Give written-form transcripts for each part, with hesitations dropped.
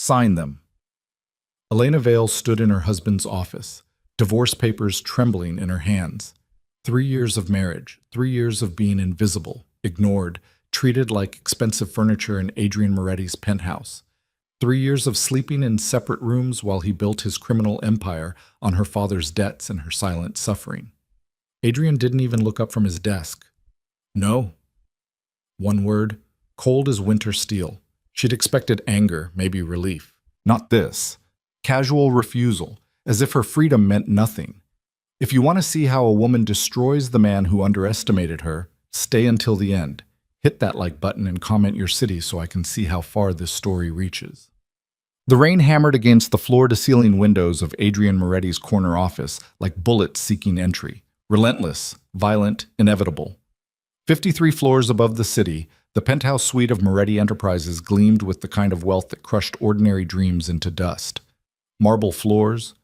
Sign them. Elena Vale stood in her husband's office, divorce papers trembling in her hands. 3 years of marriage, 3 years of being invisible, ignored, treated like expensive furniture in Adrian Moretti's penthouse. 3 years of sleeping in separate rooms while he built his criminal empire on her father's debts and her silent suffering. Adrian didn't even look up from his desk. No. One word, cold as winter steel. She'd expected anger, maybe relief. Not this. Casual refusal, as if her freedom meant nothing. If you want to see how a woman destroys the man who underestimated her, stay until the end. Hit that like button and comment your city so I can see how far this story reaches. The rain hammered against the floor-to-ceiling windows of Adrian Moretti's corner office like bullets seeking entry. Relentless, violent, inevitable. 53 floors above the city, the penthouse suite of Moretti Enterprises gleamed with the kind of wealth that crushed ordinary dreams into dust. Marble floors,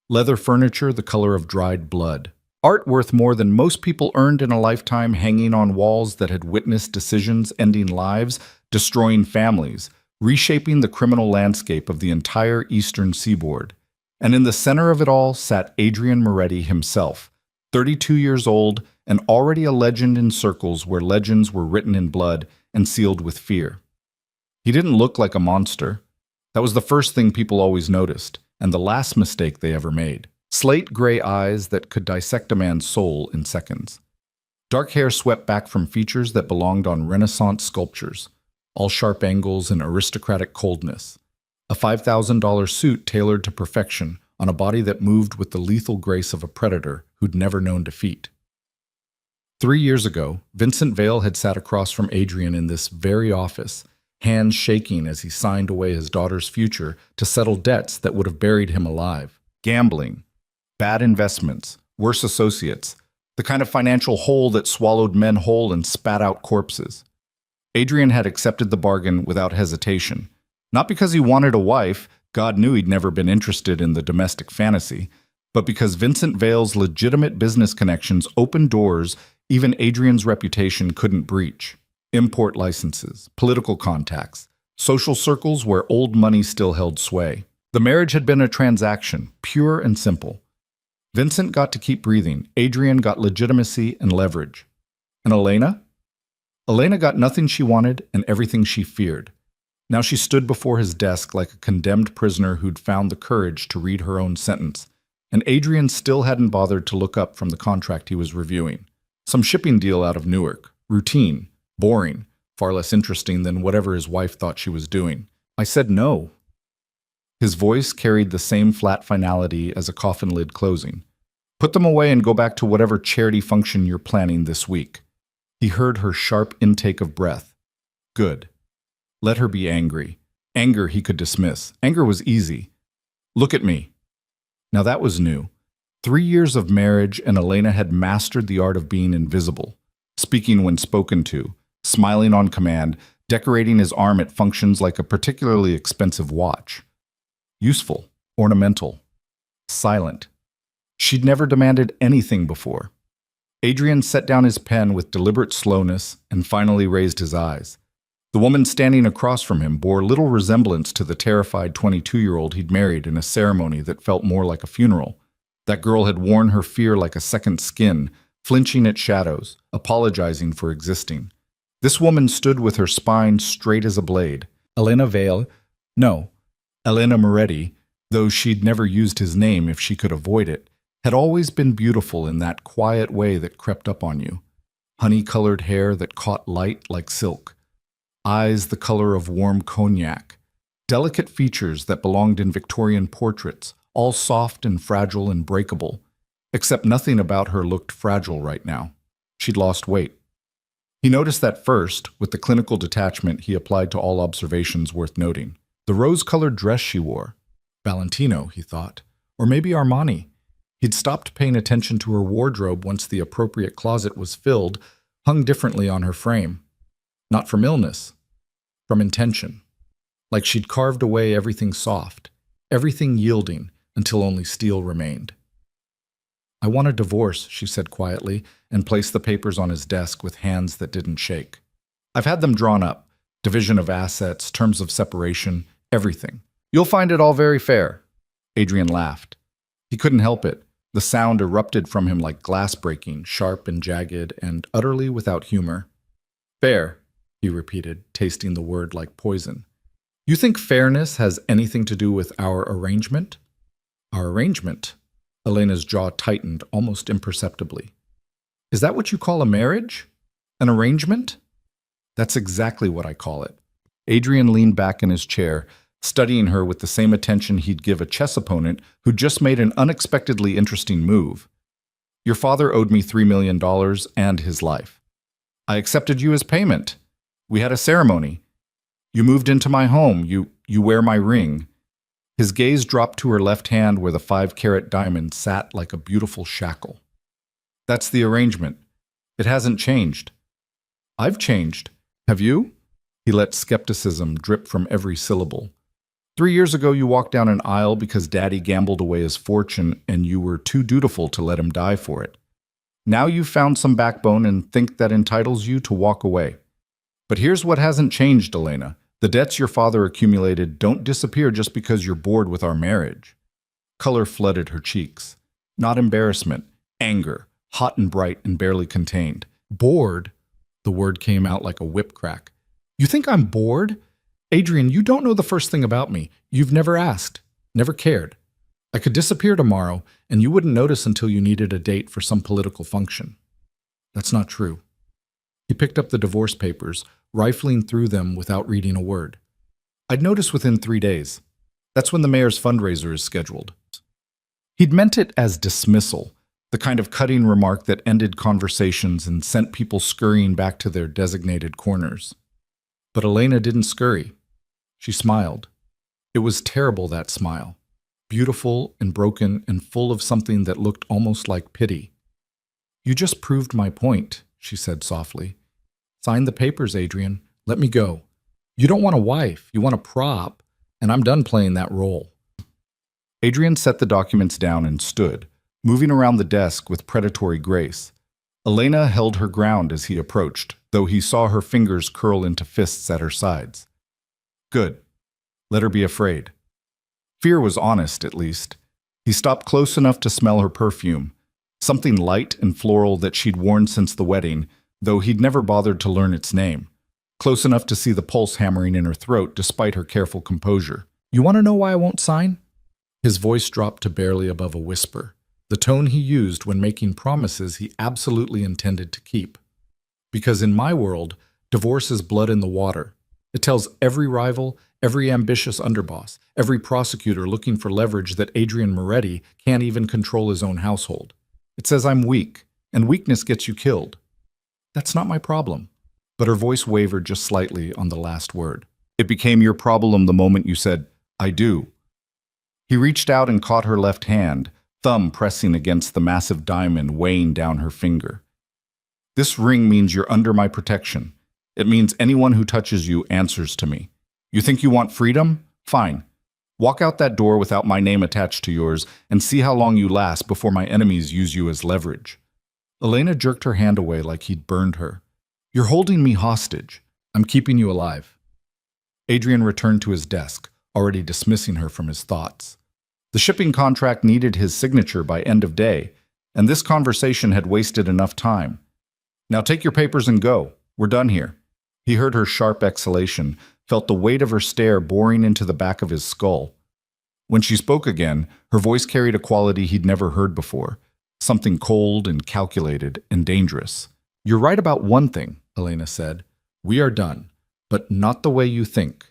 leather furniture the color of dried blood. Art worth more than most people earned in a lifetime hanging on walls that had witnessed decisions ending lives, destroying families, reshaping the criminal landscape of the entire eastern seaboard. And in the center of it all sat Adrian Moretti himself, 32 years old and already a legend in circles where legends were written in blood and sealed with fear. He didn't look like a monster. That was the first thing people always noticed, and the last mistake they ever made. Slate gray eyes that could dissect a man's soul in seconds. Dark hair swept back from features that belonged on Renaissance sculptures, all sharp angles and aristocratic coldness. A $5,000 suit tailored to perfection on a body that moved with the lethal grace of a predator who'd never known defeat. 3 years ago, Vincent Vale had sat across from Adrian in this very office, hands shaking as he signed away his daughter's future to settle debts that would have buried him alive. Gambling, bad investments, worse associates, the kind of financial hole that swallowed men whole and spat out corpses. Adrian had accepted the bargain without hesitation. Not because he wanted a wife, God knew he'd never been interested in the domestic fantasy, but because Vincent Vale's legitimate business connections opened doors even Adrian's reputation couldn't breach. Import licenses, political contacts, social circles where old money still held sway. The marriage had been a transaction, pure and simple. Vincent got to keep breathing. Adrian got legitimacy and leverage. And Elena? Elena got nothing she wanted and everything she feared. Now she stood before his desk like a condemned prisoner who'd found the courage to read her own sentence. And Adrian still hadn't bothered to look up from the contract he was reviewing. Some shipping deal out of Newark. Routine. Boring, far less interesting than whatever his wife thought she was doing. I said no. His voice carried the same flat finality as a coffin lid closing. Put them away and go back to whatever charity function you're planning this week. He heard her sharp intake of breath. Good. Let her be angry. Anger he could dismiss. Anger was easy. Look at me. Now that was new. 3 years of marriage and Elena had mastered the art of being invisible, speaking when spoken to, smiling on command, decorating his arm at functions like a particularly expensive watch. Useful, ornamental, silent. She'd never demanded anything before. Adrian set down his pen with deliberate slowness and finally raised his eyes. The woman standing across from him bore little resemblance to the terrified 22-year-old he'd married in a ceremony that felt more like a funeral. That girl had worn her fear like a second skin, flinching at shadows, apologizing for existing. This woman stood with her spine straight as a blade. Elena Vale, no, Elena Moretti, though she'd never used his name if she could avoid it, had always been beautiful in that quiet way that crept up on you. Honey-colored hair that caught light like silk. Eyes the color of warm cognac. Delicate features that belonged in Victorian portraits, all soft and fragile and breakable. Except nothing about her looked fragile right now. She'd lost weight. He noticed that first, with the clinical detachment he applied to all observations worth noting. The rose-colored dress she wore. Valentino, he thought. Or maybe Armani. He'd stopped paying attention to her wardrobe once the appropriate closet was filled, hung differently on her frame. Not from illness. From intention. Like she'd carved away everything soft, everything yielding, until only steel remained. I want a divorce, she said quietly, and placed the papers on his desk with hands that didn't shake. I've had them drawn up. Division of assets, terms of separation, everything. You'll find it all very fair. Adrian laughed. He couldn't help it. The sound erupted from him like glass breaking, sharp and jagged, and utterly without humor. Fair, he repeated, tasting the word like poison. You think fairness has anything to do with our arrangement? Our arrangement? Elena's jaw tightened almost imperceptibly. Is that what you call a marriage? An arrangement? That's exactly what I call it. Adrian leaned back in his chair, studying her with the same attention he'd give a chess opponent who'd just made an unexpectedly interesting move. Your father owed me $3 million and his life. I accepted you as payment. We had a ceremony. You moved into my home. You wear my ring. His gaze dropped to her left hand where the 5-carat diamond sat like a beautiful shackle. That's the arrangement. It hasn't changed. I've changed. Have you? He let skepticism drip from every syllable. 3 years ago, you walked down an aisle because Daddy gambled away his fortune and you were too dutiful to let him die for it. Now you've found some backbone and think that entitles you to walk away. But here's what hasn't changed, Elena. The debts your father accumulated don't disappear just because you're bored with our marriage. Color flooded her cheeks. Not embarrassment, anger, hot and bright and barely contained. Bored? The word came out like a whip crack. You think I'm bored? Adrian, you don't know the first thing about me. You've never asked, never cared. I could disappear tomorrow, and you wouldn't notice until you needed a date for some political function. That's not true. He picked up the divorce papers, rifling through them without reading a word. I'd notice within 3 days. That's when the mayor's fundraiser is scheduled. He'd meant it as dismissal, the kind of cutting remark that ended conversations and sent people scurrying back to their designated corners. But Elena didn't scurry. She smiled. It was terrible, that smile. Beautiful and broken and full of something that looked almost like pity. You just proved my point, she said softly. Sign the papers, Adrian. Let me go. You don't want a wife, you want a prop, and I'm done playing that role. Adrian set the documents down and stood, moving around the desk with predatory grace. Elena held her ground as he approached, though he saw her fingers curl into fists at her sides. Good. Let her be afraid. Fear was honest, at least. He stopped close enough to smell her perfume, something light and floral that she'd worn since the wedding, though he'd never bothered to learn its name. Close enough to see the pulse hammering in her throat despite her careful composure. You want to know why I won't sign? His voice dropped to barely above a whisper, the tone he used when making promises he absolutely intended to keep. Because in my world, divorce is blood in the water. It tells every rival, every ambitious underboss, every prosecutor looking for leverage that Adrian Moretti can't even control his own household. It says I'm weak, and weakness gets you killed. That's not my problem. But her voice wavered just slightly on the last word. It became your problem the moment you said, I do. He reached out and caught her left hand, thumb pressing against the massive diamond weighing down her finger. This ring means you're under my protection. It means anyone who touches you answers to me. You think you want freedom? Fine. Walk out that door without my name attached to yours and see how long you last before my enemies use you as leverage. Elena jerked her hand away like he'd burned her. You're holding me hostage. I'm keeping you alive. Adrian returned to his desk, already dismissing her from his thoughts. The shipping contract needed his signature by end of day, and this conversation had wasted enough time. Now take your papers and go. We're done here. He heard her sharp exhalation, felt the weight of her stare boring into the back of his skull. When she spoke again, her voice carried a quality he'd never heard before, something cold and calculated and dangerous. You're right about one thing, Elena said. We are done, but not the way you think.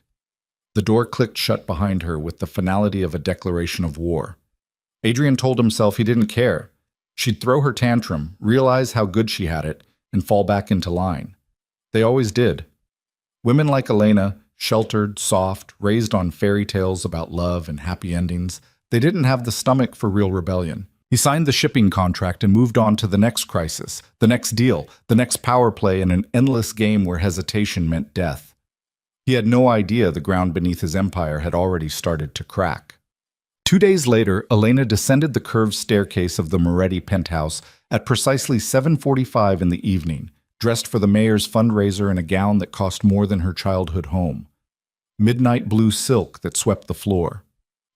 The door clicked shut behind her with the finality of a declaration of war. Adrian told himself he didn't care. She'd throw her tantrum, realize how good she had it, and fall back into line. They always did. Women like Elena, sheltered, soft, raised on fairy tales about love and happy endings, they didn't have the stomach for real rebellion. He signed the shipping contract and moved on to the next crisis, the next deal, the next power play in an endless game where hesitation meant death. He had no idea the ground beneath his empire had already started to crack. 2 days later, Elena descended the curved staircase of the Moretti penthouse at precisely 7:45 in the evening, dressed for the mayor's fundraiser in a gown that cost more than her childhood home. midnight blue silk that swept the floor,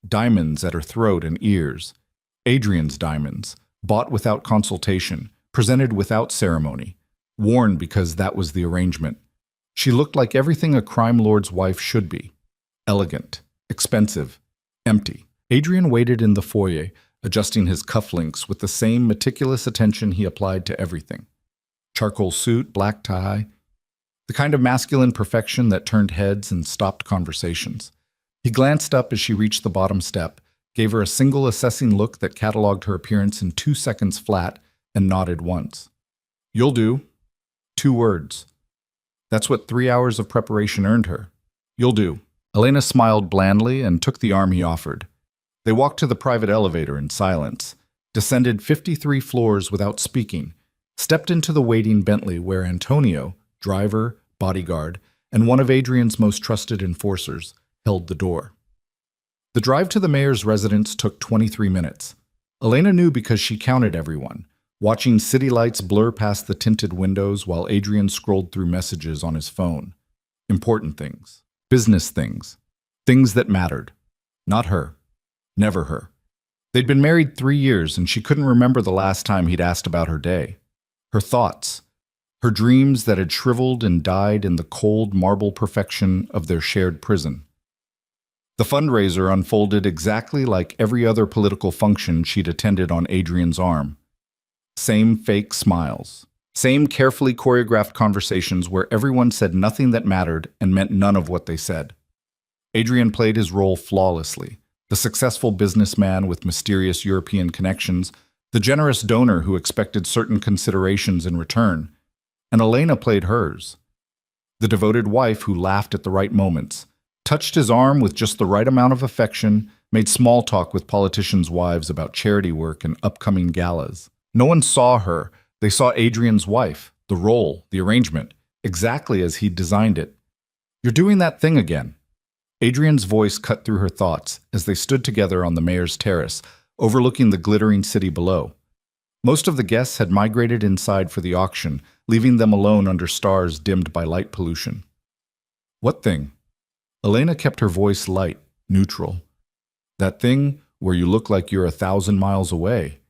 diamonds at her throat and ears, Adrian's diamonds, bought without consultation, presented without ceremony, worn because that was the arrangement. She looked like everything a crime lord's wife should be: elegant, expensive, empty. Adrian waited in the foyer, adjusting his cufflinks with the same meticulous attention he applied to everything. Charcoal suit, black tie, the kind of masculine perfection that turned heads and stopped conversations. He glanced up as she reached the bottom step, gave her a single assessing look that cataloged her appearance in 2 seconds flat, and nodded once. "You'll do." 2 words. That's what 3 hours of preparation earned her. "You'll do." Elena smiled blandly and took the arm he offered. They walked to the private elevator in silence, descended 53 floors without speaking, stepped into the waiting Bentley where Antonio, driver, bodyguard, and one of Adrian's most trusted enforcers, held the door. The drive to the mayor's residence took 23 minutes. Elena knew because she counted everyone, watching city lights blur past the tinted windows while Adrian scrolled through messages on his phone. Important things. Business things. Things that mattered. Not her. Never her. They'd been married 3 years, and she couldn't remember the last time he'd asked about her day. Her thoughts. Her dreams that had shriveled and died in the cold marble perfection of their shared prison. The fundraiser unfolded exactly like every other political function she'd attended on Adrian's arm. Same fake smiles. Same carefully choreographed conversations where everyone said nothing that mattered and meant none of what they said. Adrian played his role flawlessly. The successful businessman with mysterious European connections, the generous donor who expected certain considerations in return, and Elena played hers. The devoted wife who laughed at the right moments, touched his arm with just the right amount of affection, made small talk with politicians' wives about charity work and upcoming galas. No one saw her. They saw Adrian's wife, the role, the arrangement, exactly as he'd designed it. "You're doing that thing again." Adrian's voice cut through her thoughts as they stood together on the mayor's terrace, overlooking the glittering city below. Most of the guests had migrated inside for the auction, leaving them alone under stars dimmed by light pollution. "What thing?" Elena kept her voice light, neutral. "That thing where you look like you're 1,000 miles away."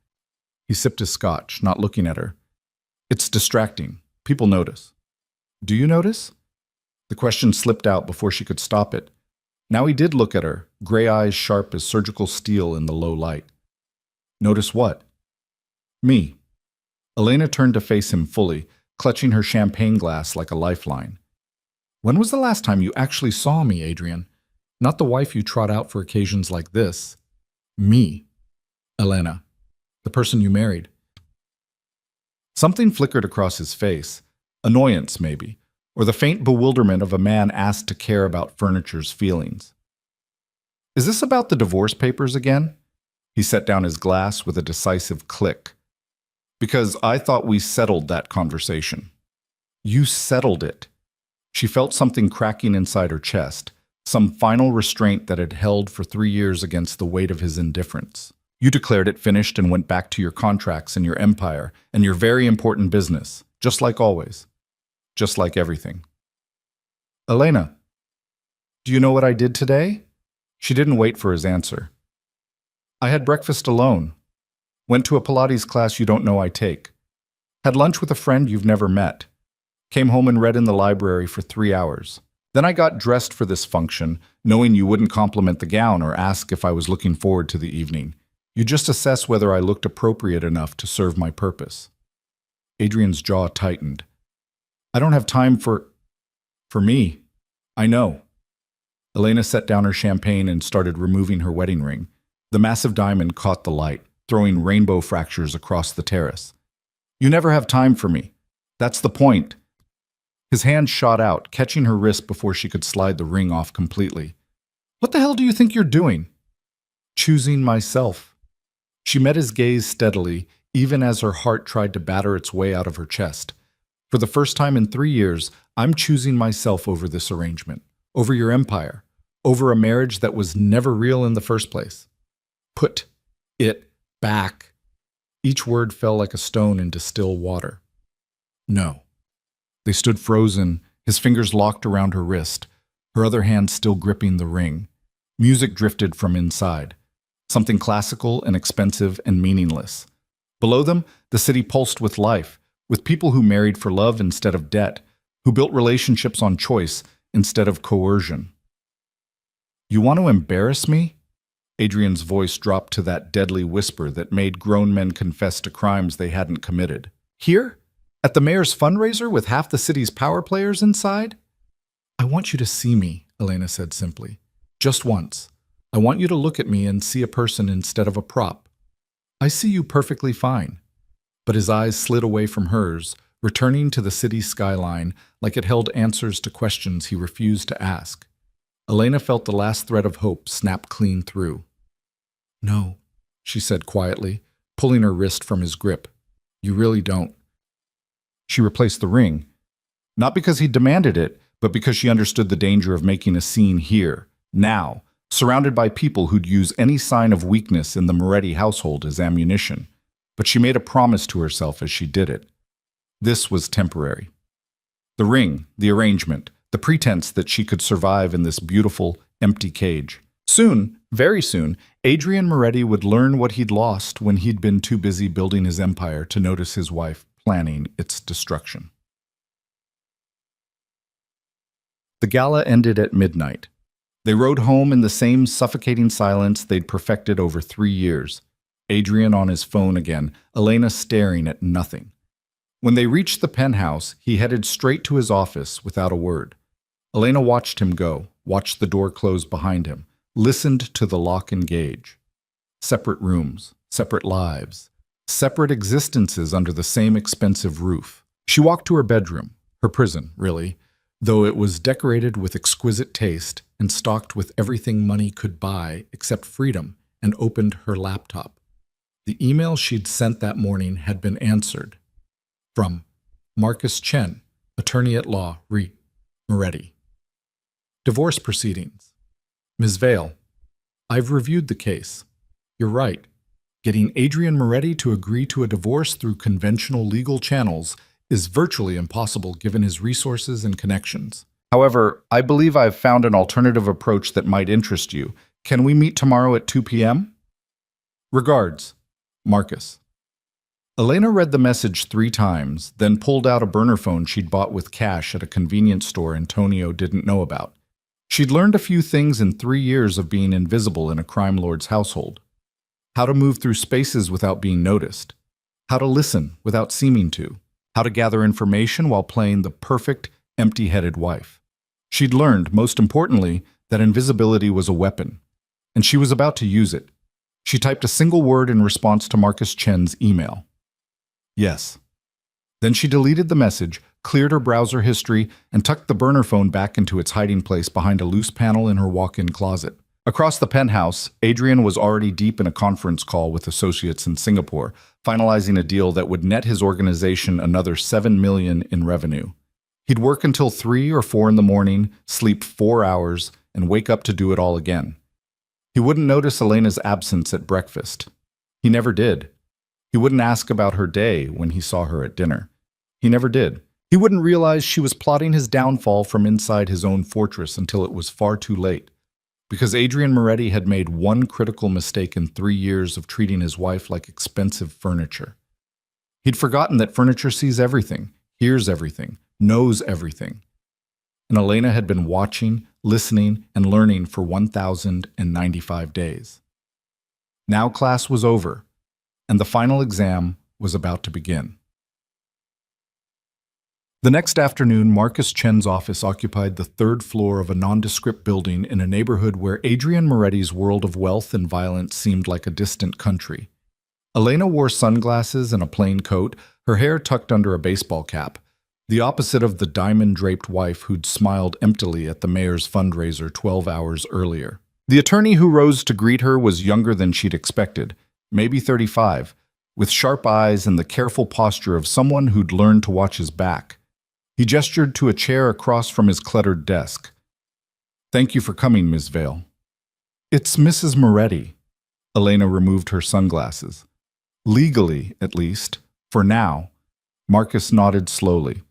He sipped his scotch, not looking at her. "It's distracting. People notice." "Do you notice?" The question slipped out before she could stop it. Now he did look at her, gray eyes sharp as surgical steel in the low light. "Notice what?" "Me." Elena turned to face him fully, clutching her champagne glass like a lifeline. "When was the last time you actually saw me, Adrian? Not the wife you trot out for occasions like this. Me. Elena. The person you married." Something flickered across his face. Annoyance, maybe, or the faint bewilderment of a man asked to care about furniture's feelings. "Is this about the divorce papers again?" He set down his glass with a decisive click. "Because I thought we settled that conversation." "You settled it." She felt something cracking inside her chest, some final restraint that had held for 3 years against the weight of his indifference. "You declared it finished and went back to your contracts and your empire and your very important business, just like always. Just like everything." "Elena, do you know what I did today?" She didn't wait for his answer. "I had breakfast alone. Went to a Pilates class you don't know I take. Had lunch with a friend you've never met. Came home and read in the library for 3 hours. Then I got dressed for this function, knowing you wouldn't compliment the gown or ask if I was looking forward to the evening. You just assess whether I looked appropriate enough to serve my purpose." Adrian's jaw tightened. "I don't have time for me. I know." Elena set down her champagne and started removing her wedding ring. The massive diamond caught the light, throwing rainbow fractures across the terrace. "You never have time for me. That's the point." His hand shot out, catching her wrist before she could slide the ring off completely. "What the hell do you think you're doing?" "Choosing myself." She met his gaze steadily, even as her heart tried to batter its way out of her chest. "For the first time in 3 years, I'm choosing myself over this arrangement, over your empire, over a marriage that was never real in the first place. Put it back." Each word fell like a stone into still water. "No." They stood frozen, his fingers locked around her wrist. her other hand still gripping the ring. Music drifted from inside, something classical and expensive and meaningless. Below them, the city pulsed with life, with people who married for love instead of debt, who built relationships on choice instead of coercion. "You want to embarrass me?" Adrian's voice dropped to that deadly whisper that made grown men confess to crimes they hadn't committed. "Here? At the mayor's fundraiser with half the city's power players inside?" "I want you to see me," Elena said simply. "Just once. I want you to look at me and see a person instead of a prop. I see you perfectly fine." But his eyes slid away from hers, returning to the city's skyline like it held answers to questions he refused to ask. Elena felt the last thread of hope snap clean through. "No," she said quietly, pulling her wrist from his grip. "You really don't." She replaced the ring, not because he demanded it, but because she understood the danger of making a scene here, now, surrounded by people who'd use any sign of weakness in the Moretti household as ammunition. But she made a promise to herself as she did it. This was temporary. The ring, the arrangement, the pretense that she could survive in this beautiful, empty cage. Soon, very soon, Adrian Moretti would learn what he'd lost when he'd been too busy building his empire to notice his wife planning its destruction. The gala ended at midnight. They rode home in the same suffocating silence they'd perfected over 3 years. Adrian on his phone again, Elena staring at nothing. When they reached the penthouse, he headed straight to his office without a word. Elena watched him go, watched the door close behind him, listened to the lock engage. Separate rooms, separate lives, separate existences under the same expensive roof. She walked to her bedroom, her prison, really, though it was decorated with exquisite taste and stocked with everything money could buy except freedom, and opened her laptop. The email she'd sent that morning had been answered. From Marcus Chen, attorney at law, Moretti. Divorce proceedings. Ms. Vale, I've reviewed the case. You're right. Getting Adrian Moretti to agree to a divorce through conventional legal channels is virtually impossible given his resources and connections. However, I believe I've found an alternative approach that might interest you. Can we meet tomorrow at 2 p.m.? Regards, Marcus. Elena read the message 3 times, then pulled out a burner phone she'd bought with cash at a convenience store Antonio didn't know about. She'd learned a few things in 3 years of being invisible in a crime lord's household. How to move through spaces without being noticed. How to listen without seeming to. How to gather information while playing the perfect, empty-headed wife. She'd learned, most importantly, that invisibility was a weapon, and she was about to use it. She typed a single word in response to Marcus Chen's email. Yes. Then she deleted the message, cleared her browser history, and tucked the burner phone back into its hiding place behind a loose panel in her walk-in closet. Across the penthouse, Adrian was already deep in a conference call with associates in Singapore, finalizing a deal that would net his organization another $7 million in revenue. He'd work until 3 or 4 in the morning, sleep 4 hours, and wake up to do it all again. He wouldn't notice Elena's absence at breakfast. He never did. He wouldn't ask about her day when he saw her at dinner. He never did. He wouldn't realize she was plotting his downfall from inside his own fortress until it was far too late. Because Adrian Moretti had made one critical mistake in 3 years of treating his wife like expensive furniture. He'd forgotten that furniture sees everything, hears everything, knows everything. And Elena had been watching, listening, and learning for 1,095 days. Now class was over, and the final exam was about to begin. The next afternoon, Marcus Chen's office occupied the 3rd floor of a nondescript building in a neighborhood where Adrian Moretti's world of wealth and violence seemed like a distant country. Elena wore sunglasses and a plain coat, her hair tucked under a baseball cap, the opposite of the diamond-draped wife who'd smiled emptily at the mayor's fundraiser 12 hours earlier. The attorney who rose to greet her was younger than she'd expected, maybe 35, with sharp eyes and the careful posture of someone who'd learned to watch his back. He gestured to a chair across from his cluttered desk. "Thank you for coming, Ms. Vale." "It's Mrs. Moretti." Elena removed her sunglasses. "Legally, at least, for now." Marcus nodded slowly.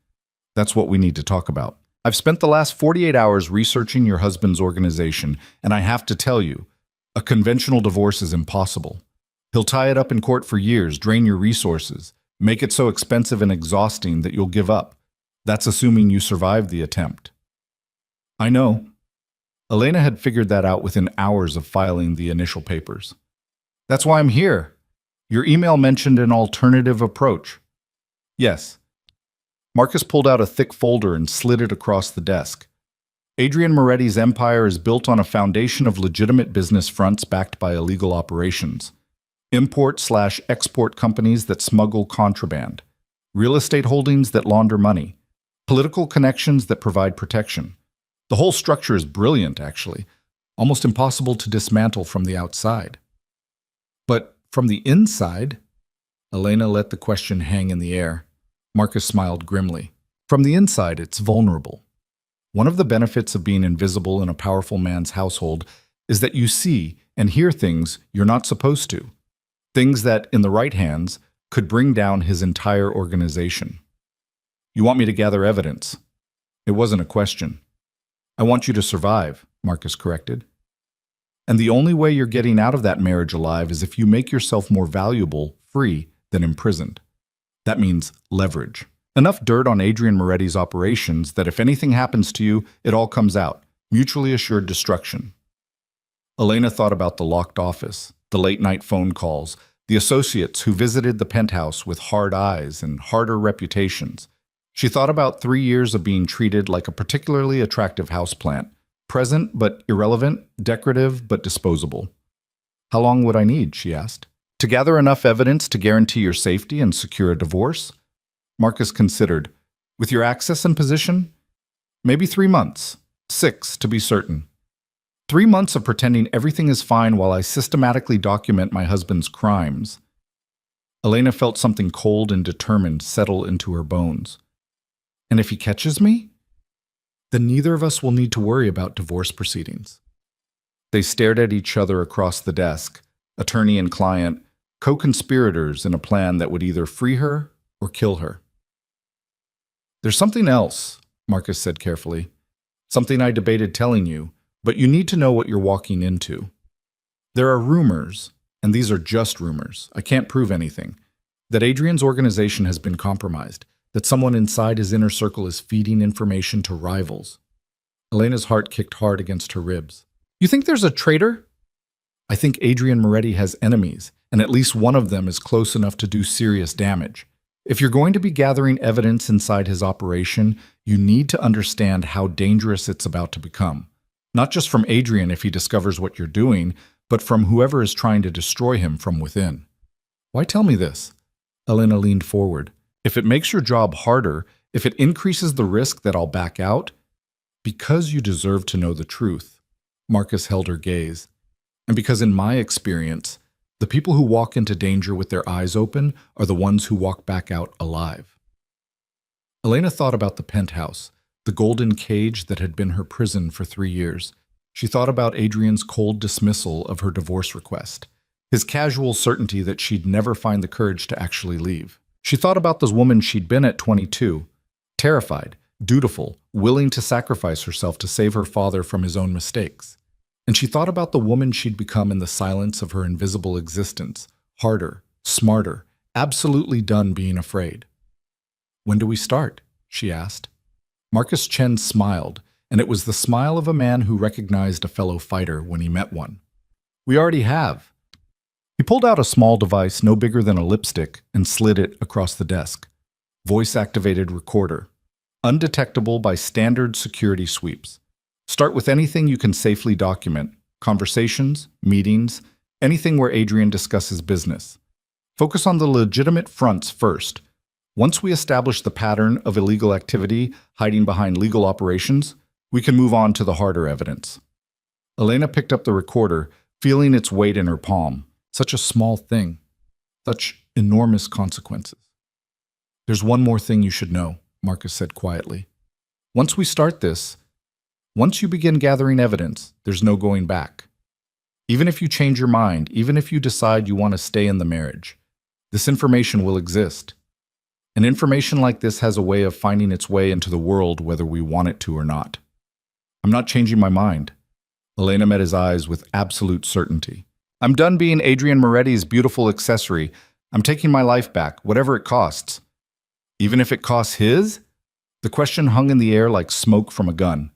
"That's what we need to talk about." I've spent the last 48 hours researching your husband's organization, and I have to tell you, a conventional divorce is impossible. He'll tie it up in court for years, drain your resources, make it so expensive and exhausting that you'll give up. That's assuming you survive the attempt. I know. Elena had figured that out within hours of filing the initial papers. That's why I'm here. Your email mentioned an alternative approach. Yes. Marcus pulled out a thick folder and slid it across the desk. Adrian Moretti's empire is built on a foundation of legitimate business fronts backed by illegal operations. Import/export companies that smuggle contraband. Real estate holdings that launder money. Political connections that provide protection. The whole structure is brilliant, actually. Almost impossible to dismantle from the outside. But from the inside? Elena let the question hang in the air. Marcus smiled grimly. From the inside, it's vulnerable. One of the benefits of being invisible in a powerful man's household is that you see and hear things you're not supposed to. Things that, in the right hands, could bring down his entire organization. You want me to gather evidence? It wasn't a question. I want you to survive, Marcus corrected. And the only way you're getting out of that marriage alive is if you make yourself more valuable, free, than imprisoned. That means leverage. Enough dirt on Adrian Moretti's operations that if anything happens to you, it all comes out. Mutually assured destruction. Elena thought about the locked office, the late-night phone calls, the associates who visited the penthouse with hard eyes and harder reputations. She thought about 3 years of being treated like a particularly attractive houseplant, present but irrelevant, decorative but disposable. How long would I need, she asked, to gather enough evidence to guarantee your safety and secure a divorce? Marcus considered. With your access and position? Maybe 3 months. 6, to be certain. 3 months of pretending everything is fine while I systematically document my husband's crimes. Elena felt something cold and determined settle into her bones. And if he catches me? Then neither of us will need to worry about divorce proceedings. They stared at each other across the desk, attorney and client, co-conspirators in a plan that would either free her or kill her. There's something else, Marcus said carefully. Something I debated telling you, but you need to know what you're walking into. There are rumors, and these are just rumors, I can't prove anything, that Adrian's organization has been compromised, that someone inside his inner circle is feeding information to rivals. Elena's heart kicked hard against her ribs. You think there's a traitor? I think Adrian Moretti has enemies, and at least one of them is close enough to do serious damage. If you're going to be gathering evidence inside his operation, you need to understand how dangerous it's about to become. Not just from Adrian if he discovers what you're doing, but from whoever is trying to destroy him from within. Why tell me this? Elena leaned forward. If it makes your job harder, if it increases the risk that I'll back out, because you deserve to know the truth. Marcus held her gaze. And because in my experience, the people who walk into danger with their eyes open are the ones who walk back out alive. Elena thought about the penthouse, the golden cage that had been her prison for 3 years. She thought about Adrian's cold dismissal of her divorce request, his casual certainty that she'd never find the courage to actually leave. She thought about the woman she'd been at 22, terrified, dutiful, willing to sacrifice herself to save her father from his own mistakes. And she thought about the woman she'd become in the silence of her invisible existence, harder, smarter, absolutely done being afraid. When do we start? She asked. Marcus Chen smiled, and it was the smile of a man who recognized a fellow fighter when he met one. We already have. He pulled out a small device no bigger than a lipstick and slid it across the desk. Voice-activated recorder. Undetectable by standard security sweeps. Start with anything you can safely document. Conversations, meetings, anything where Adrian discusses business. Focus on the legitimate fronts first. Once we establish the pattern of illegal activity hiding behind legal operations, we can move on to the harder evidence. Elena picked up the recorder, feeling its weight in her palm. Such a small thing. Such enormous consequences. There's one more thing you should know, Marcus said quietly. Once we start this, once you begin gathering evidence, there's no going back. Even if you change your mind, even if you decide you want to stay in the marriage, this information will exist. And information like this has a way of finding its way into the world whether we want it to or not. I'm not changing my mind. Elena met his eyes with absolute certainty. I'm done being Adrian Moretti's beautiful accessory. I'm taking my life back, whatever it costs. Even if it costs his? The question hung in the air like smoke from a gun.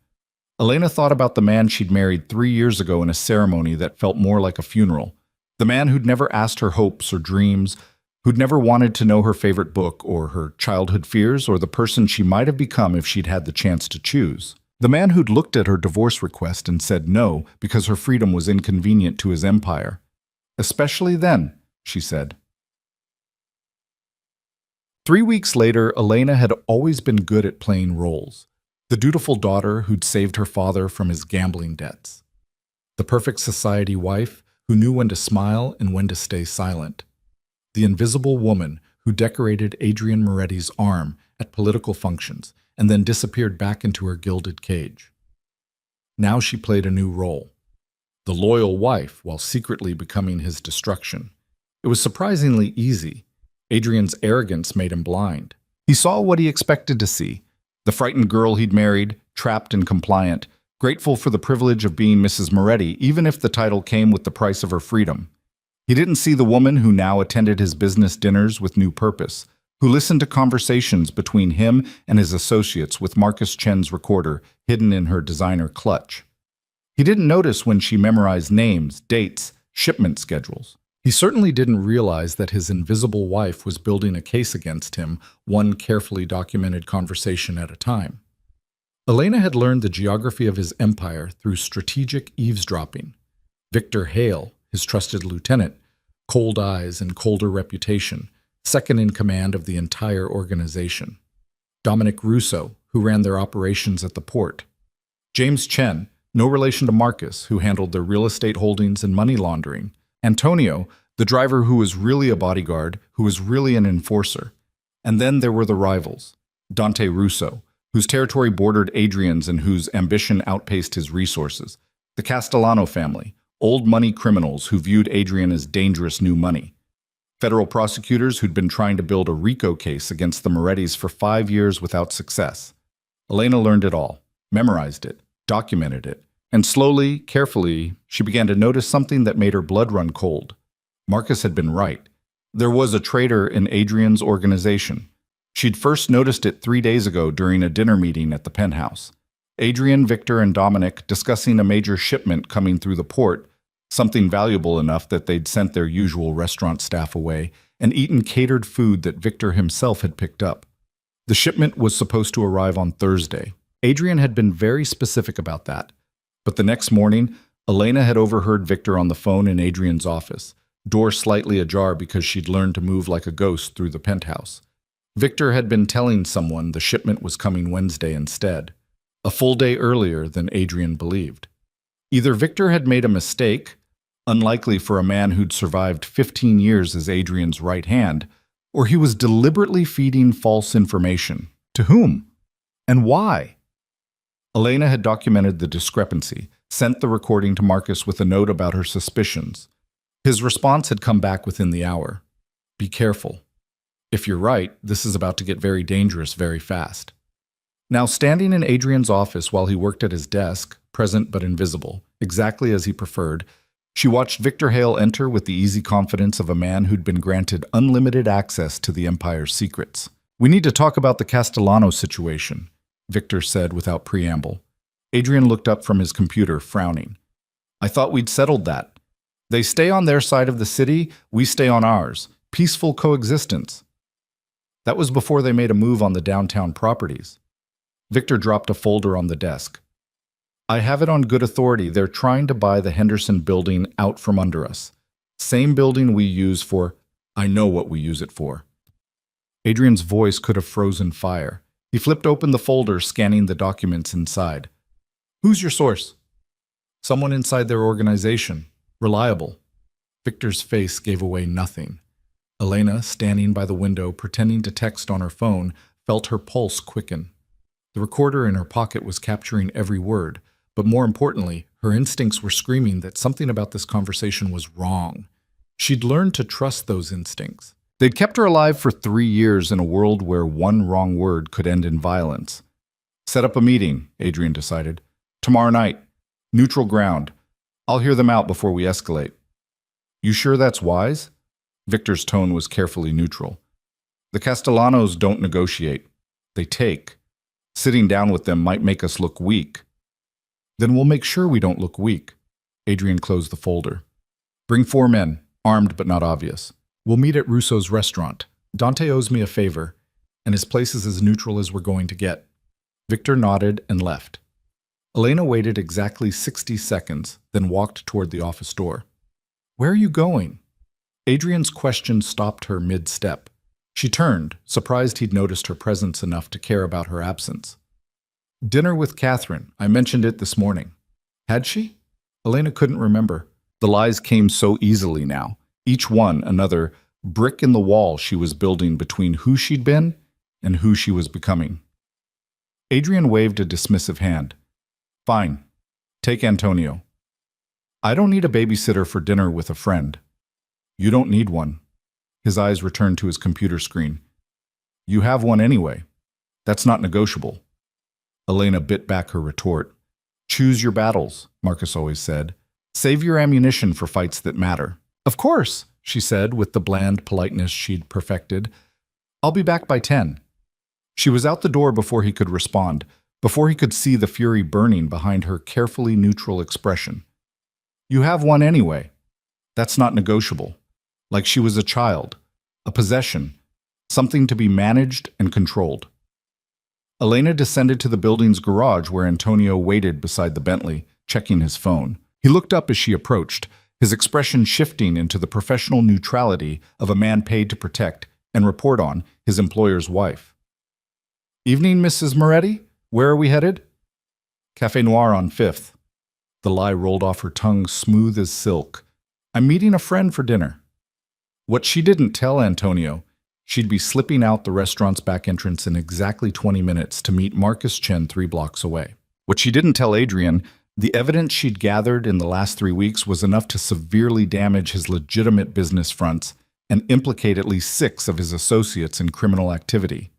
Elena thought about the man she'd married 3 years ago in a ceremony that felt more like a funeral. The man who'd never asked her hopes or dreams, who'd never wanted to know her favorite book or her childhood fears or the person she might have become if she'd had the chance to choose. The man who'd looked at her divorce request and said no because her freedom was inconvenient to his empire. Especially then, she said. 3 weeks later, Elena had always been good at playing roles. The dutiful daughter who'd saved her father from his gambling debts. The perfect society wife who knew when to smile and when to stay silent. The invisible woman who decorated Adrian Moretti's arm at political functions and then disappeared back into her gilded cage. Now she played a new role. The loyal wife while secretly becoming his destruction. It was surprisingly easy. Adrian's arrogance made him blind. He saw what he expected to see. The frightened girl he'd married, trapped and compliant, grateful for the privilege of being Mrs. Moretti, even if the title came with the price of her freedom. He didn't see the woman who now attended his business dinners with new purpose, who listened to conversations between him and his associates with Marcus Chen's recorder hidden in her designer clutch. He didn't notice when she memorized names, dates, shipment schedules. He certainly didn't realize that his invisible wife was building a case against him, one carefully documented conversation at a time. Elena had learned the geography of his empire through strategic eavesdropping. Victor Hale, his trusted lieutenant, cold eyes and colder reputation, second in command of the entire organization. Dominic Russo, who ran their operations at the port. James Chen, no relation to Marcus, who handled their real estate holdings and money laundering. Antonio, the driver who was really a bodyguard, who was really an enforcer. And then there were the rivals. Dante Russo, whose territory bordered Adrian's and whose ambition outpaced his resources. The Castellano family, old money criminals who viewed Adrian as dangerous new money. Federal prosecutors who'd been trying to build a RICO case against the Morettis for 5 years without success. Elena learned it all, memorized it, documented it, and slowly, carefully, she began to notice something that made her blood run cold. Marcus had been right. There was a traitor in Adrian's organization. She'd first noticed it 3 days ago during a dinner meeting at the penthouse. Adrian, Victor, and Dominic discussing a major shipment coming through the port, something valuable enough that they'd sent their usual restaurant staff away and eaten catered food that Victor himself had picked up. The shipment was supposed to arrive on Thursday. Adrian had been very specific about that. But the next morning, Elena had overheard Victor on the phone in Adrian's office, door slightly ajar because she'd learned to move like a ghost through the penthouse. Victor had been telling someone the shipment was coming Wednesday instead, a full day earlier than Adrian believed. Either Victor had made a mistake, unlikely for a man who'd survived 15 years as Adrian's right hand, or he was deliberately feeding false information. To whom? And why? Elena had documented the discrepancy, sent the recording to Marcus with a note about her suspicions. His response had come back within the hour. Be careful. If you're right, this is about to get very dangerous very fast. Now, standing in Adrian's office while he worked at his desk, present but invisible, exactly as he preferred, she watched Victor Hale enter with the easy confidence of a man who'd been granted unlimited access to the Empire's secrets. We need to talk about the Castellano situation, Victor said without preamble. Adrian looked up from his computer, frowning. I thought we'd settled that. They stay on their side of the city, we stay on ours. Peaceful coexistence. That was before they made a move on the downtown properties. Victor dropped a folder on the desk. I have it on good authority. They're trying to buy the Henderson building out from under us. Same building we use for... I know what we use it for. Adrian's voice could have frozen fire. He flipped open the folder, scanning the documents inside. Who's your source? Someone inside their organization. Reliable. Victor's face gave away nothing. Elena, standing by the window, pretending to text on her phone, felt her pulse quicken. The recorder in her pocket was capturing every word, but more importantly, her instincts were screaming that something about this conversation was wrong. She'd learned to trust those instincts. They'd kept her alive for 3 years in a world where one wrong word could end in violence. Set up a meeting, Adrian decided. Tomorrow night. Neutral ground. I'll hear them out before we escalate. You sure that's wise? Victor's tone was carefully neutral. The Castellanos don't negotiate. They take. Sitting down with them might make us look weak. Then we'll make sure we don't look weak. Adrian closed the folder. Bring 4 men, armed but not obvious. We'll meet at Russo's restaurant. Dante owes me a favor, and his place is as neutral as we're going to get. Victor nodded and left. Elena waited exactly 60 seconds, then walked toward the office door. Where are you going? Adrian's question stopped her mid-step. She turned, surprised he'd noticed her presence enough to care about her absence. Dinner with Catherine. I mentioned it this morning. Had she? Elena couldn't remember. The lies came so easily now, each one another brick in the wall she was building between who she'd been and who she was becoming. Adrian waved a dismissive hand. Fine. Take Antonio. I don't need a babysitter for dinner with a friend. You don't need one. His eyes returned to his computer screen. You have one anyway. That's not negotiable. Elena bit back her retort. Choose your battles, Marcus always said. Save your ammunition for fights that matter. Of course, she said with the bland politeness she'd perfected. I'll be back by 10. She was out the door before he could respond, before he could see the fury burning behind her carefully neutral expression. You have one anyway. That's not negotiable. Like she was a child, a possession, something to be managed and controlled. Elena descended to the building's garage where Antonio waited beside the Bentley, checking his phone. He looked up as she approached, his expression shifting into the professional neutrality of a man paid to protect and report on his employer's wife. Evening, Mrs. Moretti. Where are we headed? Café Noir on 5th. The lie rolled off her tongue smooth as silk. I'm meeting a friend for dinner. What she didn't tell Antonio, she'd be slipping out the restaurant's back entrance in exactly 20 minutes to meet Marcus Chen 3 blocks away. What she didn't tell Adrian, the evidence she'd gathered in the last 3 weeks was enough to severely damage his legitimate business fronts and implicate at least 6 of his associates in criminal activity.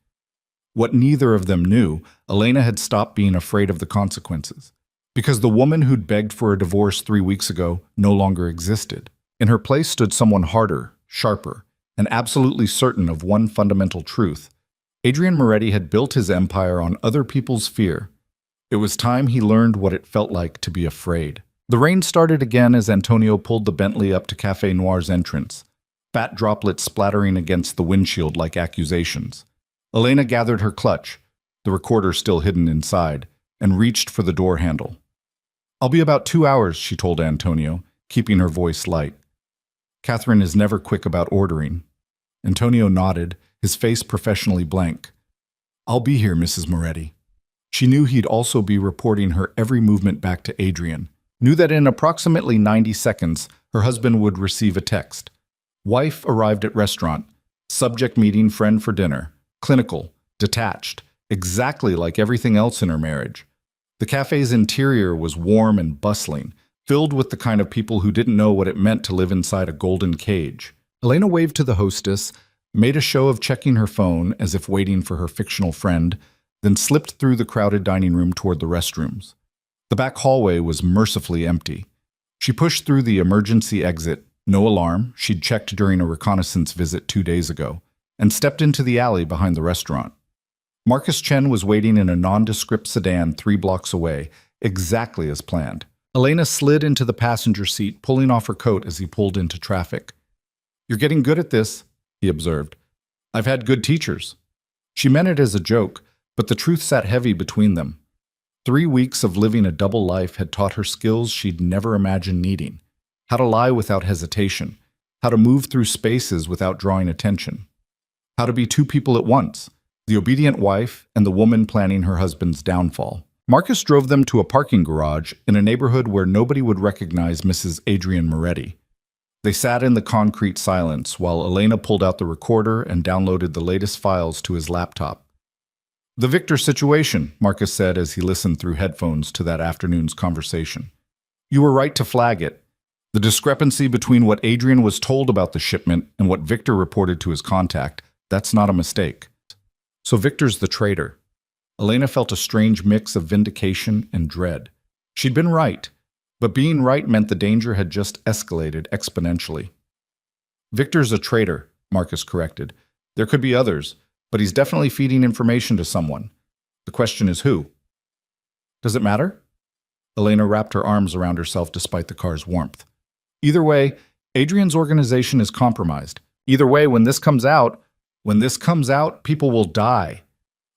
What neither of them knew, Elena had stopped being afraid of the consequences, because the woman who'd begged for a divorce 3 weeks ago no longer existed. In her place stood someone harder, sharper, and absolutely certain of one fundamental truth. Adrian Moretti had built his empire on other people's fear. It was time he learned what it felt like to be afraid. The rain started again as Antonio pulled the Bentley up to Café Noir's entrance, fat droplets splattering against the windshield like accusations. Elena gathered her clutch, the recorder still hidden inside, and reached for the door handle. I'll be about 2 hours, she told Antonio, keeping her voice light. Catherine is never quick about ordering. Antonio nodded, his face professionally blank. I'll be here, Mrs. Moretti. She knew he'd also be reporting her every movement back to Adrian, knew that in approximately 90 seconds, her husband would receive a text. Wife arrived at restaurant. Subject meeting friend for dinner. Clinical, detached, exactly like everything else in her marriage. The cafe's interior was warm and bustling, filled with the kind of people who didn't know what it meant to live inside a golden cage. Elena waved to the hostess, made a show of checking her phone as if waiting for her fictional friend, then slipped through the crowded dining room toward the restrooms. The back hallway was mercifully empty. She pushed through the emergency exit, no alarm, she'd checked during a reconnaissance visit 2 days ago, and stepped into the alley behind the restaurant. Marcus Chen was waiting in a nondescript sedan 3 blocks away, exactly as planned. Elena slid into the passenger seat, pulling off her coat as he pulled into traffic. You're getting good at this, he observed. I've had good teachers. She meant it as a joke, but the truth sat heavy between them. 3 weeks of living a double life had taught her skills she'd never imagined needing. How to lie without hesitation. How to move through spaces without drawing attention. How to be 2 people at once, the obedient wife and the woman planning her husband's downfall. Marcus drove them to a parking garage in a neighborhood where nobody would recognize Mrs. Adrian Moretti. They sat in the concrete silence while Elena pulled out the recorder and downloaded the latest files to his laptop. The Victor situation, Marcus said as he listened through headphones to that afternoon's conversation. You were right to flag it. The discrepancy between what Adrian was told about the shipment and what Victor reported to his contact, that's not a mistake. So Victor's the traitor. Elena felt a strange mix of vindication and dread. She'd been right, but being right meant the danger had just escalated exponentially. Victor's a traitor, Marcus corrected. There could be others, but he's definitely feeding information to someone. The question is who? Does it matter? Elena wrapped her arms around herself despite the car's warmth. Either way, Adrian's organization is compromised. Either way, when this comes out, people will die.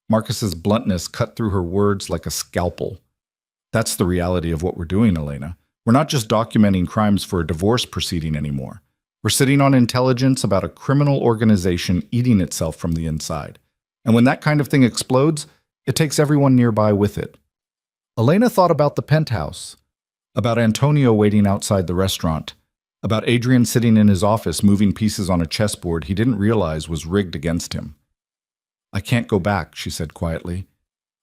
Marcus's bluntness cut through her words like a scalpel. That's the reality of what we're doing, Elena. We're not just documenting crimes for a divorce proceeding anymore. We're sitting on intelligence about a criminal organization eating itself from the inside. And when that kind of thing explodes, it takes everyone nearby with it. Elena thought about the penthouse, about Antonio waiting outside the restaurant, about Adrian sitting in his office moving pieces on a chessboard he didn't realize was rigged against him. I can't go back, she said quietly.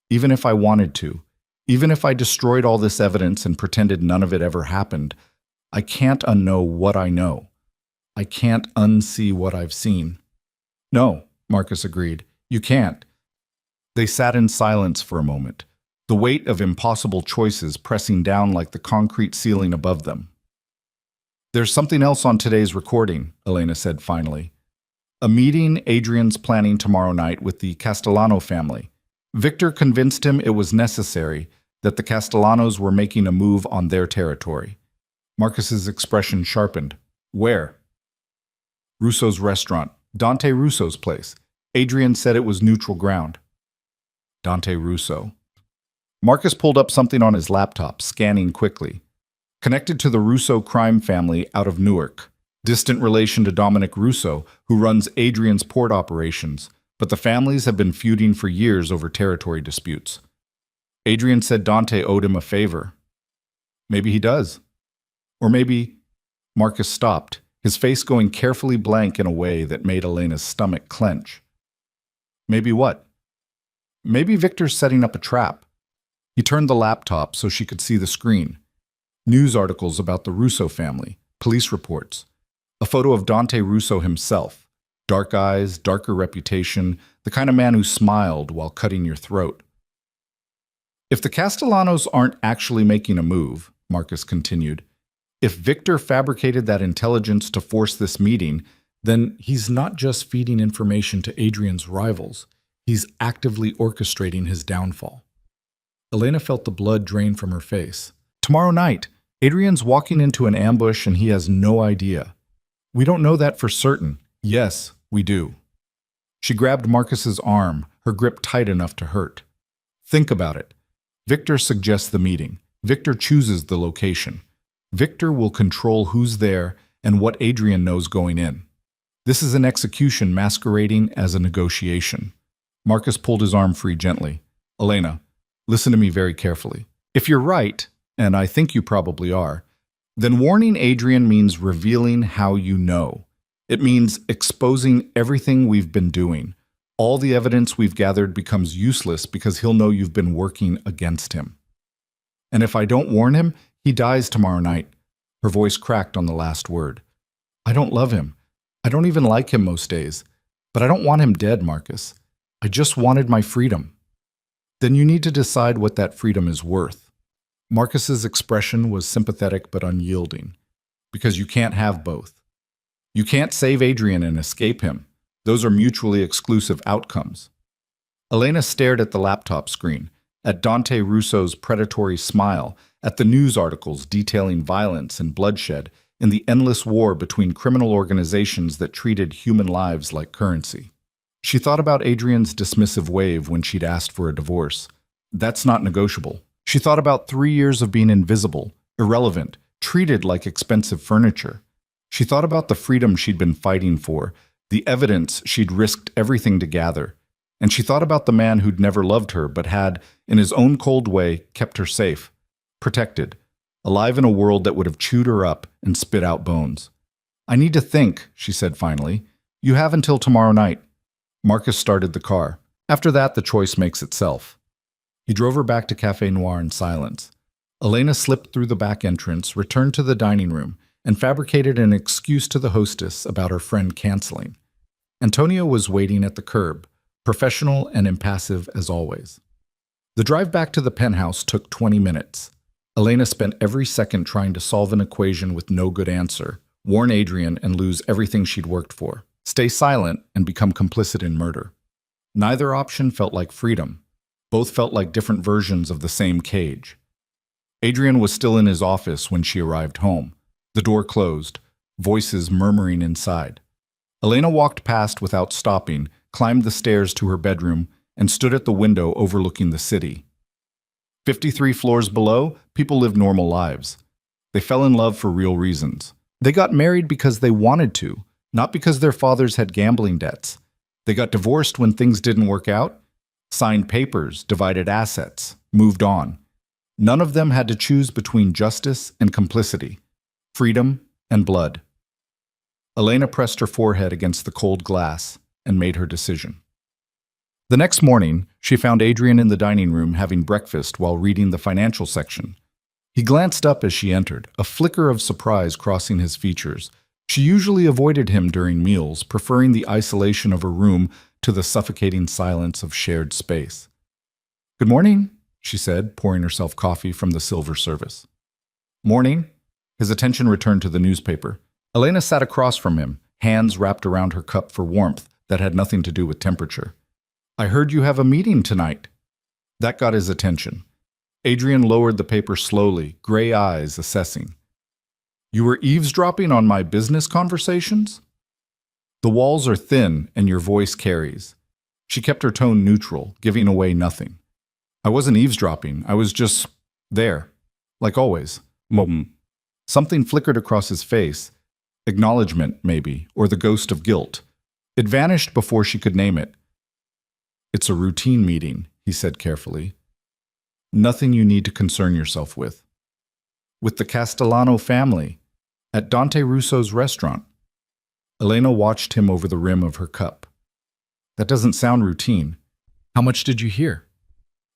Even if I wanted to, even if I destroyed all this evidence and pretended none of it ever happened, I can't unknow what I know. I can't unsee what I've seen. No, Marcus agreed. You can't. They sat in silence for a moment, the weight of impossible choices pressing down like the concrete ceiling above them. There's something else on today's recording, Elena said finally. A meeting Adrian's planning tomorrow night with the Castellano family. Victor convinced him it was necessary, that the Castellanos were making a move on their territory. Marcus's expression sharpened. Where? Russo's restaurant. Dante Russo's place. Adrian said it was neutral ground. Dante Russo. Marcus pulled up something on his laptop, scanning quickly. Connected to the Russo crime family out of Newark. Distant relation to Dominic Russo, who runs Adrian's port operations, but the families have been feuding for years over territory disputes. Adrian said Dante owed him a favor. Maybe he does. Or maybe... Marcus stopped, his face going carefully blank in a way that made Elena's stomach clench. Maybe what? Maybe Victor's setting up a trap. He turned the laptop so she could see the screen. News articles about the Russo family, police reports. A photo of Dante Russo himself. Dark eyes, darker reputation, the kind of man who smiled while cutting your throat. If the Castellanos aren't actually making a move, Marcus continued, if Victor fabricated that intelligence to force this meeting, then he's not just feeding information to Adrian's rivals, he's actively orchestrating his downfall. Elena felt the blood drain from her face. Tomorrow night, Adrian's walking into an ambush and he has no idea. We don't know that for certain. Yes, we do. She grabbed Marcus's arm, her grip tight enough to hurt. Think about it. Victor suggests the meeting. Victor chooses the location. Victor will control who's there and what Adrian knows going in. This is an execution masquerading as a negotiation. Marcus pulled his arm free gently. Elena, listen to me very carefully. If you're right, and I think you probably are, then warning Adrian means revealing how you know. It means exposing everything we've been doing. All the evidence we've gathered becomes useless because he'll know you've been working against him. And if I don't warn him, he dies tomorrow night. Her voice cracked on the last word. I don't love him. I don't even like him most days. But I don't want him dead, Marcus. I just wanted my freedom. Then you need to decide what that freedom is worth. Marcus's expression was sympathetic but unyielding. Because you can't have both. You can't save Adrian and escape him. Those are mutually exclusive outcomes. Elena stared at the laptop screen, at Dante Russo's predatory smile, at the news articles detailing violence and bloodshed in the endless war between criminal organizations that treated human lives like currency. She thought about Adrian's dismissive wave when she'd asked for a divorce. That's not negotiable. She thought about 3 years of being invisible, irrelevant, treated like expensive furniture. She thought about the freedom she'd been fighting for, the evidence she'd risked everything to gather. And she thought about the man who'd never loved her but had, in his own cold way, kept her safe, protected, alive in a world that would have chewed her up and spit out bones. I need to think, she said finally. You have until tomorrow night. Marcus started the car. After that, the choice makes itself. He drove her back to Café Noir in silence. Elena slipped through the back entrance, returned to the dining room, and fabricated an excuse to the hostess about her friend canceling. Antonio was waiting at the curb, professional and impassive as always. The drive back to the penthouse took 20 minutes. Elena spent every second trying to solve an equation with no good answer, warn Adrian and lose everything she'd worked for, stay silent and become complicit in murder. Neither option felt like freedom. Both felt like different versions of the same cage. Adrian was still in his office when she arrived home. The door closed, voices murmuring inside. Elena walked past without stopping, climbed the stairs to her bedroom, and stood at the window overlooking the city. 53 floors below, people lived normal lives. They fell in love for real reasons. They got married because they wanted to, not because their fathers had gambling debts. They got divorced when things didn't work out, signed papers, divided assets, moved on. None of them had to choose between justice and complicity, freedom and blood. Elena pressed her forehead against the cold glass and made her decision. The next morning, she found Adrian in the dining room having breakfast while reading the financial section. He glanced up as she entered, a flicker of surprise crossing his features. She usually avoided him during meals, preferring the isolation of her room to the suffocating silence of shared space. "Good morning," she said, pouring herself coffee from the silver service. "Morning." His attention returned to the newspaper. Elena sat across from him, hands wrapped around her cup for warmth that had nothing to do with temperature. "I heard you have a meeting tonight." That got his attention. Adrian lowered the paper slowly, gray eyes assessing. "You were eavesdropping on my business conversations?" "The walls are thin and your voice carries." She kept her tone neutral, giving away nothing. "I wasn't eavesdropping, I was just there. Like always." Something flickered across his face. Acknowledgement, maybe, or the ghost of guilt. It vanished before she could name it. "It's a routine meeting," he said carefully. "Nothing you need to concern yourself with." "With the Castellano family, at Dante Russo's restaurant." Elena watched him over the rim of her cup. "That doesn't sound routine. How much did you hear?"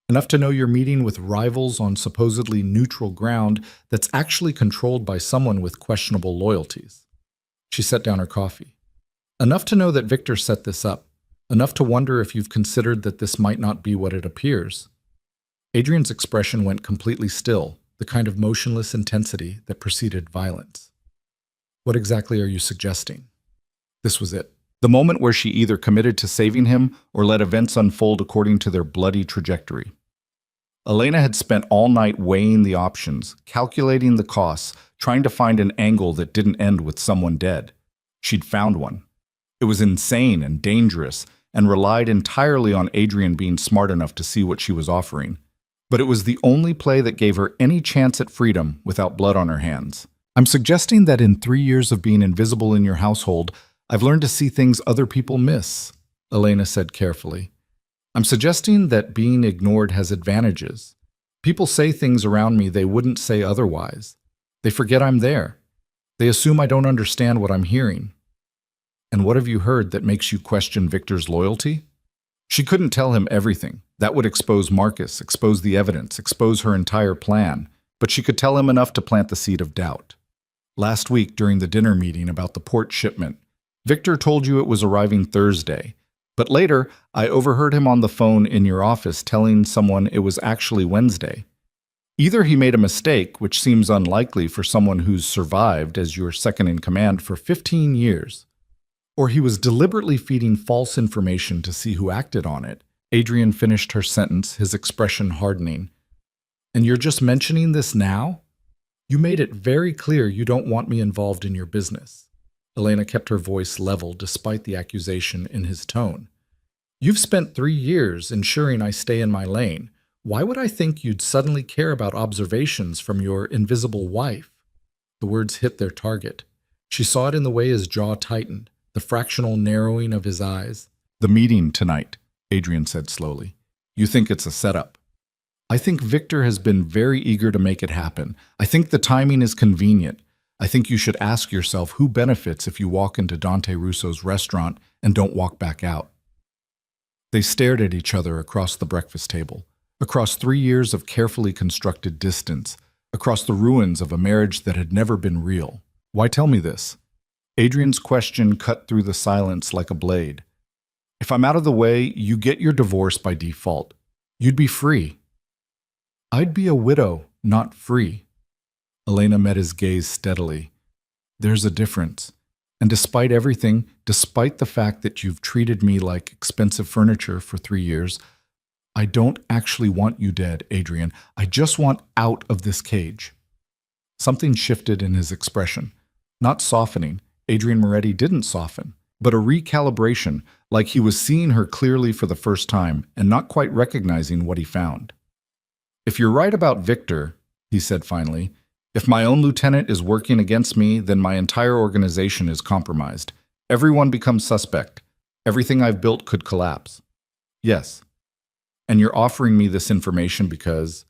"Enough to know you're meeting with rivals on supposedly neutral ground that's actually controlled by someone with questionable loyalties." She set down her coffee. "Enough to know that Victor set this up. Enough to wonder if you've considered that this might not be what it appears." Adrian's expression went completely still, the kind of motionless intensity that preceded violence. "What exactly are you suggesting?" This was it. The moment where she either committed to saving him or let events unfold according to their bloody trajectory. Elena had spent all night weighing the options, calculating the costs, trying to find an angle that didn't end with someone dead. She'd found one. It was insane and dangerous, and relied entirely on Adrian being smart enough to see what she was offering. But it was the only play that gave her any chance at freedom without blood on her hands. "I'm suggesting that in 3 years of being invisible in your household, I've learned to see things other people miss," Elena said carefully. "I'm suggesting that being ignored has advantages. People say things around me they wouldn't say otherwise. They forget I'm there. They assume I don't understand what I'm hearing." "And what have you heard that makes you question Victor's loyalty?" She couldn't tell him everything. That would expose Marcus, expose the evidence, expose her entire plan. But she could tell him enough to plant the seed of doubt. "Last week, during the dinner meeting about the port shipment, Victor told you it was arriving Thursday. But later, I overheard him on the phone in your office telling someone it was actually Wednesday. Either he made a mistake, which seems unlikely for someone who's survived as your second in command for 15 years, or he was deliberately feeding false information to see who acted on it." Adrian finished her sentence, his expression hardening. "And you're just mentioning this now? You made it very clear you don't want me involved in your business." Elena kept her voice level despite the accusation in his tone. "You've spent 3 years ensuring I stay in my lane. Why would I think you'd suddenly care about observations from your invisible wife?" The words hit their target. She saw it in the way his jaw tightened, the fractional narrowing of his eyes. "The meeting tonight," Adrian said slowly. "You think it's a setup?" "I think Victor has been very eager to make it happen. I think the timing is convenient. I think you should ask yourself who benefits if you walk into Dante Russo's restaurant and don't walk back out." They stared at each other across the breakfast table, across 3 years of carefully constructed distance, across the ruins of a marriage that had never been real. Why tell me this? Adrian's question cut through the silence like a blade. If I'm out of the way, you get your divorce by default. You'd be free. I'd be a widow, not free. Elena met his gaze steadily. There's a difference. And despite everything, despite the fact that you've treated me like expensive furniture for 3 years, I don't actually want you dead, Adrian. I just want out of this cage. Something shifted in his expression. Not softening. Adrian Moretti didn't soften, but a recalibration, like he was seeing her clearly for the first time and not quite recognizing what he found. If you're right about Victor, he said finally, if my own lieutenant is working against me, then my entire organization is compromised. Everyone becomes suspect. Everything I've built could collapse. Yes. And you're offering me this information because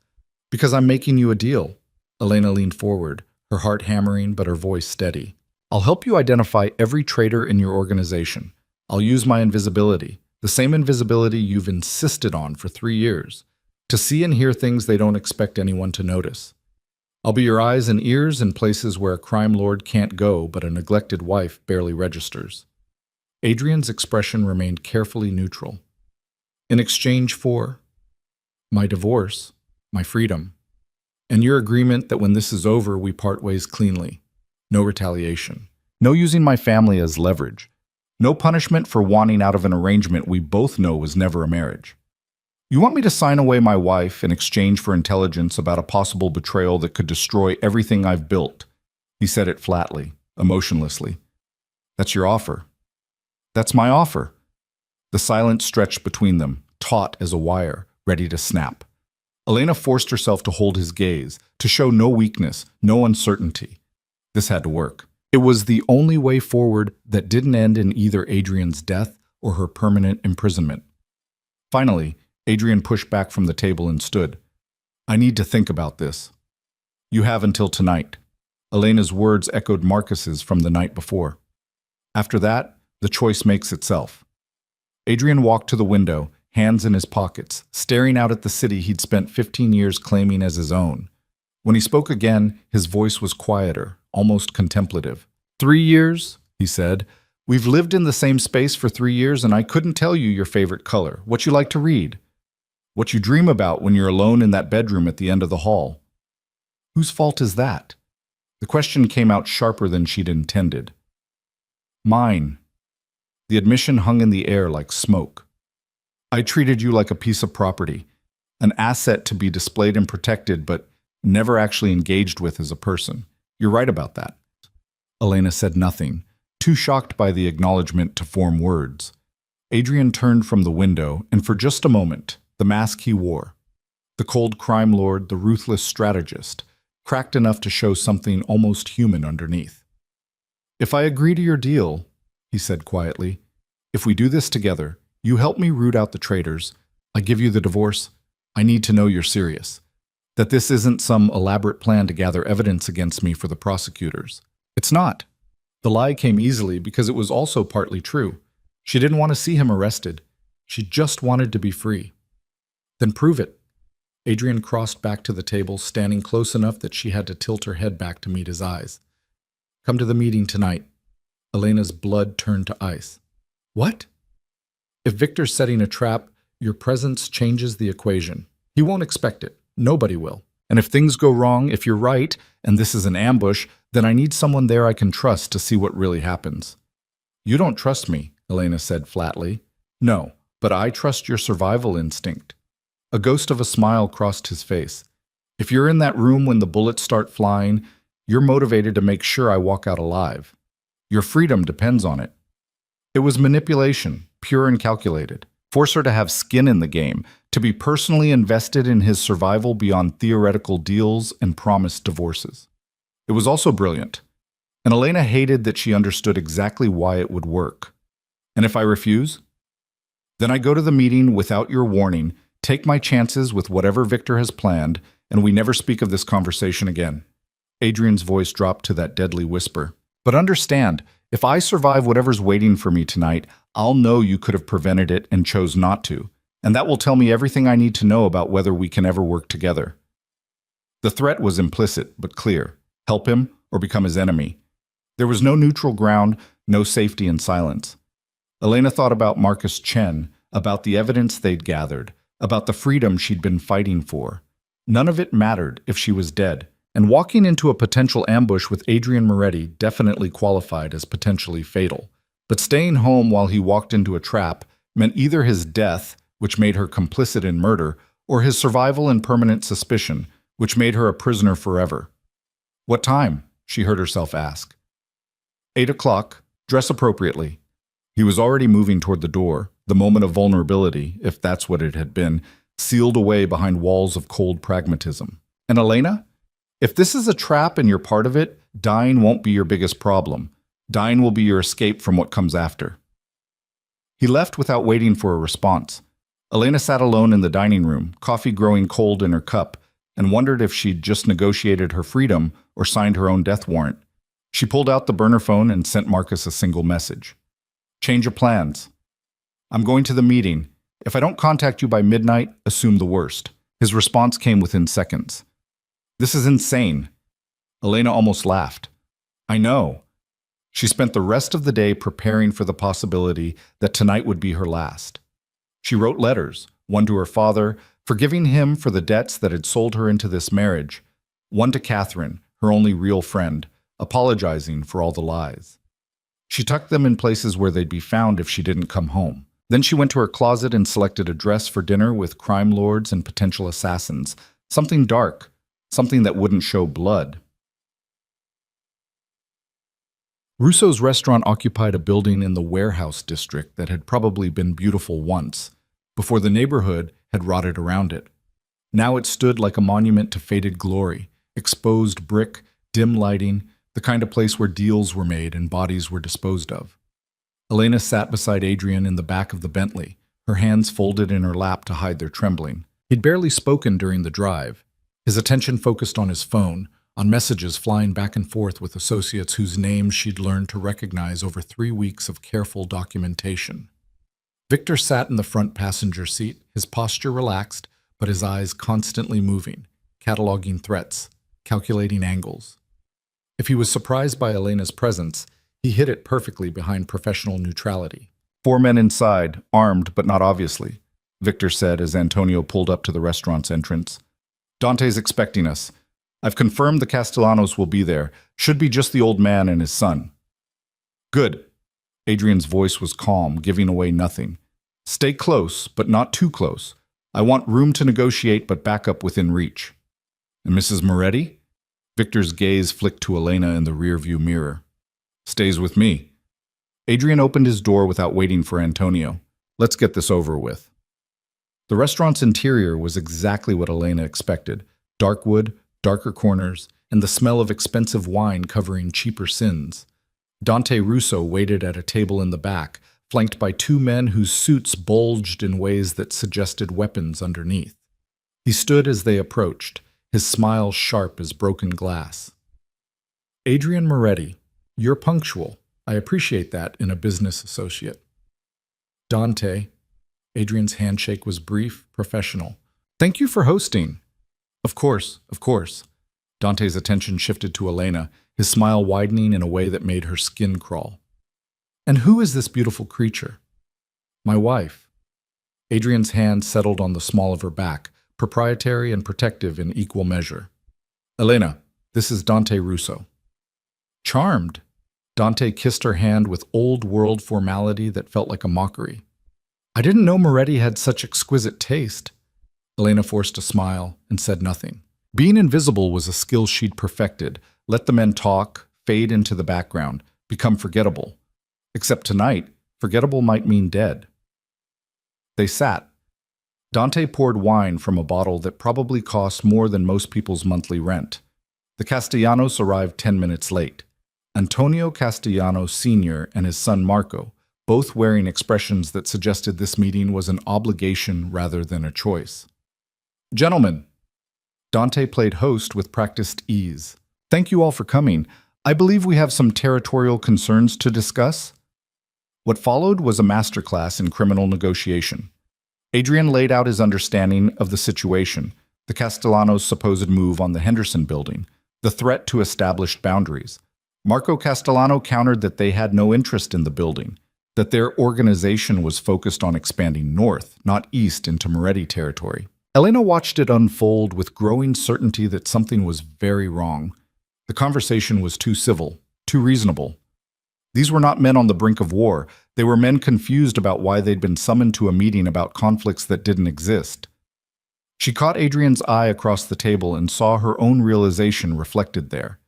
I'm making you a deal. Elena leaned forward, her heart hammering but her voice steady. I'll help you identify every traitor in your organization. I'll use my invisibility, the same invisibility you've insisted on for 3 years, to see and hear things they don't expect anyone to notice. I'll be your eyes and ears in places where a crime lord can't go but a neglected wife barely registers. Adrian's expression remained carefully neutral. In exchange for my divorce, my freedom, and your agreement that when this is over we part ways cleanly. No retaliation. No using my family as leverage. No punishment for wanting out of an arrangement we both know was never a marriage. You want me to sign away my wife in exchange for intelligence about a possible betrayal that could destroy everything I've built? He said it flatly, emotionlessly. That's your offer. That's my offer. The silence stretched between them, taut as a wire, ready to snap. Elena forced herself to hold his gaze, to show no weakness, no uncertainty. This had to work. It was the only way forward that didn't end in either Adrian's death or her permanent imprisonment. Finally, Adrian pushed back from the table and stood. I need to think about this. You have until tonight. Elena's words echoed Marcus's from the night before. After that, the choice makes itself. Adrian walked to the window, hands in his pockets, staring out at the city he'd spent 15 years claiming as his own. When he spoke again, his voice was quieter, almost contemplative. 3 years, he said. We've lived in the same space for 3 years and I couldn't tell you your favorite color, what you like to read, what you dream about when you're alone in that bedroom at the end of the hall. Whose fault is that? The question came out sharper than she'd intended. Mine. The admission hung in the air like smoke. I treated you like a piece of property, an asset to be displayed and protected, but never actually engaged with as a person. You're right about that. Elena said nothing, too shocked by the acknowledgement to form words. Adrian turned from the window, and for just a moment, the mask he wore, the cold crime lord, the ruthless strategist, cracked enough to show something almost human underneath. If I agree to your deal, he said quietly, if we do this together, you help me root out the traitors, I give you the divorce, I need to know you're serious. That this isn't some elaborate plan to gather evidence against me for the prosecutors. It's not. The lie came easily because it was also partly true. She didn't want to see him arrested. She just wanted to be free. Then prove it. Adrian crossed back to the table, standing close enough that she had to tilt her head back to meet his eyes. Come to the meeting tonight. Elena's blood turned to ice. What? If Victor's setting a trap, your presence changes the equation. He won't expect it. Nobody will. And if things go wrong, if you're right, and this is an ambush, then I need someone there I can trust to see what really happens. You don't trust me, Elena said flatly. No, but I trust your survival instinct. A ghost of a smile crossed his face. If you're in that room when the bullets start flying, you're motivated to make sure I walk out alive. Your freedom depends on it. It was manipulation, pure and calculated. Force her to have skin in the game, to be personally invested in his survival beyond theoretical deals and promised divorces. It was also brilliant, and Elena hated that she understood exactly why it would work. And if I refuse? Then I go to the meeting without your warning, take my chances with whatever Victor has planned, and we never speak of this conversation again. Adrian's voice dropped to that deadly whisper. But understand, if I survive whatever's waiting for me tonight, I'll know you could have prevented it and chose not to, and that will tell me everything I need to know about whether we can ever work together. The threat was implicit but clear. Help him or become his enemy. There was no neutral ground, no safety in silence. Elena thought about Marcus Chen, about the evidence they'd gathered, about the freedom she'd been fighting for. None of it mattered if she was dead, and walking into a potential ambush with Adrian Moretti definitely qualified as potentially fatal. But staying home while he walked into a trap meant either his death, which made her complicit in murder, or his survival in permanent suspicion, which made her a prisoner forever. "What time?" she heard herself ask. 8 o'clock. Dress appropriately." He was already moving toward the door, the moment of vulnerability, if that's what it had been, sealed away behind walls of cold pragmatism. "And Elena? If this is a trap and you're part of it, dying won't be your biggest problem. Dying will be your escape from what comes after." He left without waiting for a response. Elena sat alone in the dining room, coffee growing cold in her cup, and wondered if she'd just negotiated her freedom or signed her own death warrant. She pulled out the burner phone and sent Marcus a single message. "Change of plans. I'm going to the meeting. If I don't contact you by midnight, assume the worst." His response came within seconds. "This is insane." Elena almost laughed. "I know." She spent the rest of the day preparing for the possibility that tonight would be her last. She wrote letters, one to her father, forgiving him for the debts that had sold her into this marriage, one to Catherine, her only real friend, apologizing for all the lies. She tucked them in places where they'd be found if she didn't come home. Then she went to her closet and selected a dress for dinner with crime lords and potential assassins, something dark, something that wouldn't show blood. Russo's restaurant occupied a building in the warehouse district that had probably been beautiful once, before the neighborhood had rotted around it. Now it stood like a monument to faded glory, exposed brick, dim lighting, the kind of place where deals were made and bodies were disposed of. Elena sat beside Adrian in the back of the Bentley, her hands folded in her lap to hide their trembling. He'd barely spoken during the drive, his attention focused on his phone, on messages flying back and forth with associates whose names she'd learned to recognize over 3 weeks of careful documentation. Victor sat in the front passenger seat, his posture relaxed, but his eyes constantly moving, cataloging threats, calculating angles. If he was surprised by Elena's presence, he hid it perfectly behind professional neutrality. "4 men inside, armed but not obviously," Victor said as Antonio pulled up to the restaurant's entrance. "Dante's expecting us. I've confirmed the Castellanos will be there. Should be just the old man and his son." "Good." Adrian's voice was calm, giving away nothing. "Stay close, but not too close. I want room to negotiate, but backup within reach." "And Mrs. Moretti?" Victor's gaze flicked to Elena in the rearview mirror. "Stays with me." Adrian opened his door without waiting for Antonio. "Let's get this over with." The restaurant's interior was exactly what Elena expected. Dark wood, darker corners, and the smell of expensive wine covering cheaper sins. Dante Russo waited at a table in the back, flanked by 2 men whose suits bulged in ways that suggested weapons underneath. He stood as they approached, his smile sharp as broken glass. "Adrian Moretti, you're punctual. I appreciate that in a business associate." "Dante." Adrian's handshake was brief, professional. "Thank you for hosting." Of course, of course." Dante's attention shifted to Elena, his smile widening in a way that made her skin crawl. "And who is this beautiful creature?" "My wife." Adrian's hand settled on the small of her back, proprietary and protective in equal measure. "Elena, this is Dante Russo." "Charmed." Dante kissed her hand with old-world formality that felt like a mockery. "I didn't know Moretti had such exquisite taste." Elena forced a smile and said nothing. Being invisible was a skill she'd perfected. Let the men talk, fade into the background, become forgettable. Except tonight, forgettable might mean dead. They sat. Dante poured wine from a bottle that probably cost more than most people's monthly rent. The Castellanos arrived 10 minutes late. Antonio Castellanos Sr. and his son Marco, both wearing expressions that suggested this meeting was an obligation rather than a choice. "Gentlemen," Dante played host with practiced ease. "Thank you all for coming. I believe we have some territorial concerns to discuss." What followed was a masterclass in criminal negotiation. Adrian laid out his understanding of the situation, the Castellanos' supposed move on the Henderson building, the threat to established boundaries. Marco Castellano countered that they had no interest in the building, that their organization was focused on expanding north, not east into Moretti territory. Elena watched it unfold with growing certainty that something was very wrong. The conversation was too civil, too reasonable. These were not men on the brink of war. They were men confused about why they'd been summoned to a meeting about conflicts that didn't exist. She caught Adrian's eye across the table and saw her own realization reflected there.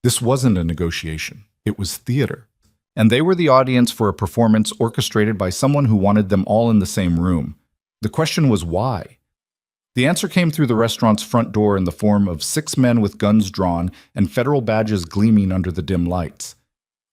This wasn't a negotiation. It was theater. And they were the audience for a performance orchestrated by someone who wanted them all in the same room. The question was why? The answer came through the restaurant's front door in the form of 6 men with guns drawn and federal badges gleaming under the dim lights.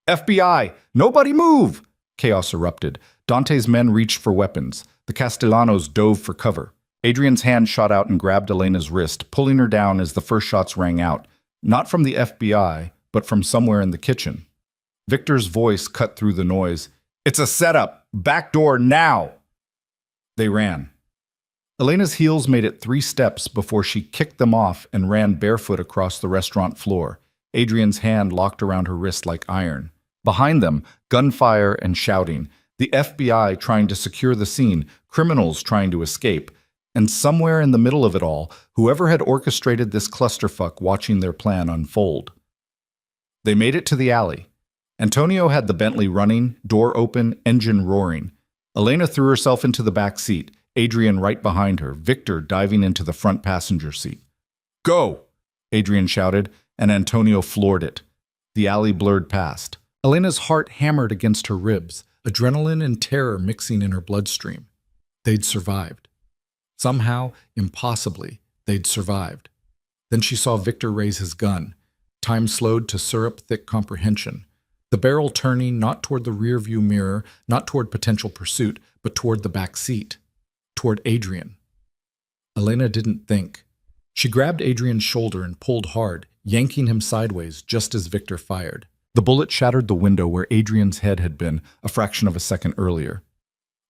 FBI! Nobody move! Chaos erupted. Dante's men reached for weapons. The Castellanos dove for cover. Adrian's hand shot out and grabbed Elena's wrist, pulling her down as the first shots rang out. Not from the FBI, but from somewhere in the kitchen. Victor's voice cut through the noise. It's a setup! Back door now! They ran. Elena's heels made it 3 steps before she kicked them off and ran barefoot across the restaurant floor. Adrian's hand locked around her wrist like iron. Behind them, gunfire and shouting. The FBI trying to secure the scene, criminals trying to escape. And somewhere in the middle of it all, whoever had orchestrated this clusterfuck watching their plan unfold. They made it to the alley. Antonio had the Bentley running, door open, engine roaring. Elena threw herself into the back seat, Adrian right behind her, Victor diving into the front passenger seat. Go! Adrian shouted, and Antonio floored it. The alley blurred past. Elena's heart hammered against her ribs, adrenaline and terror mixing in her bloodstream. They'd survived. Somehow, impossibly, they'd survived. Then she saw Victor raise his gun. Time slowed to syrup-thick comprehension. The barrel turning not toward the rear-view mirror, not toward potential pursuit, but toward the back seat. Toward Adrian. Elena didn't think. She grabbed Adrian's shoulder and pulled hard, yanking him sideways just as Victor fired. The bullet shattered the window where Adrian's head had been a fraction of a second earlier.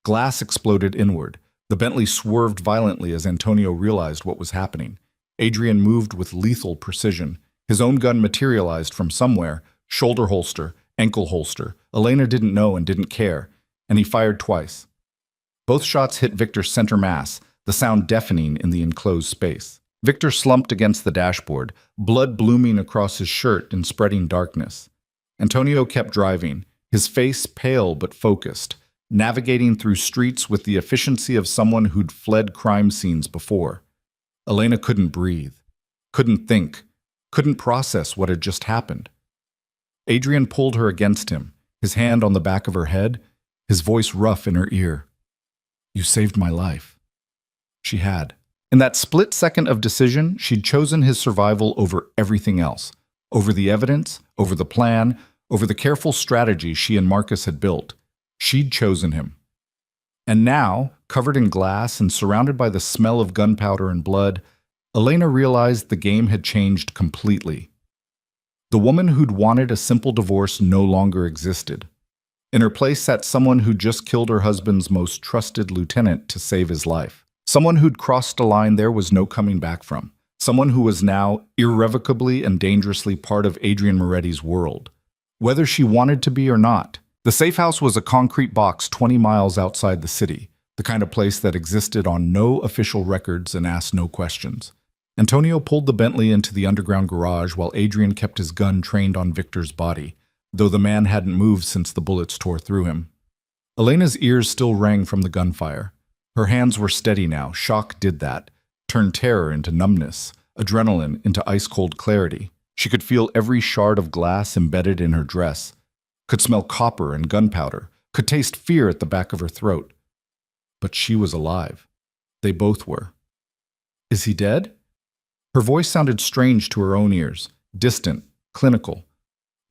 Glass exploded inward. The Bentley swerved violently as Antonio realized what was happening. Adrian moved with lethal precision. His own gun materialized from somewhere, shoulder holster, ankle holster. Elena didn't know and didn't care, and he fired twice. Both shots hit Victor's center mass, the sound deafening in the enclosed space. Victor slumped against the dashboard, blood blooming across his shirt in spreading darkness. Antonio kept driving, his face pale but focused, navigating through streets with the efficiency of someone who'd fled crime scenes before. Elena couldn't breathe, couldn't think, couldn't process what had just happened. Adrian pulled her against him, his hand on the back of her head, his voice rough in her ear. You saved my life. She had. In that split second of decision, she'd chosen his survival over everything else, over the evidence, over the plan, over the careful strategy she and Marcus had built. She'd chosen him. And now, covered in glass and surrounded by the smell of gunpowder and blood, Elena realized the game had changed completely. The woman who'd wanted a simple divorce no longer existed. In her place sat someone who'd just killed her husband's most trusted lieutenant to save his life. Someone who'd crossed a line there was no coming back from. Someone who was now irrevocably and dangerously part of Adrian Moretti's world. Whether she wanted to be or not. The safe house was a concrete box 20 miles outside the city, the kind of place that existed on no official records and asked no questions. Antonio pulled the Bentley into the underground garage while Adrian kept his gun trained on Victor's body, though the man hadn't moved since the bullets tore through him. Elena's ears still rang from the gunfire. Her hands were steady now. Shock did that, turned terror into numbness, adrenaline into ice-cold clarity. She could feel every shard of glass embedded in her dress, could smell copper and gunpowder, could taste fear at the back of her throat. But she was alive. They both were. Is he dead? Her voice sounded strange to her own ears, distant, clinical.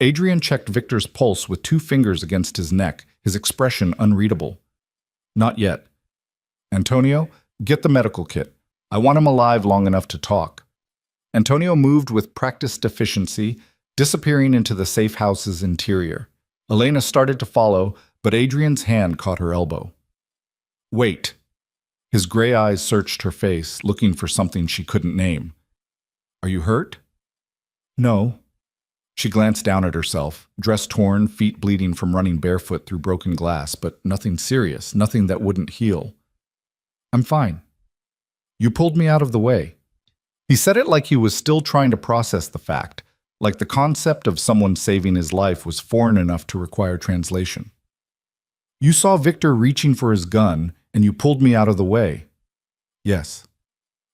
Adrian checked Victor's pulse with 2 fingers against his neck, his expression unreadable. Not yet. Antonio, get the medical kit. I want him alive long enough to talk. Antonio moved with practiced efficiency, disappearing into the safe house's interior. Elena started to follow, but Adrian's hand caught her elbow. Wait. His gray eyes searched her face, looking for something she couldn't name. Are you hurt? No. She glanced down at herself, dress torn, feet bleeding from running barefoot through broken glass, but nothing serious, nothing that wouldn't heal. I'm fine. You pulled me out of the way. He said it like he was still trying to process the fact, like the concept of someone saving his life was foreign enough to require translation. You saw Victor reaching for his gun, and you pulled me out of the way. Yes.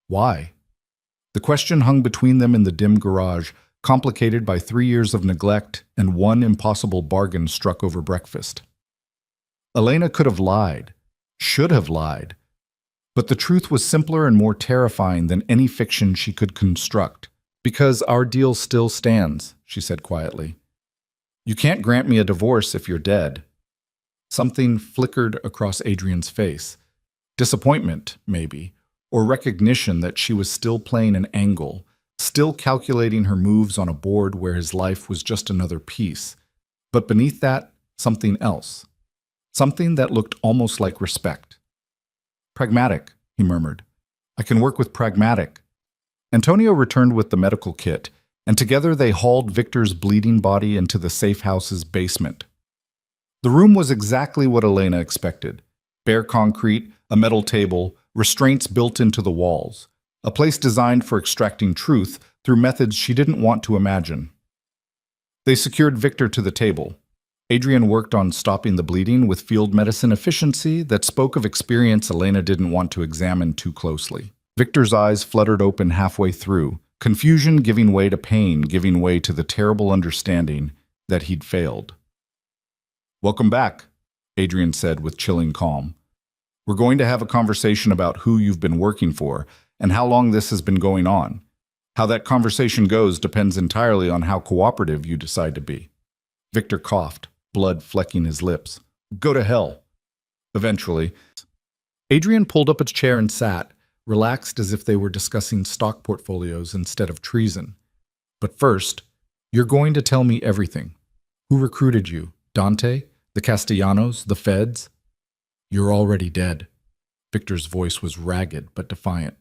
Why? The question hung between them in the dim garage, complicated by 3 years of neglect and one impossible bargain struck over breakfast. Elena could have lied, should have lied, but the truth was simpler and more terrifying than any fiction she could construct. Because our deal still stands, she said quietly. You can't grant me a divorce if you're dead. Something flickered across Adrian's face. Disappointment, maybe, or recognition that she was still playing an angle, still calculating her moves on a board where his life was just another piece. But beneath that, something else. Something that looked almost like respect. Pragmatic, he murmured. I can work with pragmatic. Antonio returned with the medical kit, and together they hauled Victor's bleeding body into the safe house's basement. The room was exactly what Elena expected. Bare concrete, a metal table, restraints built into the walls. A place designed for extracting truth through methods she didn't want to imagine. They secured Victor to the table. Adrian worked on stopping the bleeding with field medicine efficiency that spoke of experience Elena didn't want to examine too closely. Victor's eyes fluttered open halfway through, confusion giving way to pain, giving way to the terrible understanding that he'd failed. Welcome back, Adrian said with chilling calm. We're going to have a conversation about who you've been working for and how long this has been going on. How that conversation goes depends entirely on how cooperative you decide to be. Victor coughed, blood flecking his lips. Go to hell. Eventually, Adrian pulled up a chair and sat, relaxed as if they were discussing stock portfolios instead of treason. But first, you're going to tell me everything. Who recruited you? Dante? The Castellanos? The feds? You're already dead. Victor's voice was ragged but defiant.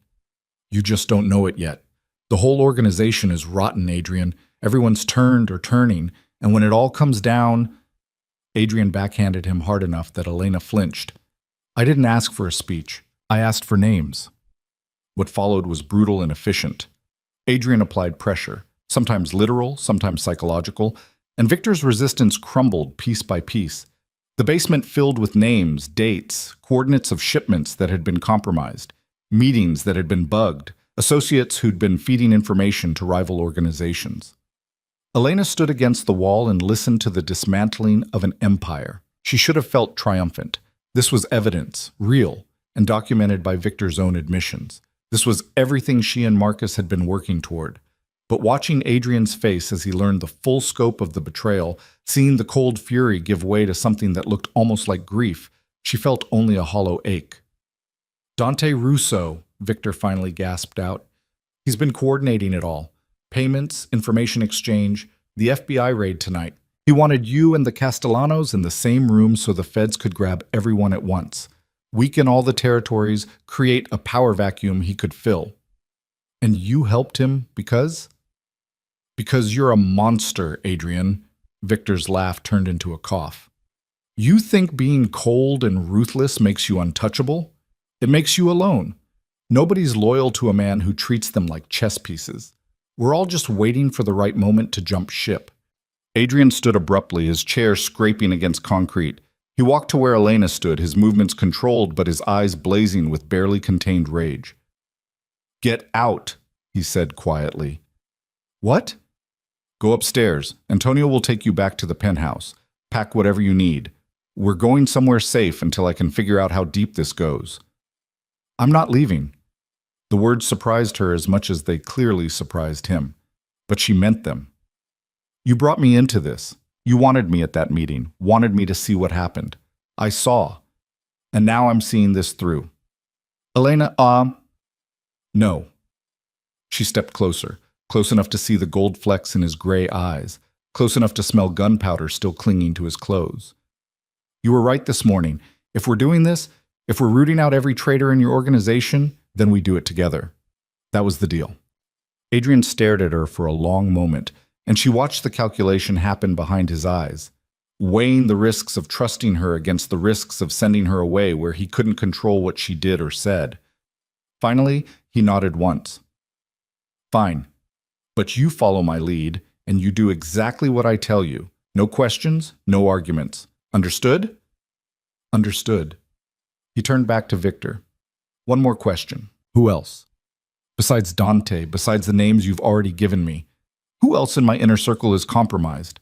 You just don't know it yet. The whole organization is rotten, Adrian. Everyone's turned or turning, and when it all comes down... Adrian backhanded him hard enough that Elena flinched. I didn't ask for a speech. I asked for names. What followed was brutal and efficient. Adrian applied pressure, sometimes literal, sometimes psychological, and Victor's resistance crumbled piece by piece. The basement filled with names, dates, coordinates of shipments that had been compromised, meetings that had been bugged, associates who'd been feeding information to rival organizations. Elena stood against the wall and listened to the dismantling of an empire. She should have felt triumphant. This was evidence, real, and documented by Victor's own admissions. This was everything she and Marcus had been working toward. But watching Adrian's face as he learned the full scope of the betrayal, seeing the cold fury give way to something that looked almost like grief, she felt only a hollow ache. Dante Russo, Victor finally gasped out. He's been coordinating it all. Payments, information exchange, the FBI raid tonight. He wanted you and the Castellanos in the same room so the feds could grab everyone at once. Weaken all the territories, create a power vacuum he could fill. And you helped him because? Because you're a monster, Adrian. Victor's laugh turned into a cough. You think being cold and ruthless makes you untouchable? It makes you alone. Nobody's loyal to a man who treats them like chess pieces. We're all just waiting for the right moment to jump ship. Adrian stood abruptly, his chair scraping against concrete. He walked to where Elena stood, his movements controlled but his eyes blazing with barely contained rage. Get out, he said quietly. What? Go upstairs. Antonio will take you back to the penthouse. Pack whatever you need. We're going somewhere safe until I can figure out how deep this goes. I'm not leaving. The words surprised her as much as they clearly surprised him. But she meant them. You brought me into this. You wanted me at that meeting, wanted me to see what happened. I saw. And now I'm seeing this through. Elena, no. She stepped closer, close enough to see the gold flecks in his gray eyes, close enough to smell gunpowder still clinging to his clothes. You were right this morning. If we're doing this, if we're rooting out every traitor in your organization, then we do it together. That was the deal. Adrian stared at her for a long moment, And she watched the calculation happen behind his eyes, weighing the risks of trusting her against the risks of sending her away where he couldn't control what she did or said. Finally, he nodded once. Fine, but you follow my lead, and you do exactly what I tell you. No questions, no arguments. Understood? Understood. He turned back to Victor. One more question. Who else? Besides Dante, besides the names you've already given me, who else in my inner circle is compromised?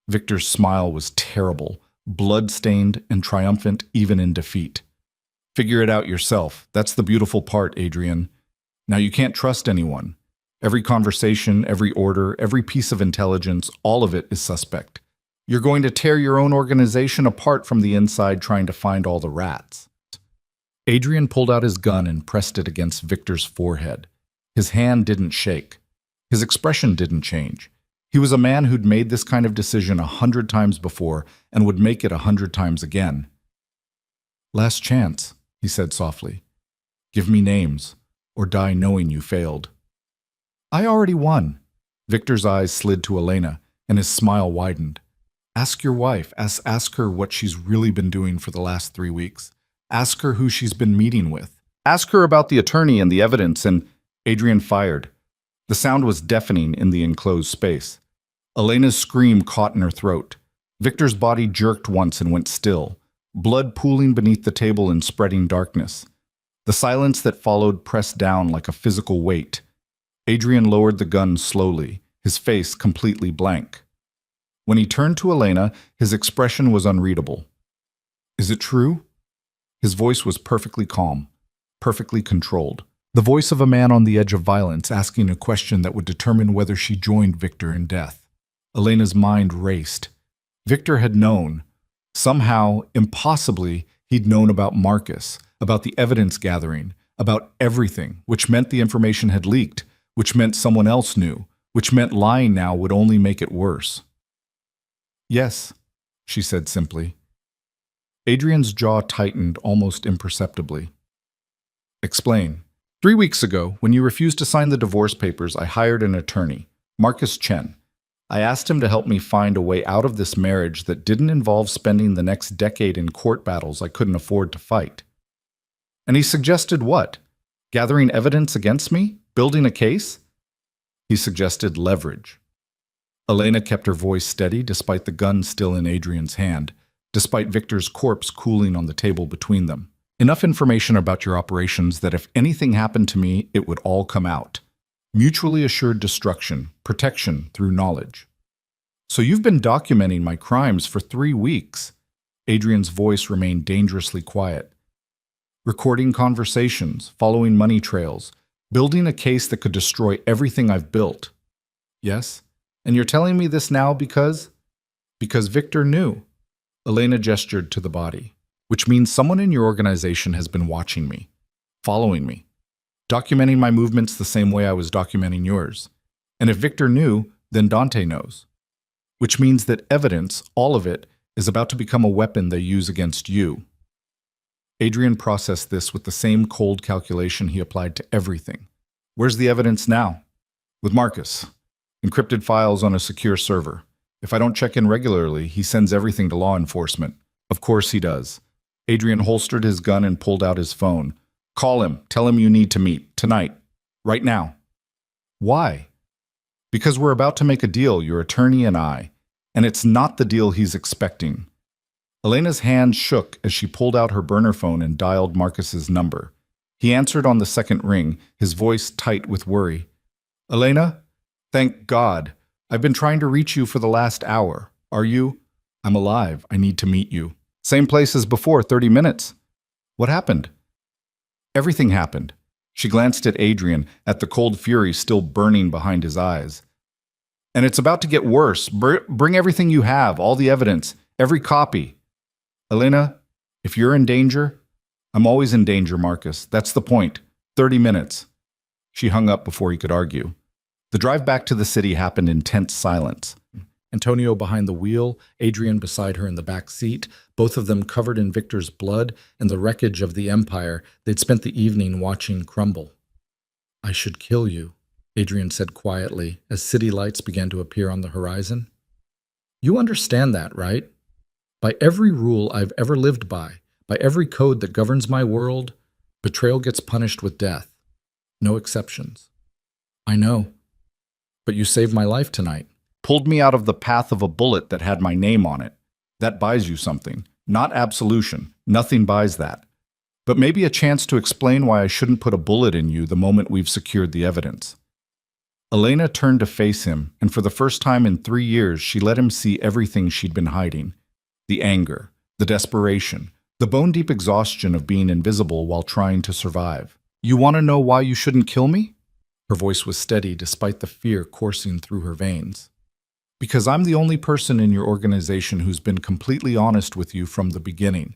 Victor's smile was terrible, blood-stained and triumphant even in defeat. Figure it out yourself. That's the beautiful part, Adrian. Now you can't trust anyone. Every conversation, every order, every piece of intelligence, all of it is suspect. You're going to tear your own organization apart from the inside trying to find all the rats. Adrian pulled out his gun and pressed it against Victor's forehead. His hand didn't shake. His expression didn't change. He was a man who'd made this kind of decision 100 times before and would make it 100 times again. Last chance, he said softly. Give me names, or die knowing you failed. I already won. Victor's eyes slid to Elena, and his smile widened. Ask your wife. Ask her what she's really been doing for the last 3 weeks. Ask her who she's been meeting with. Ask her about the attorney and the evidence, and Adrian fired. The sound was deafening in the enclosed space. Elena's scream caught in her throat. Victor's body jerked once and went still, blood pooling beneath the table in spreading darkness. The silence that followed pressed down like a physical weight. Adrian lowered the gun slowly, his face completely blank. When he turned to Elena, his expression was unreadable. Is it true? His voice was perfectly calm, perfectly controlled. The voice of a man on the edge of violence asking a question that would determine whether she joined Victor in death. Elena's mind raced. Victor had known. Somehow, impossibly, he'd known about Marcus, about the evidence gathering, about everything, which meant the information had leaked, which meant someone else knew, which meant lying now would only make it worse. Yes, she said simply. Adrian's jaw tightened almost imperceptibly. Explain. 3 weeks ago, when you refused to sign the divorce papers, I hired an attorney, Marcus Chen. I asked him to help me find a way out of this marriage that didn't involve spending the next decade in court battles I couldn't afford to fight. And he suggested what? Gathering evidence against me? Building a case? He suggested leverage. Elena kept her voice steady despite the gun still in Adrian's hand, despite Victor's corpse cooling on the table between them. Enough information about your operations that if anything happened to me, it would all come out. Mutually assured destruction, protection through knowledge. So you've been documenting my crimes for 3 weeks. Adrian's voice remained dangerously quiet. Recording conversations, following money trails, building a case that could destroy everything I've built. Yes? And you're telling me this now because? Because Victor knew. Elena gestured to the body. Which means someone in your organization has been watching me, following me, documenting my movements the same way I was documenting yours. And if Victor knew, then Dante knows. Which means that evidence, all of it, is about to become a weapon they use against you. Adrian processed this with the same cold calculation he applied to everything. Where's the evidence now? With Marcus. Encrypted files on a secure server. If I don't check in regularly, he sends everything to law enforcement. Of course he does. Adrian holstered his gun and pulled out his phone. Call him. Tell him you need to meet. Tonight. Right now. Why? Because we're about to make a deal, your attorney and I. And it's not the deal he's expecting. Elena's hand shook as she pulled out her burner phone and dialed Marcus's number. He answered on the second ring, his voice tight with worry. Elena? Thank God. I've been trying to reach you for the last hour. Are you? I'm alive. I need to meet you. Same place as before, 30 minutes. What happened? Everything happened. She glanced at Adrian, at the cold fury still burning behind his eyes. And it's about to get worse. Bring everything you have, all the evidence, every copy. Elena, if you're in danger, I'm always in danger, Marcus. That's the point. 30 minutes. She hung up before he could argue. The drive back to the city happened in tense silence. Antonio behind the wheel, Adrian beside her in the back seat, both of them covered in Victor's blood and the wreckage of the empire they'd spent the evening watching crumble. I should kill you, Adrian said quietly as city lights began to appear on the horizon. You understand that, right? By every rule I've ever lived by every code that governs my world, betrayal gets punished with death. No exceptions. I know. But you saved my life tonight. Pulled me out of the path of a bullet that had my name on it. That buys you something. Not absolution. Nothing buys that. But maybe a chance to explain why I shouldn't put a bullet in you the moment we've secured the evidence. Elena turned to face him, and for the first time in 3 years, she let him see everything she'd been hiding. The anger, the desperation, the bone-deep exhaustion of being invisible while trying to survive. You want to know why you shouldn't kill me? Her voice was steady despite the fear coursing through her veins. Because I'm the only person in your organization who's been completely honest with you from the beginning.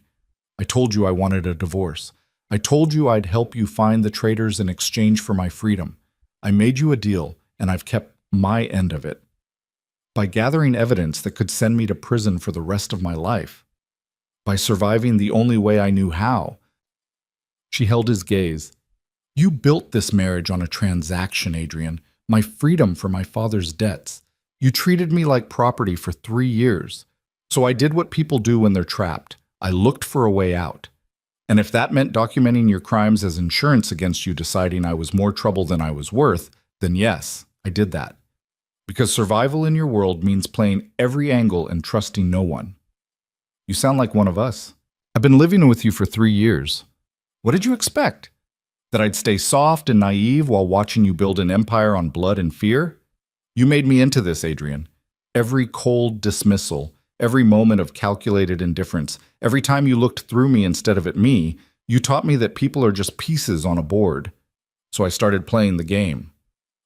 I told you I wanted a divorce. I told you I'd help you find the traitors in exchange for my freedom. I made you a deal, and I've kept my end of it. By gathering evidence that could send me to prison for the rest of my life. By surviving the only way I knew how. She held his gaze. You built this marriage on a transaction, Adrian. My freedom for my father's debts. You treated me like property for 3 years. So I did what people do when they're trapped. I looked for a way out. And if that meant documenting your crimes as insurance against you deciding I was more trouble than I was worth, then yes, I did that. Because survival in your world means playing every angle and trusting no one. You sound like one of us. I've been living with you for 3 years. What did you expect? That I'd stay soft and naive while watching you build an empire on blood and fear? You made me into this, Adrian. Every cold dismissal, every moment of calculated indifference, every time you looked through me instead of at me, you taught me that people are just pieces on a board. So I started playing the game.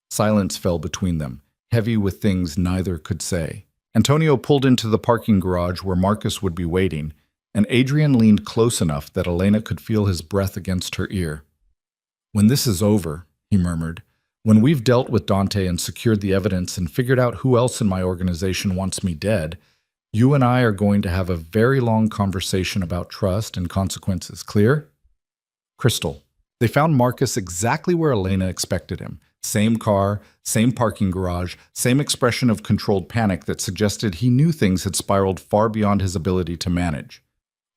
Silence fell between them, heavy with things neither could say. Antonio pulled into the parking garage where Marcus would be waiting, and Adrian leaned close enough that Elena could feel his breath against her ear. When this is over, he murmured, when we've dealt with Dante and secured the evidence and figured out who else in my organization wants me dead, you and I are going to have a very long conversation about trust and consequences. Clear? Crystal. They found Marcus exactly where Elena expected him. Same car, same parking garage, same expression of controlled panic that suggested he knew things had spiraled far beyond his ability to manage.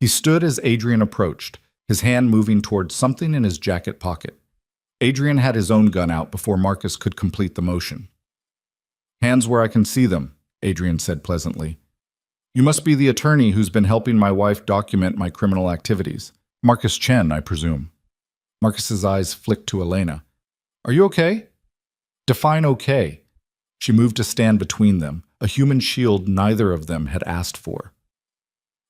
He stood as Adrian approached, his hand moving towards something in his jacket pocket. Adrian had his own gun out before Marcus could complete the motion. Hands where I can see them, Adrian said pleasantly. You must be the attorney who's been helping my wife document my criminal activities. Marcus Chen, I presume. Marcus's eyes flicked to Elena. Are you okay? Define okay. She moved to stand between them, a human shield neither of them had asked for.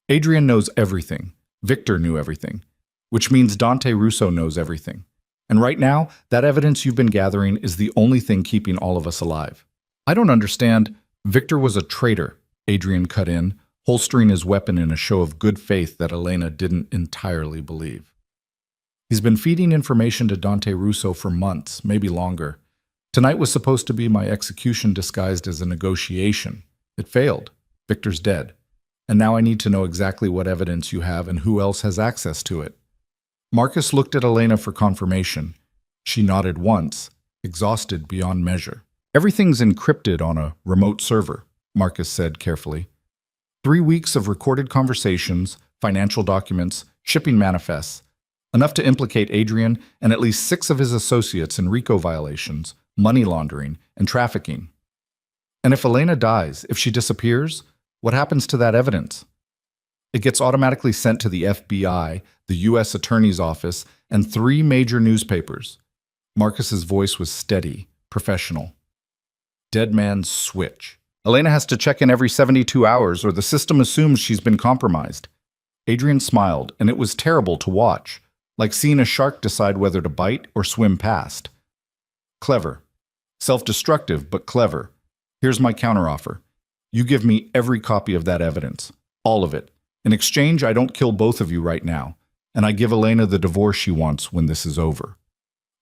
Adrian knows everything. Victor knew everything. Which means Dante Russo knows everything. And right now, that evidence you've been gathering is the only thing keeping all of us alive. I don't understand. Victor was a traitor, Adrian cut in, holstering his weapon in a show of good faith that Elena didn't entirely believe. He's been feeding information to Dante Russo for months, maybe longer. Tonight was supposed to be my execution disguised as a negotiation. It failed. Victor's dead. And now I need to know exactly what evidence you have and who else has access to it. Marcus looked at Elena for confirmation. She nodded once, exhausted beyond measure. Everything's encrypted on a remote server, Marcus said carefully. 3 weeks of recorded conversations, financial documents, shipping manifests, enough to implicate Adrian and at least 6 of his associates in RICO violations, money laundering, and trafficking. And if Elena dies, if she disappears, what happens to that evidence? It gets automatically sent to the FBI, the U.S. Attorney's Office, and 3 major newspapers. Marcus's voice was steady, professional. Dead man's switch. Elena has to check in every 72 hours or the system assumes she's been compromised. Adrian smiled, and it was terrible to watch, like seeing a shark decide whether to bite or swim past. Clever. Self-destructive, but clever. Here's my counteroffer. You give me every copy of that evidence. All of it. In exchange, I don't kill both of you right now, and I give Elena the divorce she wants when this is over.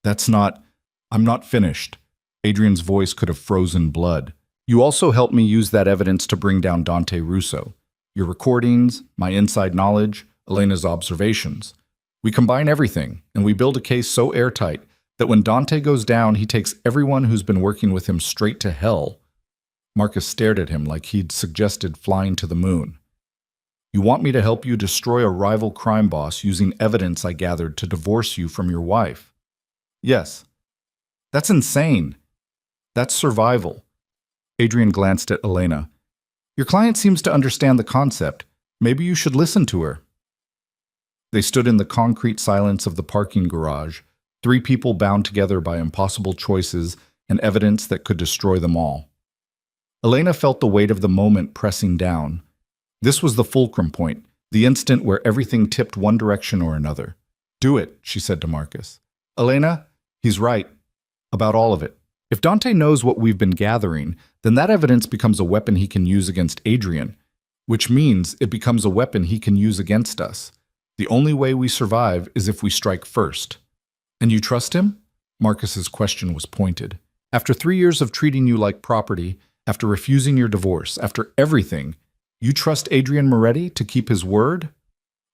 I'm not finished. Adrian's voice could have frozen blood. You also helped me use that evidence to bring down Dante Russo. Your recordings, my inside knowledge, Elena's observations. We combine everything, and we build a case so airtight, That when Dante goes down, he takes everyone who's been working with him straight to hell. Marcus stared at him like he'd suggested flying to the moon. You want me to help you destroy a rival crime boss using evidence I gathered to divorce you from your wife? Yes. That's insane. That's survival. Adrian glanced at Elena. Your client seems to understand the concept. Maybe you should listen to her. They stood in the concrete silence of the parking garage, three people bound together by impossible choices and evidence that could destroy them all. Elena felt the weight of the moment pressing down. This was the fulcrum point, the instant where everything tipped one direction or another. Do it, she said to Marcus. Elena, he's right. About all of it. If Dante knows what we've been gathering, then that evidence becomes a weapon he can use against Adrian, which means it becomes a weapon he can use against us. The only way we survive is if we strike first. And you trust him? Marcus's question was pointed. After 3 years of treating you like property, after refusing your divorce, after everything, you trust Adrian Moretti to keep his word?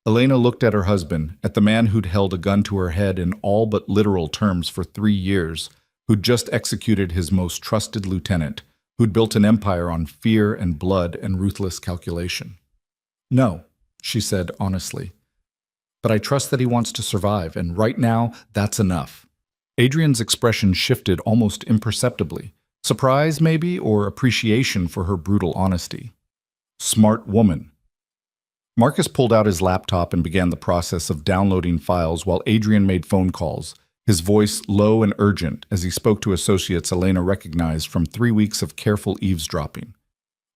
Elena looked at her husband, at the man who'd held a gun to her head in all but literal terms for 3 years, who'd just executed his most trusted lieutenant, who'd built an empire on fear and blood and ruthless calculation. No, she said honestly. But I trust that he wants to survive, and right now, that's enough. Adrian's expression shifted almost imperceptibly. Surprise, maybe, or appreciation for her brutal honesty. Smart woman. Marcus pulled out his laptop and began the process of downloading files while Adrian made phone calls, his voice low and urgent as he spoke to associates Elena recognized from 3 weeks of careful eavesdropping.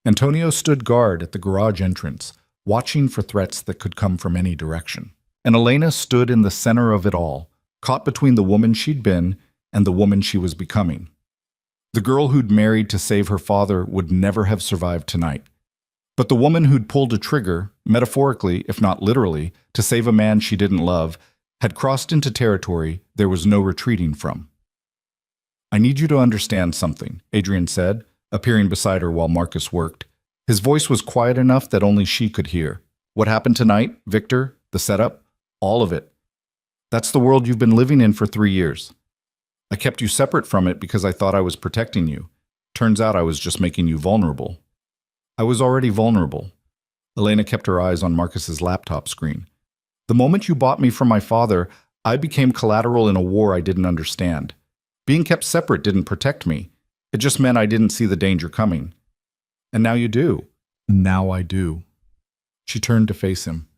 Antonio stood guard at the garage entrance, watching for threats that could come from any direction. And Elena stood in the center of it all, caught between the woman she'd been and the woman she was becoming. The girl who'd married to save her father would never have survived tonight. But the woman who'd pulled a trigger, metaphorically, if not literally, to save a man she didn't love, had crossed into territory there was no retreating from. I need you to understand something, Adrian said, appearing beside her while Marcus worked. His voice was quiet enough that only she could hear. What happened tonight, Victor, the setup, all of it. That's the world you've been living in for 3 years. I kept you separate from it because I thought I was protecting you. Turns out I was just making you vulnerable. I was already vulnerable. Elena kept her eyes on Marcus's laptop screen. The moment you bought me from my father, I became collateral in a war I didn't understand. Being kept separate didn't protect me. It just meant I didn't see the danger coming. And now you do. Now I do. She turned to face him.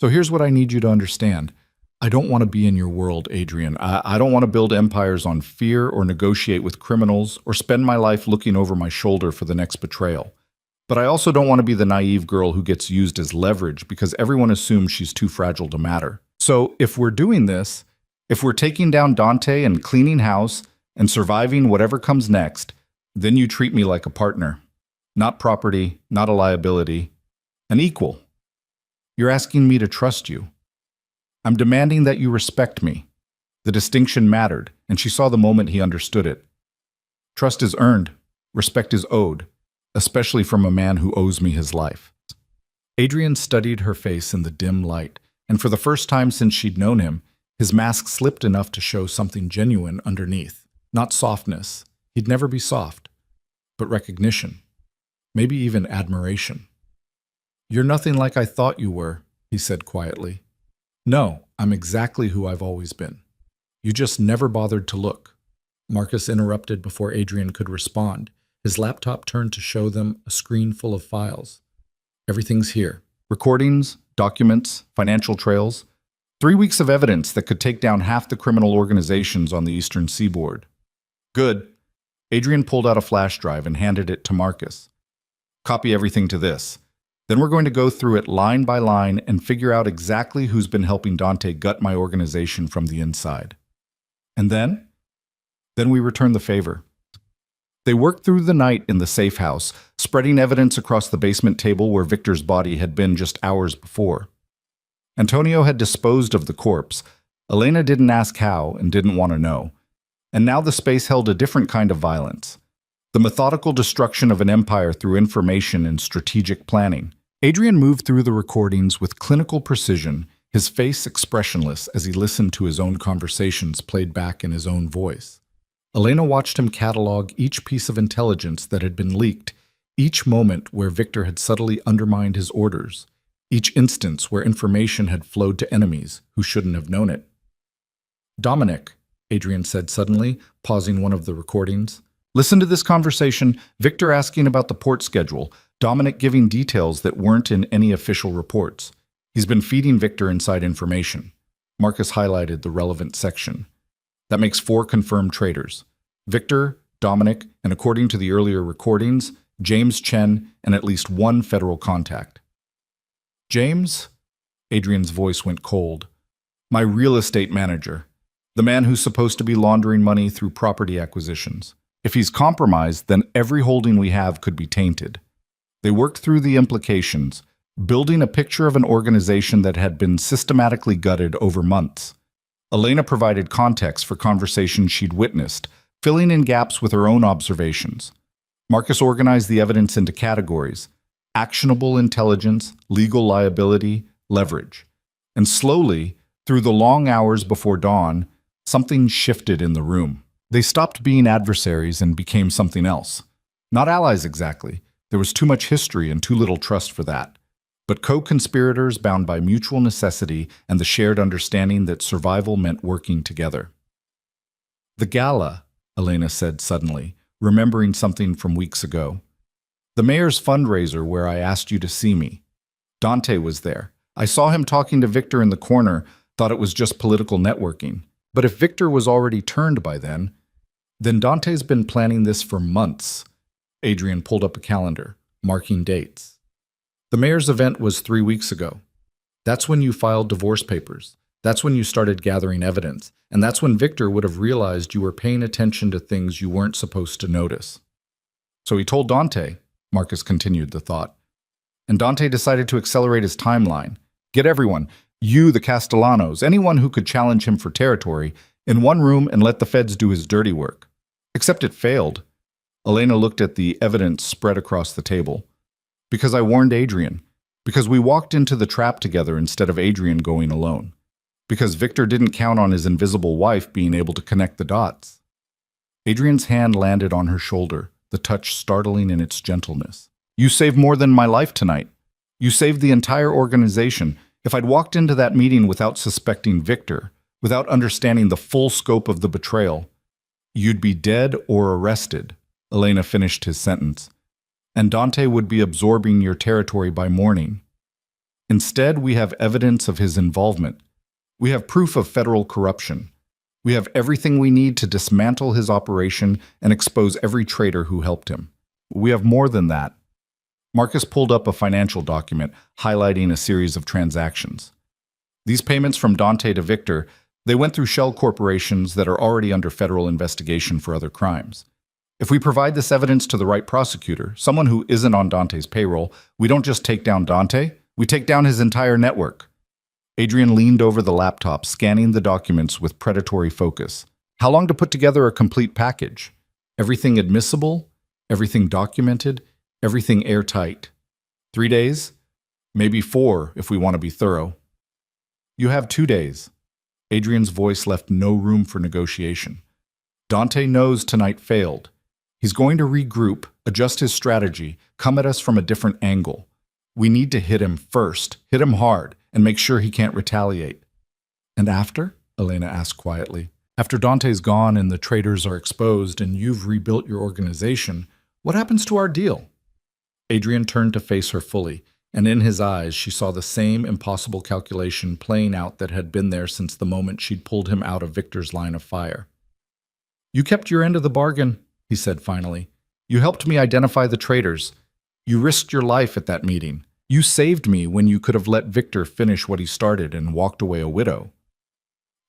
So here's what I need you to understand. I don't want to be in your world, Adrian. I don't want to build empires on fear or negotiate with criminals or spend my life looking over my shoulder for the next betrayal. But I also don't want to be the naive girl who gets used as leverage because everyone assumes she's too fragile to matter. So if we're doing this, if we're taking down Dante and cleaning house and surviving whatever comes next, then you treat me like a partner. Not property, not a liability, an equal. You're asking me to trust you. I'm demanding that you respect me. The distinction mattered, and she saw the moment he understood it. Trust is earned, respect is owed, especially from a man who owes me his life. Adrian studied her face in the dim light, and for the first time since she'd known him, his mask slipped enough to show something genuine underneath. Not softness, he'd never be soft, but recognition, maybe even admiration. You're nothing like I thought you were, he said quietly. No, I'm exactly who I've always been. You just never bothered to look. Marcus interrupted before Adrian could respond. His laptop turned to show them a screen full of files. Everything's here. Recordings, documents, financial trails. 3 weeks of evidence that could take down half the criminal organizations on the Eastern Seaboard. Good. Adrian pulled out a flash drive and handed it to Marcus. Copy everything to this. Then we're going to go through it line by line and figure out exactly who's been helping Dante gut my organization from the inside. And then? Then we return the favor. They worked through the night in the safe house, spreading evidence across the basement table where Victor's body had been just hours before. Antonio had disposed of the corpse. Elena didn't ask how and didn't want to know. And now the space held a different kind of violence. The methodical destruction of an empire through information and strategic planning. Adrian moved through the recordings with clinical precision, his face expressionless as he listened to his own conversations played back in his own voice. Elena watched him catalog each piece of intelligence that had been leaked, each moment where Victor had subtly undermined his orders, each instance where information had flowed to enemies who shouldn't have known it. "Dominic," Adrian said suddenly, pausing one of the recordings. "Listen to this conversation, Victor asking about the port schedule, Dominic giving details that weren't in any official reports. He's been feeding Victor inside information." Marcus highlighted the relevant section. "That makes 4 confirmed traitors. Victor, Dominic, and according to the earlier recordings, James Chen and at least 1 federal contact." "James?" Adrian's voice went cold. "My real estate manager. The man who's supposed to be laundering money through property acquisitions. If he's compromised, then every holding we have could be tainted." They worked through the implications, building a picture of an organization that had been systematically gutted over months. Elena provided context for conversations she'd witnessed, filling in gaps with her own observations. Marcus organized the evidence into categories: actionable intelligence, legal liability, leverage. And slowly, through the long hours before dawn, something shifted in the room. They stopped being adversaries and became something else. Not allies exactly. There was too much history and too little trust for that. But co-conspirators bound by mutual necessity and the shared understanding that survival meant working together. "The gala," Elena said suddenly, remembering something from weeks ago. "The mayor's fundraiser where I asked you to see me. Dante was there. I saw him talking to Victor in the corner, thought it was just political networking. But if Victor was already turned by then Dante's been planning this for months." Adrian pulled up a calendar, marking dates. "The mayor's event was 3 weeks ago. That's when you filed divorce papers. That's when you started gathering evidence. And that's when Victor would have realized you were paying attention to things you weren't supposed to notice. So he told Dante," Marcus continued the thought. "And Dante decided to accelerate his timeline. Get everyone, you, the Castellanos, anyone who could challenge him for territory, in one room and let the feds do his dirty work. Except it failed." Elena looked at the evidence spread across the table. "Because I warned Adrian. Because we walked into the trap together instead of Adrian going alone. Because Victor didn't count on his invisible wife being able to connect the dots." Adrian's hand landed on her shoulder, the touch startling in its gentleness. "You saved more than my life tonight. You saved the entire organization. If I'd walked into that meeting without suspecting Victor, without understanding the full scope of the betrayal, you'd be dead or arrested," Elena finished his sentence. "And Dante would be absorbing your territory by morning. Instead, we have evidence of his involvement. We have proof of federal corruption. We have everything we need to dismantle his operation and expose every traitor who helped him. We have more than that." Marcus pulled up a financial document highlighting a series of transactions. "These payments from Dante to Victor, they went through shell corporations that are already under federal investigation for other crimes. If we provide this evidence to the right prosecutor, someone who isn't on Dante's payroll, we don't just take down Dante, we take down his entire network." Adrian leaned over the laptop, scanning the documents with predatory focus. How long to put together a complete package? Everything admissible? Everything documented? Everything airtight? 3 days? Maybe 4 if we want to be thorough. "You have 2 days. Adrian's voice left no room for negotiation. "Dante knows tonight failed. He's going to regroup, adjust his strategy, come at us from a different angle. We need to hit him first, hit him hard, and make sure he can't retaliate." "And after?" Elena asked quietly. "After Dante's gone and the traitors are exposed and you've rebuilt your organization, what happens to our deal?" Adrian turned to face her fully, and in his eyes she saw the same impossible calculation playing out that had been there since the moment she'd pulled him out of Victor's line of fire. "You kept your end of the bargain," he said finally. "You helped me identify the traitors. You risked your life at that meeting. You saved me when you could have let Victor finish what he started and walked away a widow."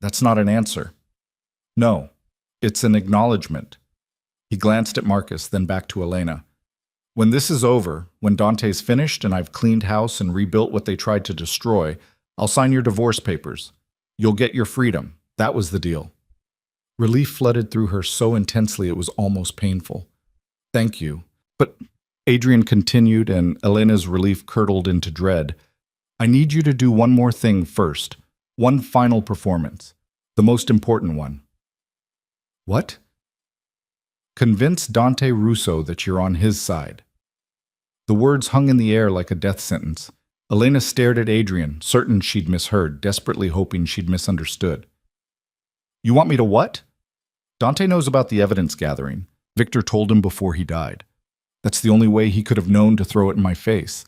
"That's not an answer." "No, it's an acknowledgement." He glanced at Marcus, then back to Elena. "When this is over, when Dante's finished and I've cleaned house and rebuilt what they tried to destroy, I'll sign your divorce papers. You'll get your freedom. That was the deal." Relief flooded through her so intensely it was almost painful. "Thank you." "But," Adrian continued, and Elena's relief curdled into dread, I need you to do one more thing first. One final performance. The most important one. What? Convince Dante Russo that you're on his side. The words hung in the air like a death sentence. Elena stared at Adrian, certain she'd misheard, desperately hoping she'd misunderstood. You want me to what? Dante knows about the evidence gathering. Victor told him before he died. That's the only way he could have known to throw it in my face.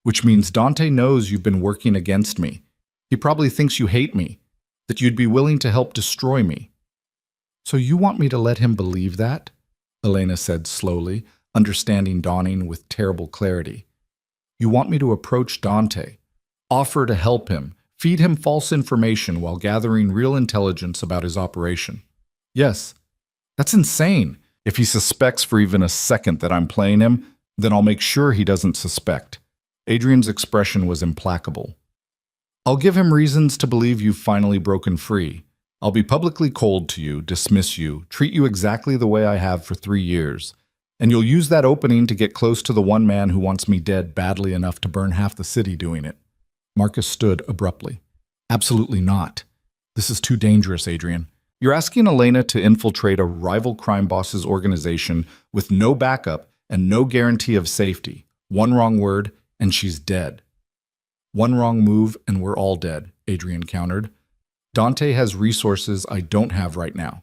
Which means Dante knows you've been working against me. He probably thinks you hate me, that you'd be willing to help destroy me. So you want me to let him believe that? Elena said slowly, understanding dawning with terrible clarity. You want me to approach Dante, offer to help him, feed him false information while gathering real intelligence about his operation. Yes, that's insane. If he suspects for even a second that I'm playing him, then I'll make sure he doesn't suspect. Adrian's expression was implacable. I'll give him reasons to believe you've finally broken free. I'll be publicly cold to you, dismiss you, treat you exactly the way I have for 3 years. And you'll use that opening to get close to the one man who wants me dead badly enough to burn half the city doing it. Marcus stood abruptly. Absolutely not. This is too dangerous, Adrian. You're asking Elena to infiltrate a rival crime boss's organization with no backup and no guarantee of safety. One wrong word, and she's dead. One wrong move, and we're all dead, Adrian countered. Dante has resources I don't have right now.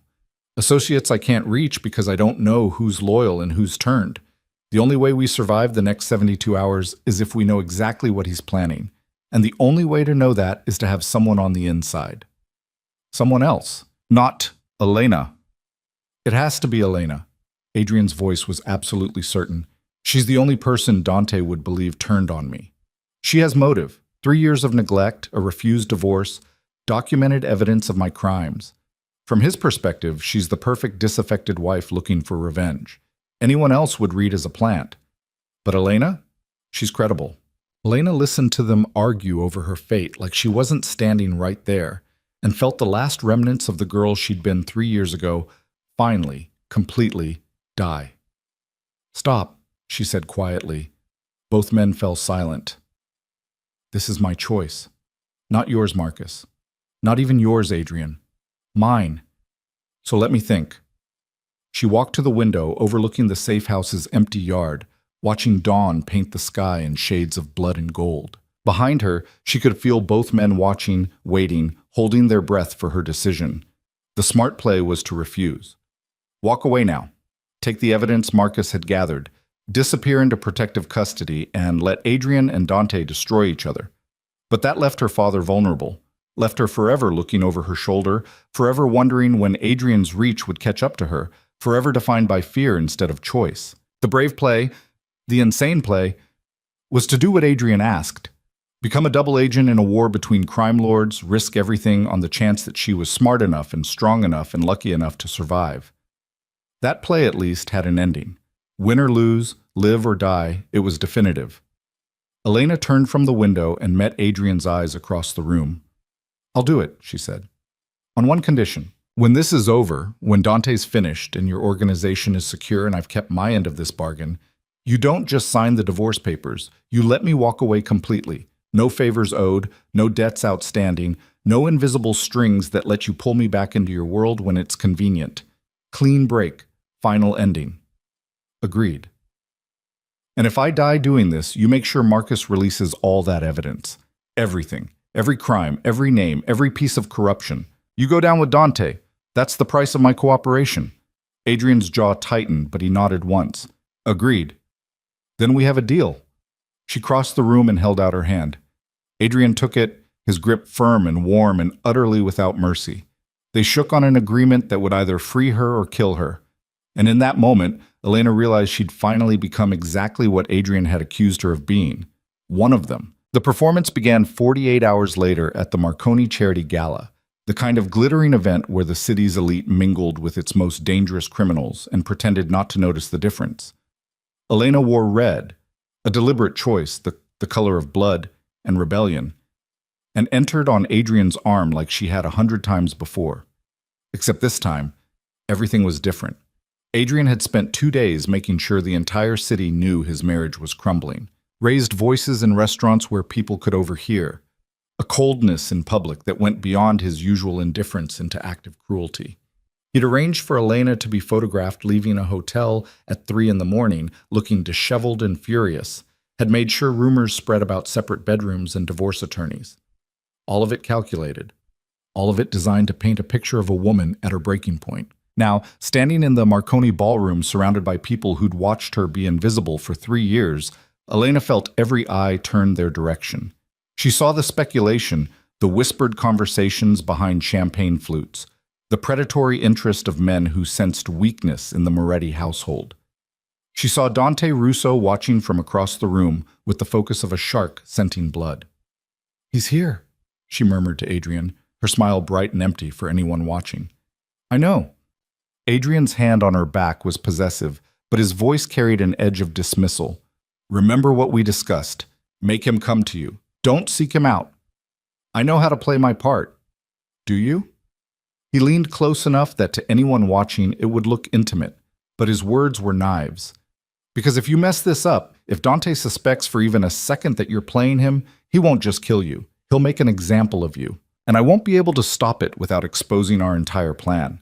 Associates I can't reach because I don't know who's loyal and who's turned. The only way we survive the next 72 hours is if we know exactly what he's planning. And the only way to know that is to have someone on the inside. Someone else, not Elena. It has to be Elena. Adrian's voice was absolutely certain. She's the only person Dante would believe turned on me. She has motive. 3 years of neglect, a refused divorce, documented evidence of my crimes. From his perspective, she's the perfect disaffected wife looking for revenge. Anyone else would read as a plant. But Elena? She's credible. Elena listened to them argue over her fate like she wasn't standing right there, and felt the last remnants of the girl she'd been 3 years ago finally, completely, die. Stop, she said quietly. Both men fell silent. This is my choice. Not yours, Marcus. Not even yours, Adrian. Mine. So let me think. She walked to the window overlooking the safe house's empty yard, watching dawn paint the sky in shades of blood and gold. Behind her, she could feel both men watching, waiting, holding their breath for her decision. The smart play was to refuse. Walk away now. Take the evidence Marcus had gathered, disappear into protective custody, and let Adrian and Dante destroy each other. But that left her father vulnerable, left her forever looking over her shoulder, forever wondering when Adrian's reach would catch up to her, forever defined by fear instead of choice. The brave play, the insane play, was to do what Adrian asked. Become a double agent in a war between crime lords, risk everything on the chance that she was smart enough and strong enough and lucky enough to survive. That play, at least, had an ending. Win or lose, live or die, it was definitive. Elena turned from the window and met Adrian's eyes across the room. I'll do it, she said. On one condition. When this is over, when Dante's finished and your organization is secure and I've kept my end of this bargain, you don't just sign the divorce papers. You let me walk away completely. No favors owed, no debts outstanding, no invisible strings that let you pull me back into your world when it's convenient. Clean break. Final ending. Agreed. And if I die doing this, you make sure Marcus releases all that evidence. Everything. Every crime, every name, every piece of corruption. You go down with Dante. That's the price of my cooperation. Adrian's jaw tightened, but he nodded once. Agreed. Then we have a deal. She crossed the room and held out her hand. Adrian took it, his grip firm and warm and utterly without mercy. They shook on an agreement that would either free her or kill her. And in that moment, Elena realized she'd finally become exactly what Adrian had accused her of being. One of them. The performance began 48 hours later at the Marconi Charity Gala, the kind of glittering event where the city's elite mingled with its most dangerous criminals and pretended not to notice the difference. Elena wore red, a deliberate choice, the color of blood and rebellion, and entered on Adrian's arm like she had 100 times before. Except this time, everything was different. Adrian had spent 2 days making sure the entire city knew his marriage was crumbling. raised voices in restaurants where people could overhear, a coldness in public that went beyond his usual indifference into active cruelty. He'd arranged for Elena to be photographed leaving a hotel at 3 in the morning, looking disheveled and furious, had made sure rumors spread about separate bedrooms and divorce attorneys. All of it calculated. All of it designed to paint a picture of a woman at her breaking point. Now, standing in the Marconi ballroom surrounded by people who'd watched her be invisible for 3 years, Elena felt every eye turned their direction. She saw the speculation, the whispered conversations behind champagne flutes, the predatory interest of men who sensed weakness in the Moretti household. She saw Dante Russo watching from across the room with the focus of a shark scenting blood. "He's here," she murmured to Adrian, her smile bright and empty for anyone watching. "I know." Adrian's hand on her back was possessive, but his voice carried an edge of dismissal. "Remember what we discussed. Make him come to you. Don't seek him out. I know how to play my part. Do you?" He leaned close enough that to anyone watching it would look intimate, but his words were knives. Because if you mess this up, if Dante suspects for even a second that you're playing him, he won't just kill you. He'll make an example of you, and I won't be able to stop it without exposing our entire plan.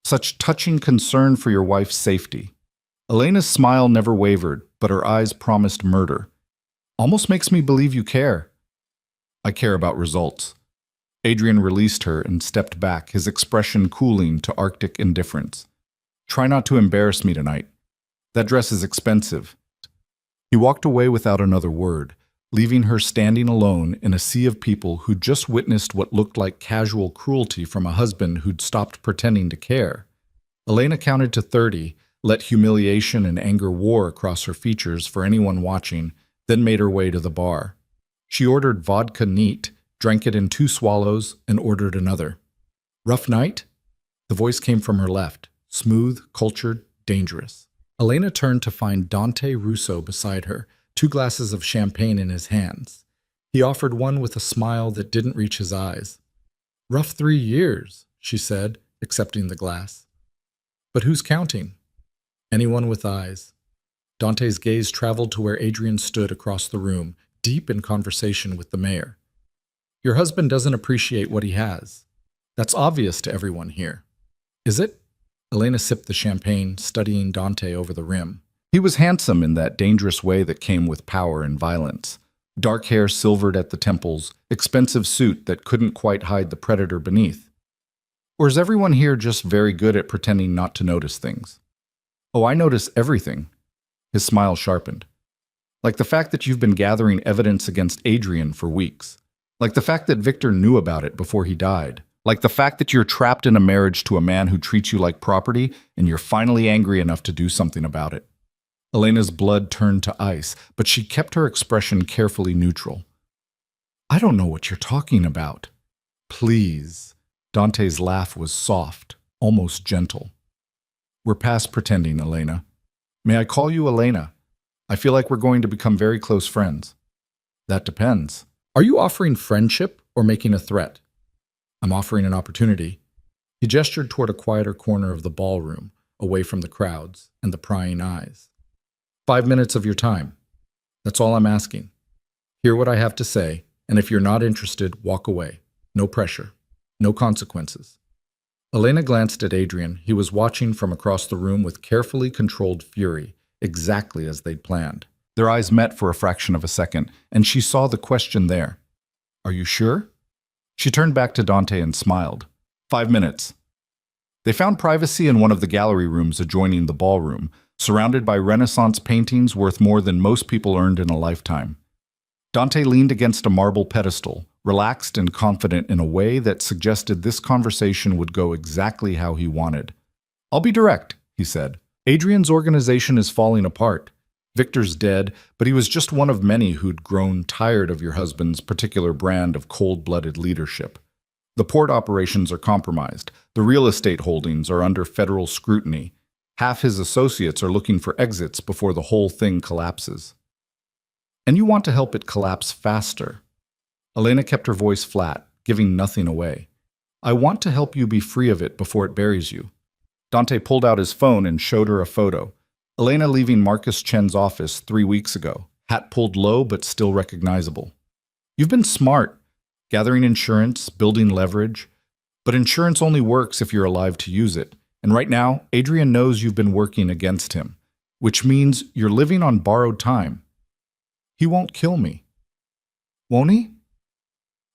Such touching concern for your wife's safety. Elena's smile never wavered, but her eyes promised murder. "Almost makes me believe you care." "I care about results." Adrian released her and stepped back, his expression cooling to Arctic indifference. "Try not to embarrass me tonight. That dress is expensive." He walked away without another word, leaving her standing alone in a sea of people who'd just witnessed what looked like casual cruelty from a husband who'd stopped pretending to care. Elena counted to 30, let humiliation and anger war across her features for anyone watching, then made her way to the bar. She ordered vodka neat, drank it in 2 swallows, and ordered another. "Rough night?" The voice came from her left, smooth, cultured, dangerous. Elena turned to find Dante Russo beside her, 2 glasses of champagne in his hands. He offered one with a smile that didn't reach his eyes. "Rough 3 years," she said, accepting the glass. "But who's counting?" "Anyone with eyes." Dante's gaze traveled to where Adrian stood across the room, deep in conversation with the mayor. "Your husband doesn't appreciate what he has. That's obvious to everyone here." "Is it?" Elena sipped the champagne, studying Dante over the rim. He was handsome in that dangerous way that came with power and violence. Dark hair silvered at the temples, expensive suit that couldn't quite hide the predator beneath. Or is everyone here just very good at pretending not to notice things? "Oh, I notice everything." His smile sharpened. "Like the fact that you've been gathering evidence against Adrian for weeks. Like the fact that Victor knew about it before he died. Like the fact that you're trapped in a marriage to a man who treats you like property and you're finally angry enough to do something about it." Elena's blood turned to ice, but she kept her expression carefully neutral. "I don't know what you're talking about." "Please." Dante's laugh was soft, almost gentle. "We're past pretending, Elena. May I call you Elena? I feel like we're going to become very close friends." "That depends." "Are you offering friendship or making a threat?" "I'm offering an opportunity." He gestured toward a quieter corner of the ballroom, away from the crowds and the prying eyes. 5 minutes of your time. That's all I'm asking. Hear what I have to say, and if you're not interested, walk away. No pressure. No consequences. Elena glanced at Adrian. He was watching from across the room with carefully controlled fury, exactly as they'd planned. Their eyes met for a fraction of a second, and she saw the question there. "Are you sure?" She turned back to Dante and smiled. 5 minutes. They found privacy in one of the gallery rooms adjoining the ballroom, surrounded by Renaissance paintings worth more than most people earned in a lifetime. Dante leaned against a marble pedestal, relaxed and confident in a way that suggested this conversation would go exactly how he wanted. "I'll be direct," he said. "Adrian's organization is falling apart. Victor's dead, but he was just one of many who'd grown tired of your husband's particular brand of cold-blooded leadership. The port operations are compromised. The real estate holdings are under federal scrutiny. Half his associates are looking for exits before the whole thing collapses. And you want to help it collapse faster." Elena kept her voice flat, giving nothing away. "I want to help you be free of it before it buries you." Dante pulled out his phone and showed her a photo. Elena leaving Marcus Chen's office 3 weeks ago, hat pulled low but still recognizable. You've been smart, gathering insurance, building leverage, but insurance only works if you're alive to use it. And right now, Adrian knows you've been working against him, which means you're living on borrowed time. He won't kill me. Won't he?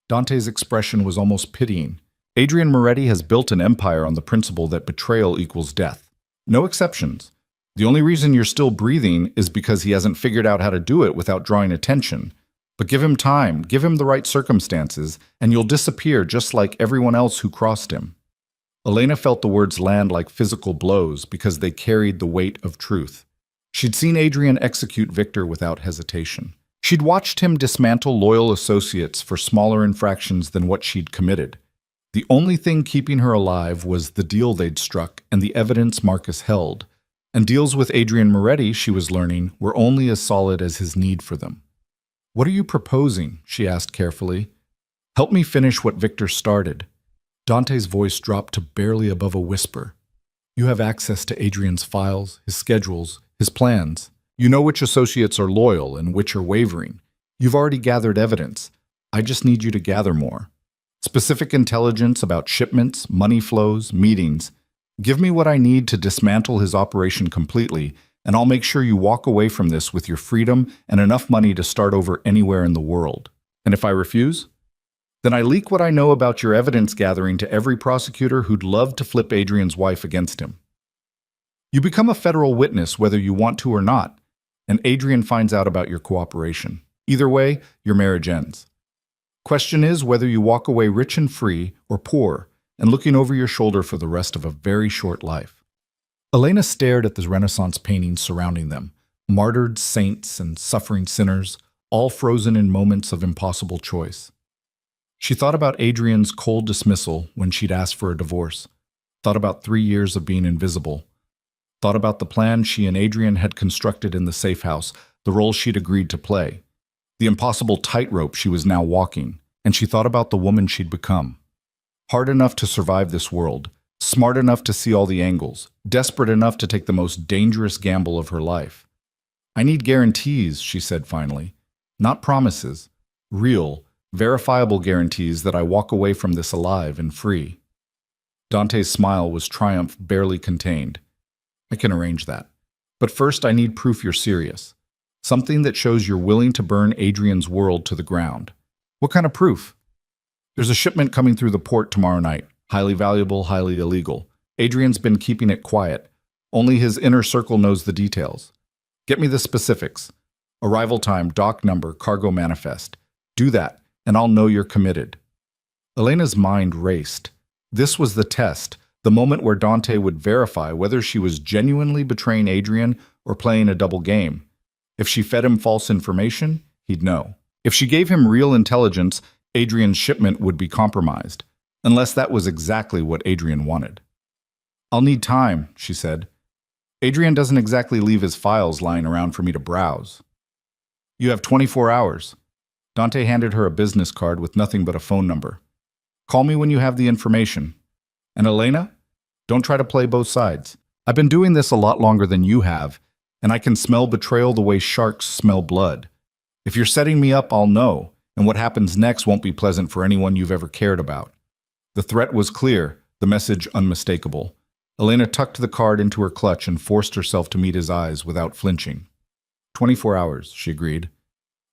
Dante's expression was almost pitying. Adrian Moretti has built an empire on the principle that betrayal equals death. No exceptions. The only reason you're still breathing is because he hasn't figured out how to do it without drawing attention. But give him time, give him the right circumstances, and you'll disappear just like everyone else who crossed him. Elena felt the words land like physical blows because they carried the weight of truth. She'd seen Adrian execute Victor without hesitation. She'd watched him dismantle loyal associates for smaller infractions than what she'd committed. The only thing keeping her alive was the deal they'd struck and the evidence Marcus held. And deals with Adrian Moretti, she was learning, were only as solid as his need for them. "What are you proposing?" she asked carefully. "Help me finish what Victor started." Dante's voice dropped to barely above a whisper. "You have access to Adrian's files, his schedules, his plans. You know which associates are loyal and which are wavering. You've already gathered evidence. I just need you to gather more. Specific intelligence about shipments, money flows, meetings. Give me what I need to dismantle his operation completely, and I'll make sure you walk away from this with your freedom and enough money to start over anywhere in the world. And if I refuse? Then I leak what I know about your evidence gathering to every prosecutor who'd love to flip Adrian's wife against him. You become a federal witness whether you want to or not, and Adrian finds out about your cooperation. Either way, your marriage ends. Question is whether you walk away rich and free or poor and looking over your shoulder for the rest of a very short life." Elena stared at the Renaissance paintings surrounding them, martyred saints and suffering sinners, all frozen in moments of impossible choice. She thought about Adrian's cold dismissal when she'd asked for a divorce, thought about 3 years of being invisible, thought about the plan she and Adrian had constructed in the safe house, the role she'd agreed to play, the impossible tightrope she was now walking, and she thought about the woman she'd become. Hard enough to survive this world, smart enough to see all the angles, desperate enough to take the most dangerous gamble of her life. "I need guarantees," she said finally. "Not promises. Real, verifiable guarantees that I walk away from this alive and free." Dante's smile was triumph barely contained. "I can arrange that. But first I need proof you're serious. Something that shows you're willing to burn Adrian's world to the ground." "What kind of proof?" "There's a shipment coming through the port tomorrow night. Highly valuable, highly illegal. Adrian's been keeping it quiet. Only his inner circle knows the details. Get me the specifics. Arrival time, dock number, cargo manifest. Do that, and I'll know you're committed." Elena's mind raced. This was the test, the moment where Dante would verify whether she was genuinely betraying Adrian or playing a double game. If she fed him false information, he'd know. If she gave him real intelligence, Adrian's shipment would be compromised, unless that was exactly what Adrian wanted. "I'll need time," she said. "Adrian doesn't exactly leave his files lying around for me to browse." "You have 24 hours. Dante handed her a business card with nothing but a phone number. "Call me when you have the information. And Elena, don't try to play both sides. I've been doing this a lot longer than you have, and I can smell betrayal the way sharks smell blood. If you're setting me up, I'll know, and what happens next won't be pleasant for anyone you've ever cared about." The threat was clear, the message unmistakable. Elena tucked the card into her clutch and forced herself to meet his eyes without flinching. 24 hours, she agreed.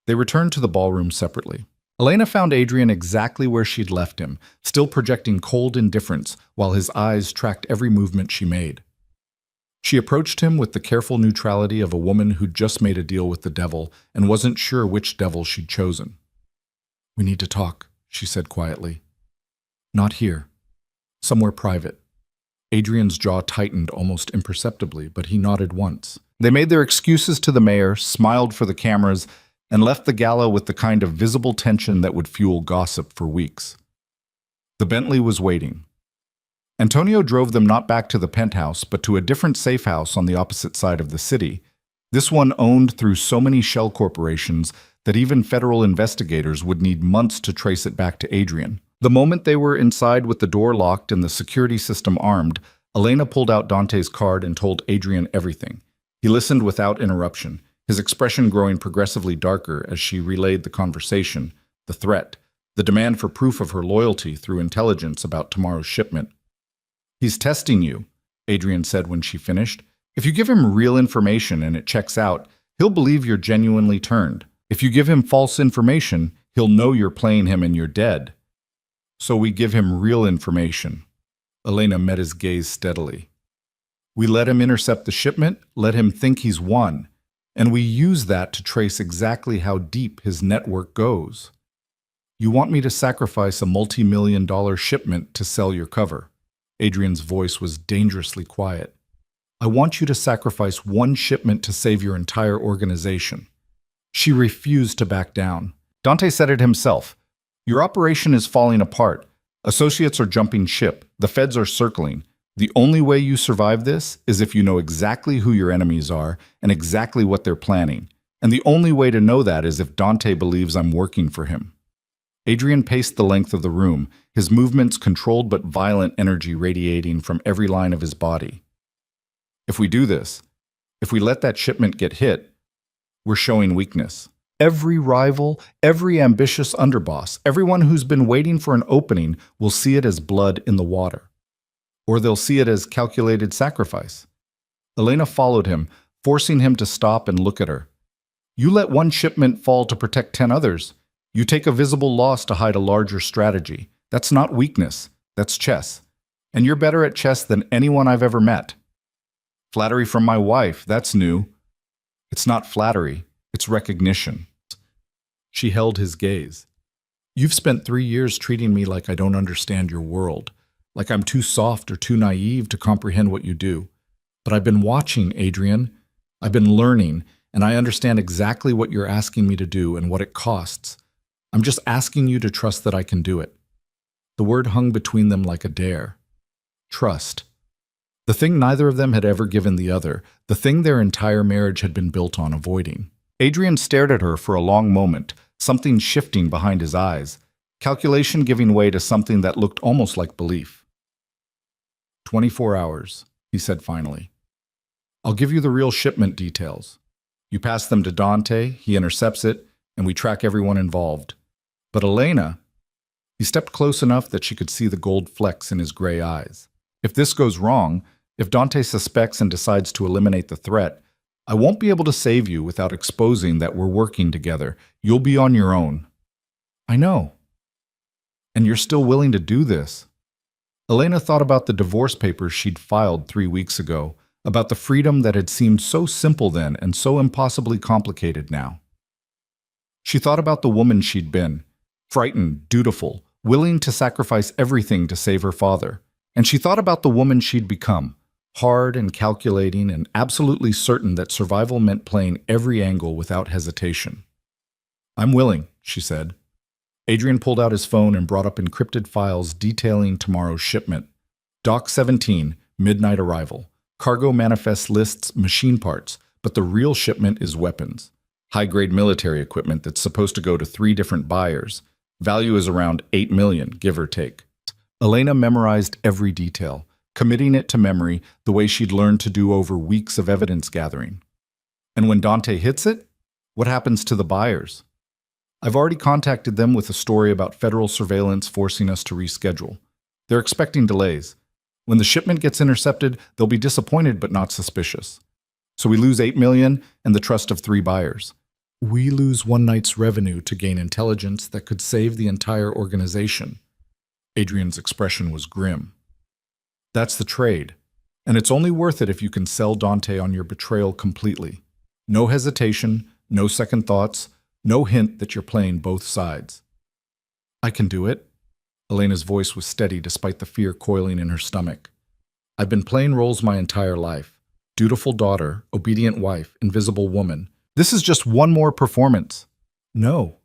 They returned to the ballroom separately. Elena found Adrian exactly where she'd left him, still projecting cold indifference while his eyes tracked every movement she made. She approached him with the careful neutrality of a woman who'd just made a deal with the devil and wasn't sure which devil she'd chosen. "We need to talk," she said quietly. "Not here. Somewhere private." Adrian's jaw tightened almost imperceptibly, but he nodded once. They made their excuses to the mayor, smiled for the cameras, and left the gala with the kind of visible tension that would fuel gossip for weeks. The Bentley was waiting. Antonio drove them not back to the penthouse, but to a different safe house on the opposite side of the city. This one owned through so many shell corporations that even federal investigators would need months to trace it back to Adrian. The moment they were inside with the door locked and the security system armed, Elena pulled out Dante's card and told Adrian everything. He listened without interruption, his expression growing progressively darker as she relayed the conversation, the threat, the demand for proof of her loyalty through intelligence about tomorrow's shipment. "He's testing you," Adrian said when she finished. "If you give him real information and it checks out, he'll believe you're genuinely turned. If you give him false information, he'll know you're playing him and you're dead. So we give him real information." Elena met his gaze steadily. "We let him intercept the shipment, let him think he's won, and we use that to trace exactly how deep his network goes. You want me to sacrifice a multi-million-dollar shipment to sell your cover?" Adrian's voice was dangerously quiet. "I want you to sacrifice one shipment to save your entire organization." She refused to back down. Dante said it himself. "Your operation is falling apart. Associates are jumping ship. The feds are circling. The only way you survive this is if you know exactly who your enemies are and exactly what they're planning. And the only way to know that is if Dante believes I'm working for him." Adrian paced the length of the room, his movements controlled but violent energy radiating from every line of his body. "If we do this, if we let that shipment get hit, we're showing weakness. Every rival, every ambitious underboss, everyone who's been waiting for an opening will see it as blood in the water. Or they'll see it as calculated sacrifice." Elena followed him, forcing him to stop and look at her. "You let one shipment fall to protect 10 others. You take a visible loss to hide a larger strategy. That's not weakness, that's chess. And you're better at chess than anyone I've ever met." "Flattery from my wife, that's new." "It's not flattery, it's recognition." She held his gaze. "You've spent 3 years treating me like I don't understand your world, like I'm too soft or too naive to comprehend what you do. But I've been watching, Adrian. I've been learning, and I understand exactly what you're asking me to do and what it costs. I'm just asking you to trust that I can do it." The word hung between them like a dare. Trust. The thing neither of them had ever given the other, the thing their entire marriage had been built on avoiding. Adrian stared at her for a long moment, something shifting behind his eyes, calculation giving way to something that looked almost like belief. 24 hours, he said finally. "I'll give you the real shipment details. You pass them to Dante, he intercepts it, and we track everyone involved. But Elena..." He stepped close enough that she could see the gold flecks in his gray eyes. "If this goes wrong, if Dante suspects and decides to eliminate the threat, I won't be able to save you without exposing that we're working together. You'll be on your own." "I know." "And you're still willing to do this?" Elena thought about the divorce papers she'd filed 3 weeks ago, about the freedom that had seemed so simple then and so impossibly complicated now. She thought about the woman she'd been, frightened, dutiful, willing to sacrifice everything to save her father. And she thought about the woman she'd become, hard and calculating and absolutely certain that survival meant playing every angle without hesitation. "I'm willing," she said. Adrian pulled out his phone and brought up encrypted files detailing tomorrow's shipment. Dock 17, midnight arrival. Cargo manifest lists machine parts, but the real shipment is weapons. High-grade military equipment that's supposed to go to 3 different buyers. Value is around 8 million, give or take. Elena memorized every detail, committing it to memory the way she'd learned to do over weeks of evidence gathering. "And when Dante hits it, what happens to the buyers?" "I've already contacted them with a story about federal surveillance forcing us to reschedule. They're expecting delays. When the shipment gets intercepted, they'll be disappointed but not suspicious. So we lose 8 million and the trust of 3 buyers. We lose one night's revenue to gain intelligence that could save the entire organization." Adrian's expression was grim. "That's the trade, and it's only worth it if you can sell Dante on your betrayal completely. No hesitation, no second thoughts, no hint that you're playing both sides." "I can do it." Elena's voice was steady despite the fear coiling in her stomach. "I've been playing roles my entire life. Dutiful daughter, obedient wife, invisible woman. This is just one more performance." "No."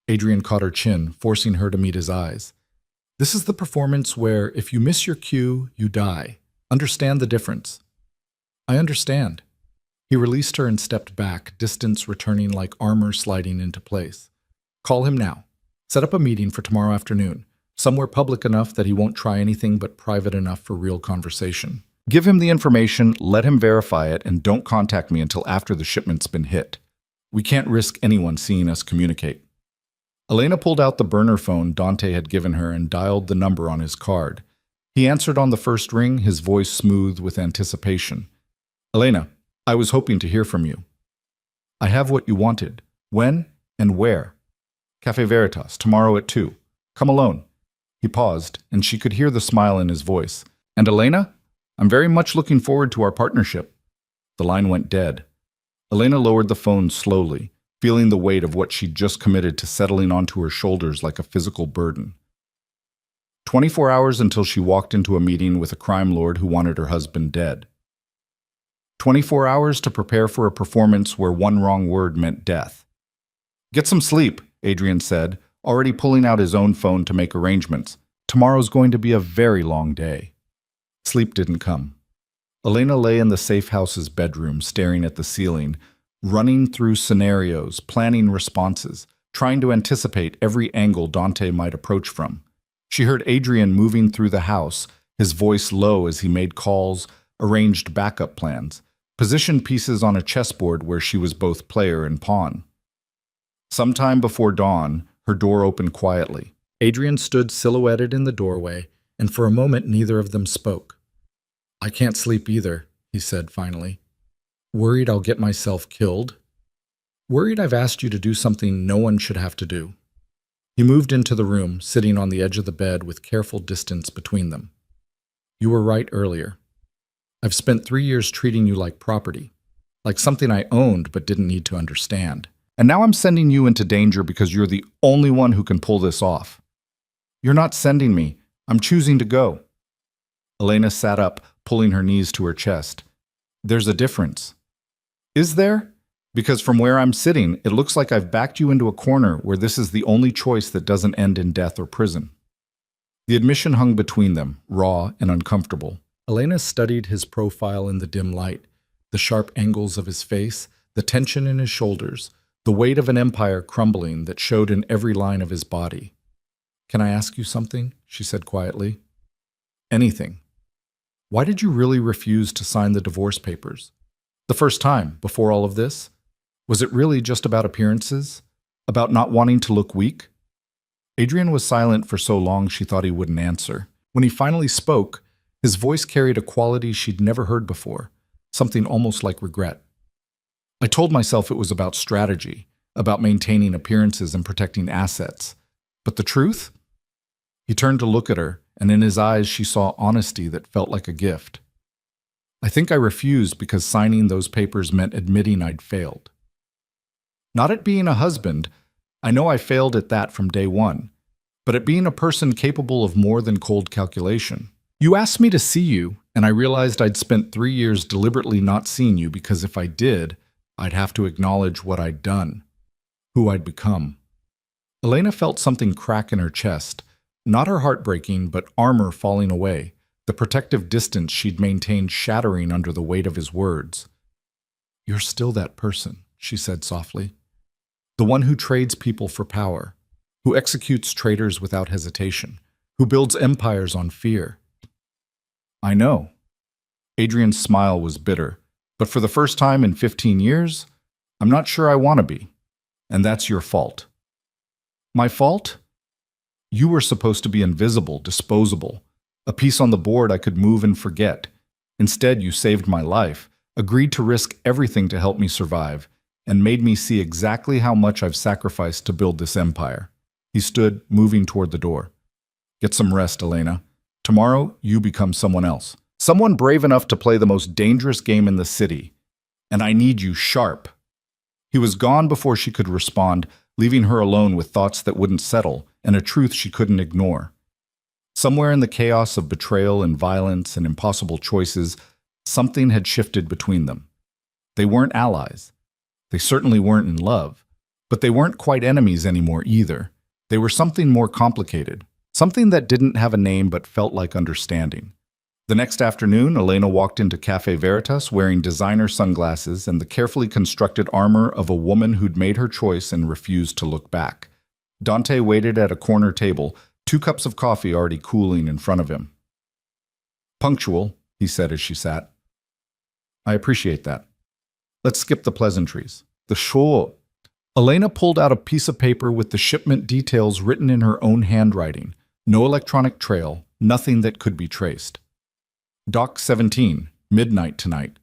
Adrian caught her chin, forcing her to meet his eyes. "This is the performance where if you miss your cue, you die. Understand the difference." "I understand." He released her and stepped back, distance returning like armor sliding into place. "Call him now. Set up a meeting for tomorrow afternoon, somewhere public enough that he won't try anything but private enough for real conversation. Give him the information, let him verify it, and don't contact me until after the shipment's been hit. We can't risk anyone seeing us communicate." Elena pulled out the burner phone Dante had given her and dialed the number on his card. He answered on the first ring, his voice smooth with anticipation. "Elena, I was hoping to hear from you. I have what you wanted. When and where?" "Cafe Veritas, tomorrow at 2. Come alone." He paused, and she could hear the smile in his voice. "And Elena? I'm very much looking forward to our partnership." The line went dead. Elena lowered the phone slowly, feeling the weight of what she'd just committed to settling onto her shoulders like a physical burden. 24 hours until she walked into a meeting with a crime lord who wanted her husband dead. 24 hours to prepare for a performance where one wrong word meant death. "Get some sleep," Adrian said, already pulling out his own phone to make arrangements. "Tomorrow's going to be a very long day." Sleep didn't come. Elena lay in the safe house's bedroom, staring at the ceiling, running through scenarios, planning responses, trying to anticipate every angle Dante might approach from. She heard Adrian moving through the house, his voice low as he made calls, arranged backup plans, positioned pieces on a chessboard where she was both player and pawn. Sometime before dawn, her door opened quietly. Adrian stood silhouetted in the doorway, and for a moment neither of them spoke. "I can't sleep either," he said finally. "Worried I'll get myself killed? Worried I've asked you to do something no one should have to do." He moved into the room, sitting on the edge of the bed with careful distance between them. "You were right earlier. I've spent 3 years treating you like property, like something I owned but didn't need to understand. And now I'm sending you into danger because you're the only one who can pull this off." "You're not sending me. I'm choosing to go." Elena sat up, pulling her knees to her chest. "There's a difference." "Is there? Because from where I'm sitting, it looks like I've backed you into a corner where this is the only choice that doesn't end in death or prison." The admission hung between them, raw and uncomfortable. Elena studied his profile in the dim light, the sharp angles of his face, the tension in his shoulders, the weight of an empire crumbling that showed in every line of his body. "Can I ask you something?" she said quietly. "Anything. Why did you really refuse to sign the divorce papers? The first time, before all of this? Was it really just about appearances? About not wanting to look weak?" Adrian was silent for so long she thought he wouldn't answer. When he finally spoke, his voice carried a quality she'd never heard before, something almost like regret. "I told myself it was about strategy, about maintaining appearances and protecting assets. But the truth?" He turned to look at her, and in his eyes she saw honesty that felt like a gift. "I think I refused because signing those papers meant admitting I'd failed. Not at being a husband. I know I failed at that from day one. But at being a person capable of more than cold calculation. You asked me to see you, and I realized I'd spent 3 years deliberately not seeing you because if I did, I'd have to acknowledge what I'd done, who I'd become." Elena felt something crack in her chest, not her heart breaking, but armor falling away, the protective distance she'd maintained shattering under the weight of his words. "You're still that person," she said softly. "The one who trades people for power, who executes traitors without hesitation, who builds empires on fear." "I know." Adrian's smile was bitter. "But for the first time in 15 years, I'm not sure I want to be. And that's your fault." "My fault? You were supposed to be invisible, disposable, a piece on the board I could move and forget. Instead, you saved my life, agreed to risk everything to help me survive, and made me see exactly how much I've sacrificed to build this empire." He stood, moving toward the door. "Get some rest, Elena. Tomorrow, you become someone else. Someone brave enough to play the most dangerous game in the city. And I need you sharp." He was gone before she could respond, leaving her alone with thoughts that wouldn't settle and a truth she couldn't ignore. Somewhere in the chaos of betrayal and violence and impossible choices, something had shifted between them. They weren't allies. They certainly weren't in love. But they weren't quite enemies anymore either. They were something more complicated, something that didn't have a name but felt like understanding. The next afternoon, Elena walked into Cafe Veritas wearing designer sunglasses and the carefully constructed armor of a woman who'd made her choice and refused to look back. Dante waited at a corner table, 2 cups of coffee already cooling in front of him. Punctual, he said as she sat. I appreciate that. Let's skip the pleasantries. The show. Elena pulled out a piece of paper with the shipment details written in her own handwriting. No electronic trail, nothing that could be traced. Dock 17, midnight tonight.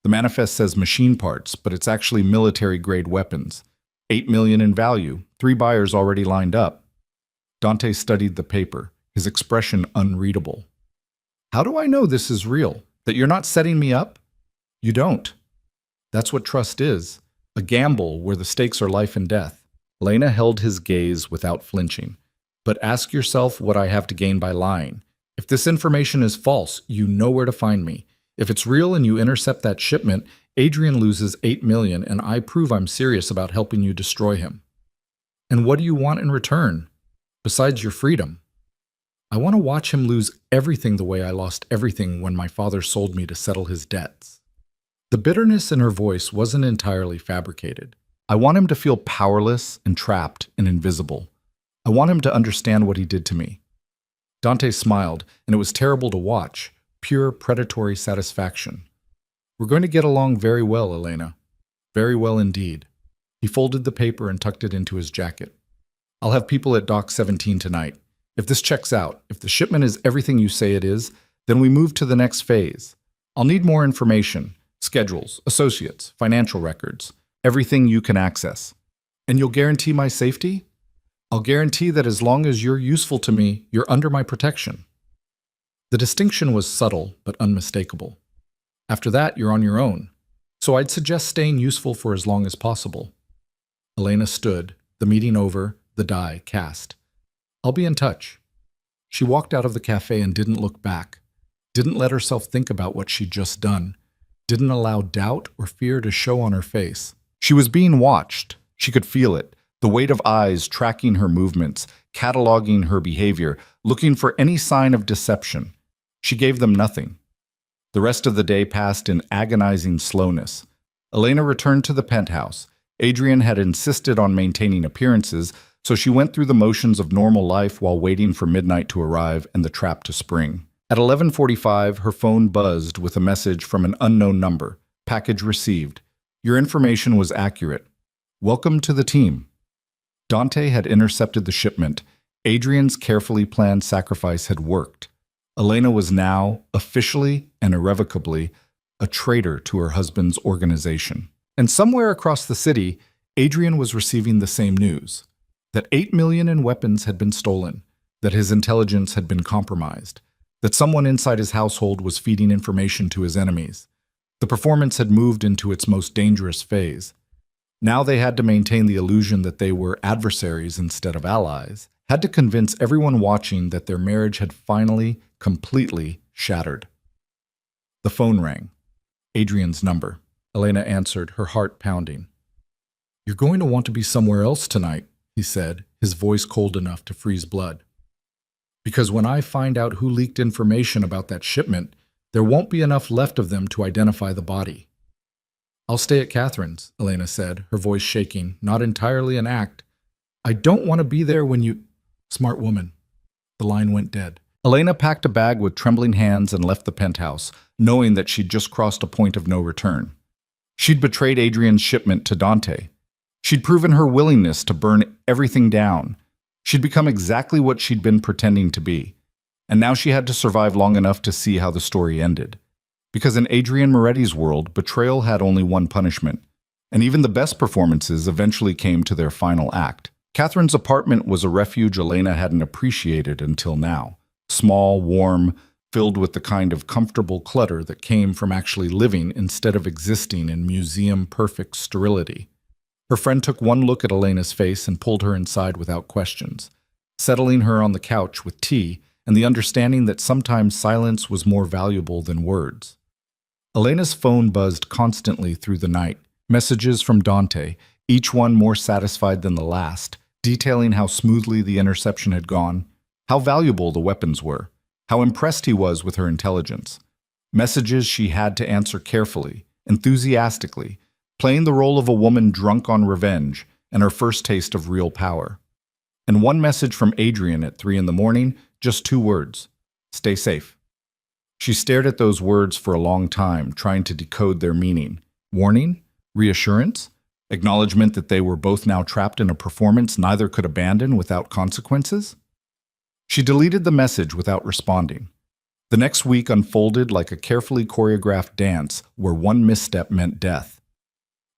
The manifest says machine parts, but it's actually military-grade weapons. 8 million in value, 3 buyers already lined up. Dante studied the paper, his expression unreadable. How do I know this is real? That you're not setting me up? You don't. That's what trust is. A gamble where the stakes are life and death. Elena held his gaze without flinching. But ask yourself what I have to gain by lying. If this information is false, you know where to find me. If it's real and you intercept that shipment, Adrian loses 8 million and I prove I'm serious about helping you destroy him. And what do you want in return? Besides your freedom? I want to watch him lose everything the way I lost everything when my father sold me to settle his debts. The bitterness in her voice wasn't entirely fabricated. I want him to feel powerless and trapped and invisible. I want him to understand what he did to me. Dante smiled, and it was terrible to watch, pure predatory satisfaction. We're going to get along very well, Elena. Very well indeed. He folded the paper and tucked it into his jacket. I'll have people at Dock 17 tonight. If this checks out, if the shipment is everything you say it is, then we move to the next phase. I'll need more information. Schedules, associates, financial records, everything you can access. And you'll guarantee my safety? I'll guarantee that as long as you're useful to me, you're under my protection. The distinction was subtle but unmistakable. After that, you're on your own. So I'd suggest staying useful for as long as possible. Elena stood, the meeting over, the die cast. I'll be in touch. She walked out of the cafe and didn't look back. Didn't let herself think about what she'd just done. Didn't allow doubt or fear to show on her face. She was being watched. She could feel it. The weight of eyes tracking her movements, cataloging her behavior, looking for any sign of deception. She gave them nothing. The rest of the day passed in agonizing slowness. Elena returned to the penthouse. Adrian had insisted on maintaining appearances, so she went through the motions of normal life while waiting for midnight to arrive and the trap to spring. At 11:45, her phone buzzed with a message from an unknown number. Package received. Your information was accurate. Welcome to the team. Dante had intercepted the shipment. Adrian's carefully planned sacrifice had worked. Elena was now, officially and irrevocably, a traitor to her husband's organization. And somewhere across the city, Adrian was receiving the same news. That 8 million in weapons had been stolen. That his intelligence had been compromised. That someone inside his household was feeding information to his enemies. The performance had moved into its most dangerous phase. Now they had to maintain the illusion that they were adversaries instead of allies, had to convince everyone watching that their marriage had finally, completely shattered. The phone rang. Adrian's number. Elena answered, her heart pounding. You're going to want to be somewhere else tonight, he said, his voice cold enough to freeze blood. Because when I find out who leaked information about that shipment, there won't be enough left of them to identify the body. I'll stay at Catherine's, Elena said, her voice shaking, not entirely an act. I don't want to be there when you... Smart woman. The line went dead. Elena packed a bag with trembling hands and left the penthouse, knowing that she'd just crossed a point of no return. She'd betrayed Adrian's shipment to Dante. She'd proven her willingness to burn everything down. She'd become exactly what she'd been pretending to be. And now she had to survive long enough to see how the story ended. Because in Adrian Moretti's world, betrayal had only one punishment. And even the best performances eventually came to their final act. Catherine's apartment was a refuge Elena hadn't appreciated until now. Small, warm, filled with the kind of comfortable clutter that came from actually living instead of existing in museum-perfect sterility. Her friend took one look at Elena's face and pulled her inside without questions, settling her on the couch with tea and the understanding that sometimes silence was more valuable than words. Elena's phone buzzed constantly through the night, messages from Dante, each one more satisfied than the last, detailing how smoothly the interception had gone, how valuable the weapons were, how impressed he was with her intelligence. Messages she had to answer carefully, enthusiastically, playing the role of a woman drunk on revenge and her first taste of real power. And one message from Adrian at 3 in the morning, just 2 words. Stay safe. She stared at those words for a long time, trying to decode their meaning. Warning? Reassurance? Acknowledgement that they were both now trapped in a performance neither could abandon without consequences? She deleted the message without responding. The next week unfolded like a carefully choreographed dance where one misstep meant death.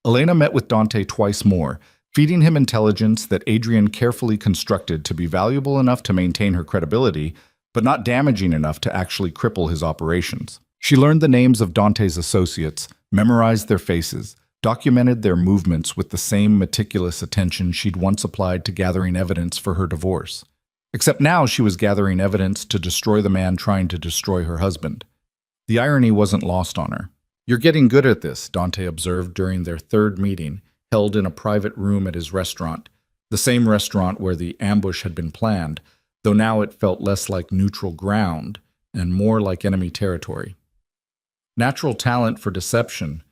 Elena met with Dante twice more, feeding him intelligence that Adrian carefully constructed to be valuable enough to maintain her credibility, but not damaging enough to actually cripple his operations. She learned the names of Dante's associates, memorized their faces, documented their movements with the same meticulous attention she'd once applied to gathering evidence for her divorce. Except now she was gathering evidence to destroy the man trying to destroy her husband. The irony wasn't lost on her. "You're getting good at this," Dante observed during their third meeting, held in a private room at his restaurant, the same restaurant where the ambush had been planned, though now it felt less like neutral ground and more like enemy territory. Natural talent for deception.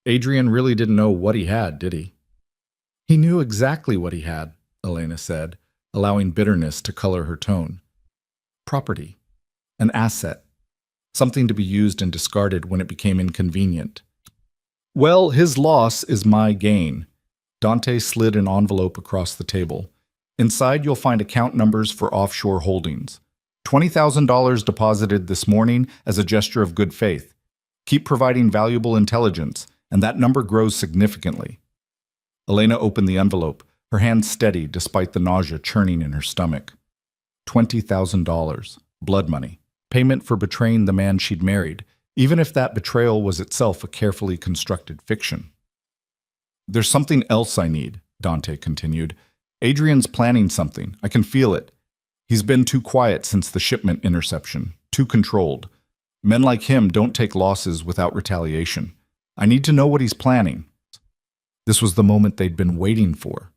Adrian really didn't know what he had, did he? He knew exactly what he had, Elena said, allowing bitterness to color her tone. Property. An asset. Something to be used and discarded when it became inconvenient. "Well, his loss is my gain." Dante slid an envelope across the table. "Inside you'll find account numbers for offshore holdings. $20,000 deposited this morning as a gesture of good faith. Keep providing valuable intelligence, and that number grows significantly." Elena opened the envelope, her hand steady despite the nausea churning in her stomach. $20,000. Blood money. Payment for betraying the man she'd married, even if that betrayal was itself a carefully constructed fiction. "There's something else I need," Dante continued. "Adrian's planning something. I can feel it. He's been too quiet since the shipment interception, too controlled. Men like him don't take losses without retaliation. I need to know what he's planning." This was the moment they'd been waiting for.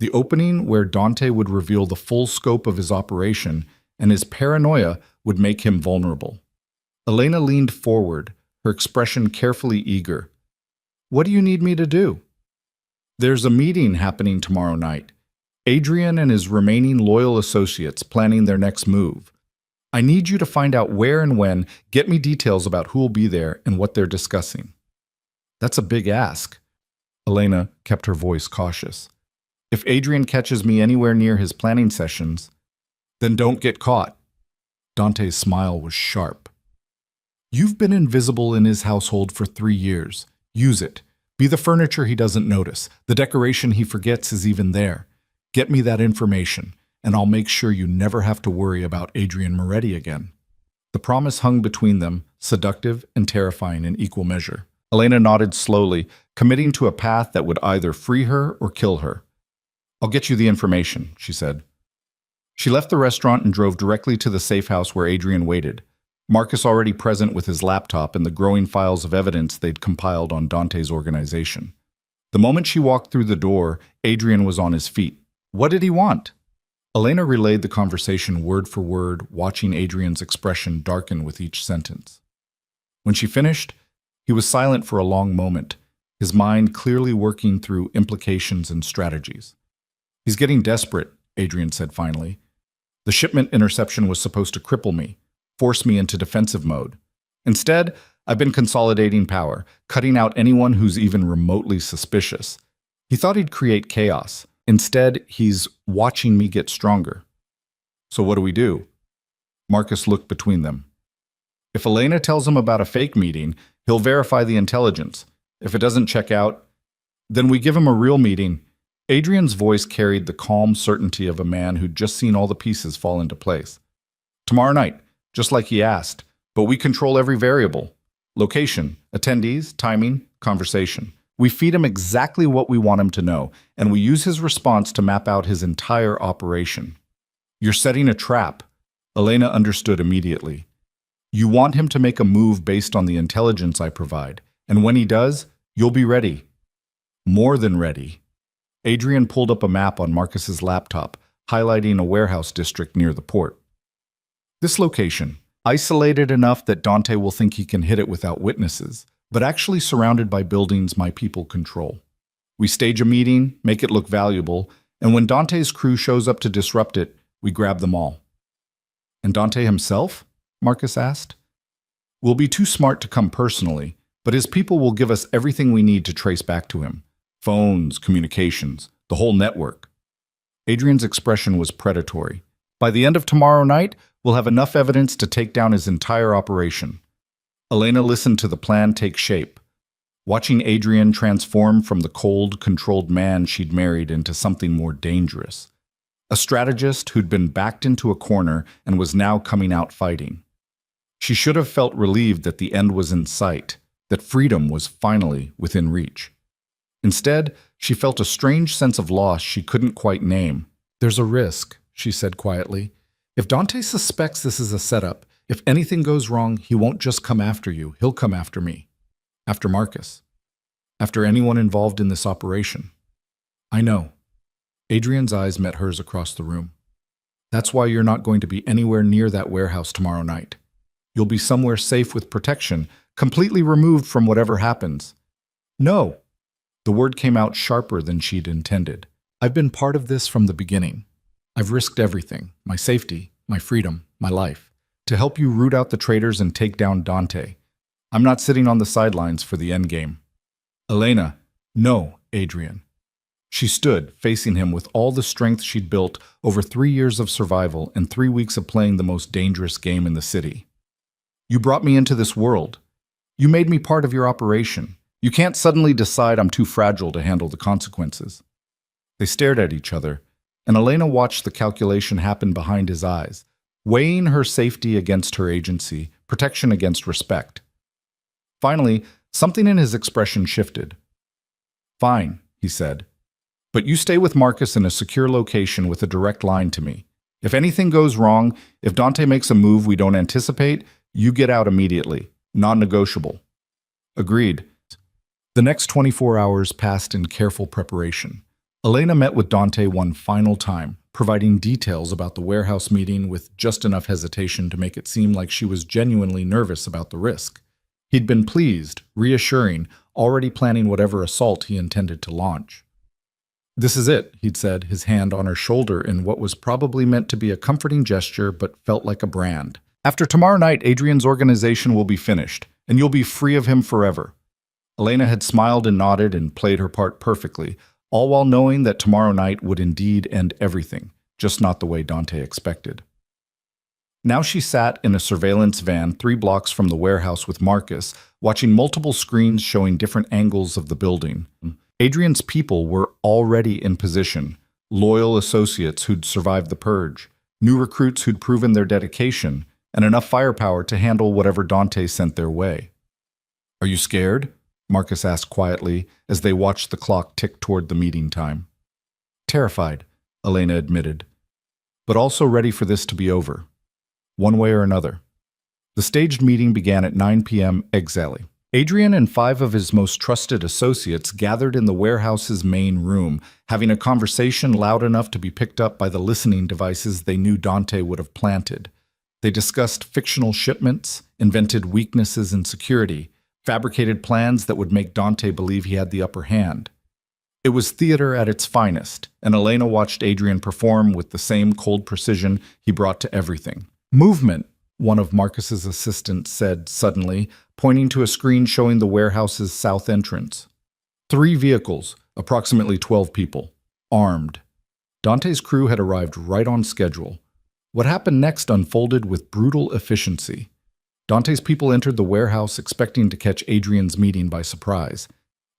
The opening where Dante would reveal the full scope of his operation, and his paranoia would make him vulnerable. Elena leaned forward, her expression carefully eager. "What do you need me to do?" "There's a meeting happening tomorrow night. Adrian and his remaining loyal associates planning their next move. I need you to find out where and when, get me details about who'll be there and what they're discussing." "That's a big ask." Elena kept her voice cautious. "If Adrian catches me anywhere near his planning sessions, then don't get caught." Dante's smile was sharp. "You've been invisible in his household for 3 years. Use it. Be the furniture he doesn't notice, the decoration he forgets is even there. Get me that information, and I'll make sure you never have to worry about Adrian Moretti again." The promise hung between them, seductive and terrifying in equal measure. Elena nodded slowly, committing to a path that would either free her or kill her. "I'll get you the information," she said. She left the restaurant and drove directly to the safe house where Adrian waited, Marcus already present with his laptop and the growing files of evidence they'd compiled on Dante's organization. The moment she walked through the door, Adrian was on his feet. What did he want? Elena relayed the conversation word for word, watching Adrian's expression darken with each sentence. When she finished, he was silent for a long moment, his mind clearly working through implications and strategies. "He's getting desperate," Adrian said finally. "The shipment interception was supposed to cripple me, force me into defensive mode. Instead, I've been consolidating power, cutting out anyone who's even remotely suspicious. He thought he'd create chaos. Instead, he's watching me get stronger." "So what do we do?" Marcus looked between them. "If Elena tells him about a fake meeting, he'll verify the intelligence. If it doesn't check out, then we give him a real meeting." Adrian's voice carried the calm certainty of a man who'd just seen all the pieces fall into place. "Tomorrow night, just like he asked, but we control every variable. Location, attendees, timing, conversation. We feed him exactly what we want him to know, and we use his response to map out his entire operation." "You're setting a trap." Elena understood immediately. "You want him to make a move based on the intelligence I provide, and when he does, you'll be ready." "More than ready." Adrian pulled up a map on Marcus's laptop, highlighting a warehouse district near the port. "This location, isolated enough that Dante will think he can hit it without witnesses, but actually surrounded by buildings my people control. We stage a meeting, make it look valuable, and when Dante's crew shows up to disrupt it, we grab them all." "And Dante himself?" Marcus asked. We'll be too smart to come personally, but his people will give us everything we need to trace back to him. Phones, communications, the whole network. Adrian's expression was predatory. By the end of tomorrow night, we'll have enough evidence to take down his entire operation. Elena listened to the plan take shape, watching Adrian transform from the cold, controlled man she'd married into something more dangerous. A strategist who'd been backed into a corner and was now coming out fighting. She should have felt relieved that the end was in sight, that freedom was finally within reach. Instead, she felt a strange sense of loss she couldn't quite name. "There's a risk," she said quietly. "If Dante suspects this is a setup, if anything goes wrong, he won't just come after you, he'll come after me. After Marcus. After anyone involved in this operation." "I know." Adrian's eyes met hers across the room. "That's why you're not going to be anywhere near that warehouse tomorrow night. You'll be somewhere safe with protection, completely removed from whatever happens." "No." The word came out sharper than she'd intended. "I've been part of this from the beginning. I've risked everything, my safety, my freedom, my life, to help you root out the traitors and take down Dante. I'm not sitting on the sidelines for the endgame." "Elena." "No, Adrian." She stood, facing him with all the strength she'd built over 3 years of survival and 3 weeks of playing the most dangerous game in the city. "You brought me into this world. You made me part of your operation. You can't suddenly decide I'm too fragile to handle the consequences." They stared at each other, and Elena watched the calculation happen behind his eyes, weighing her safety against her agency, protection against respect. Finally, something in his expression shifted. "Fine," he said. "But you stay with Marcus in a secure location with a direct line to me. If anything goes wrong, if Dante makes a move we don't anticipate, you get out immediately. Non-negotiable." "Agreed." The next 24 hours passed in careful preparation. Elena met with Dante one final time, providing details about the warehouse meeting with just enough hesitation to make it seem like she was genuinely nervous about the risk. He'd been pleased, reassuring, already planning whatever assault he intended to launch. "This is it," he'd said, his hand on her shoulder in what was probably meant to be a comforting gesture but felt like a brand. "After tomorrow night, Adrian's organization will be finished, and you'll be free of him forever." Elena had smiled and nodded and played her part perfectly, all while knowing that tomorrow night would indeed end everything, just not the way Dante expected. Now she sat in a surveillance van 3 blocks from the warehouse with Marcus, watching multiple screens showing different angles of the building. Adrian's people were already in position, loyal associates who'd survived the purge, new recruits who'd proven their dedication, and enough firepower to handle whatever Dante sent their way. "Are you scared?" Marcus asked quietly as they watched the clock tick toward the meeting time. "Terrified," Elena admitted, "but also ready for this to be over, one way or another." The staged meeting began at 9 p.m. exactly. Adrian and 5 of his most trusted associates gathered in the warehouse's main room, having a conversation loud enough to be picked up by the listening devices they knew Dante would have planted. They discussed fictional shipments, invented weaknesses in security, fabricated plans that would make Dante believe he had the upper hand. It was theater at its finest, and Elena watched Adrian perform with the same cold precision he brought to everything. "Movement," one of Marcus's assistants said suddenly, pointing to a screen showing the warehouse's south entrance. 3 vehicles, approximately 12 people, armed. Dante's crew had arrived right on schedule. What happened next unfolded with brutal efficiency. Dante's people entered the warehouse expecting to catch Adrian's meeting by surprise.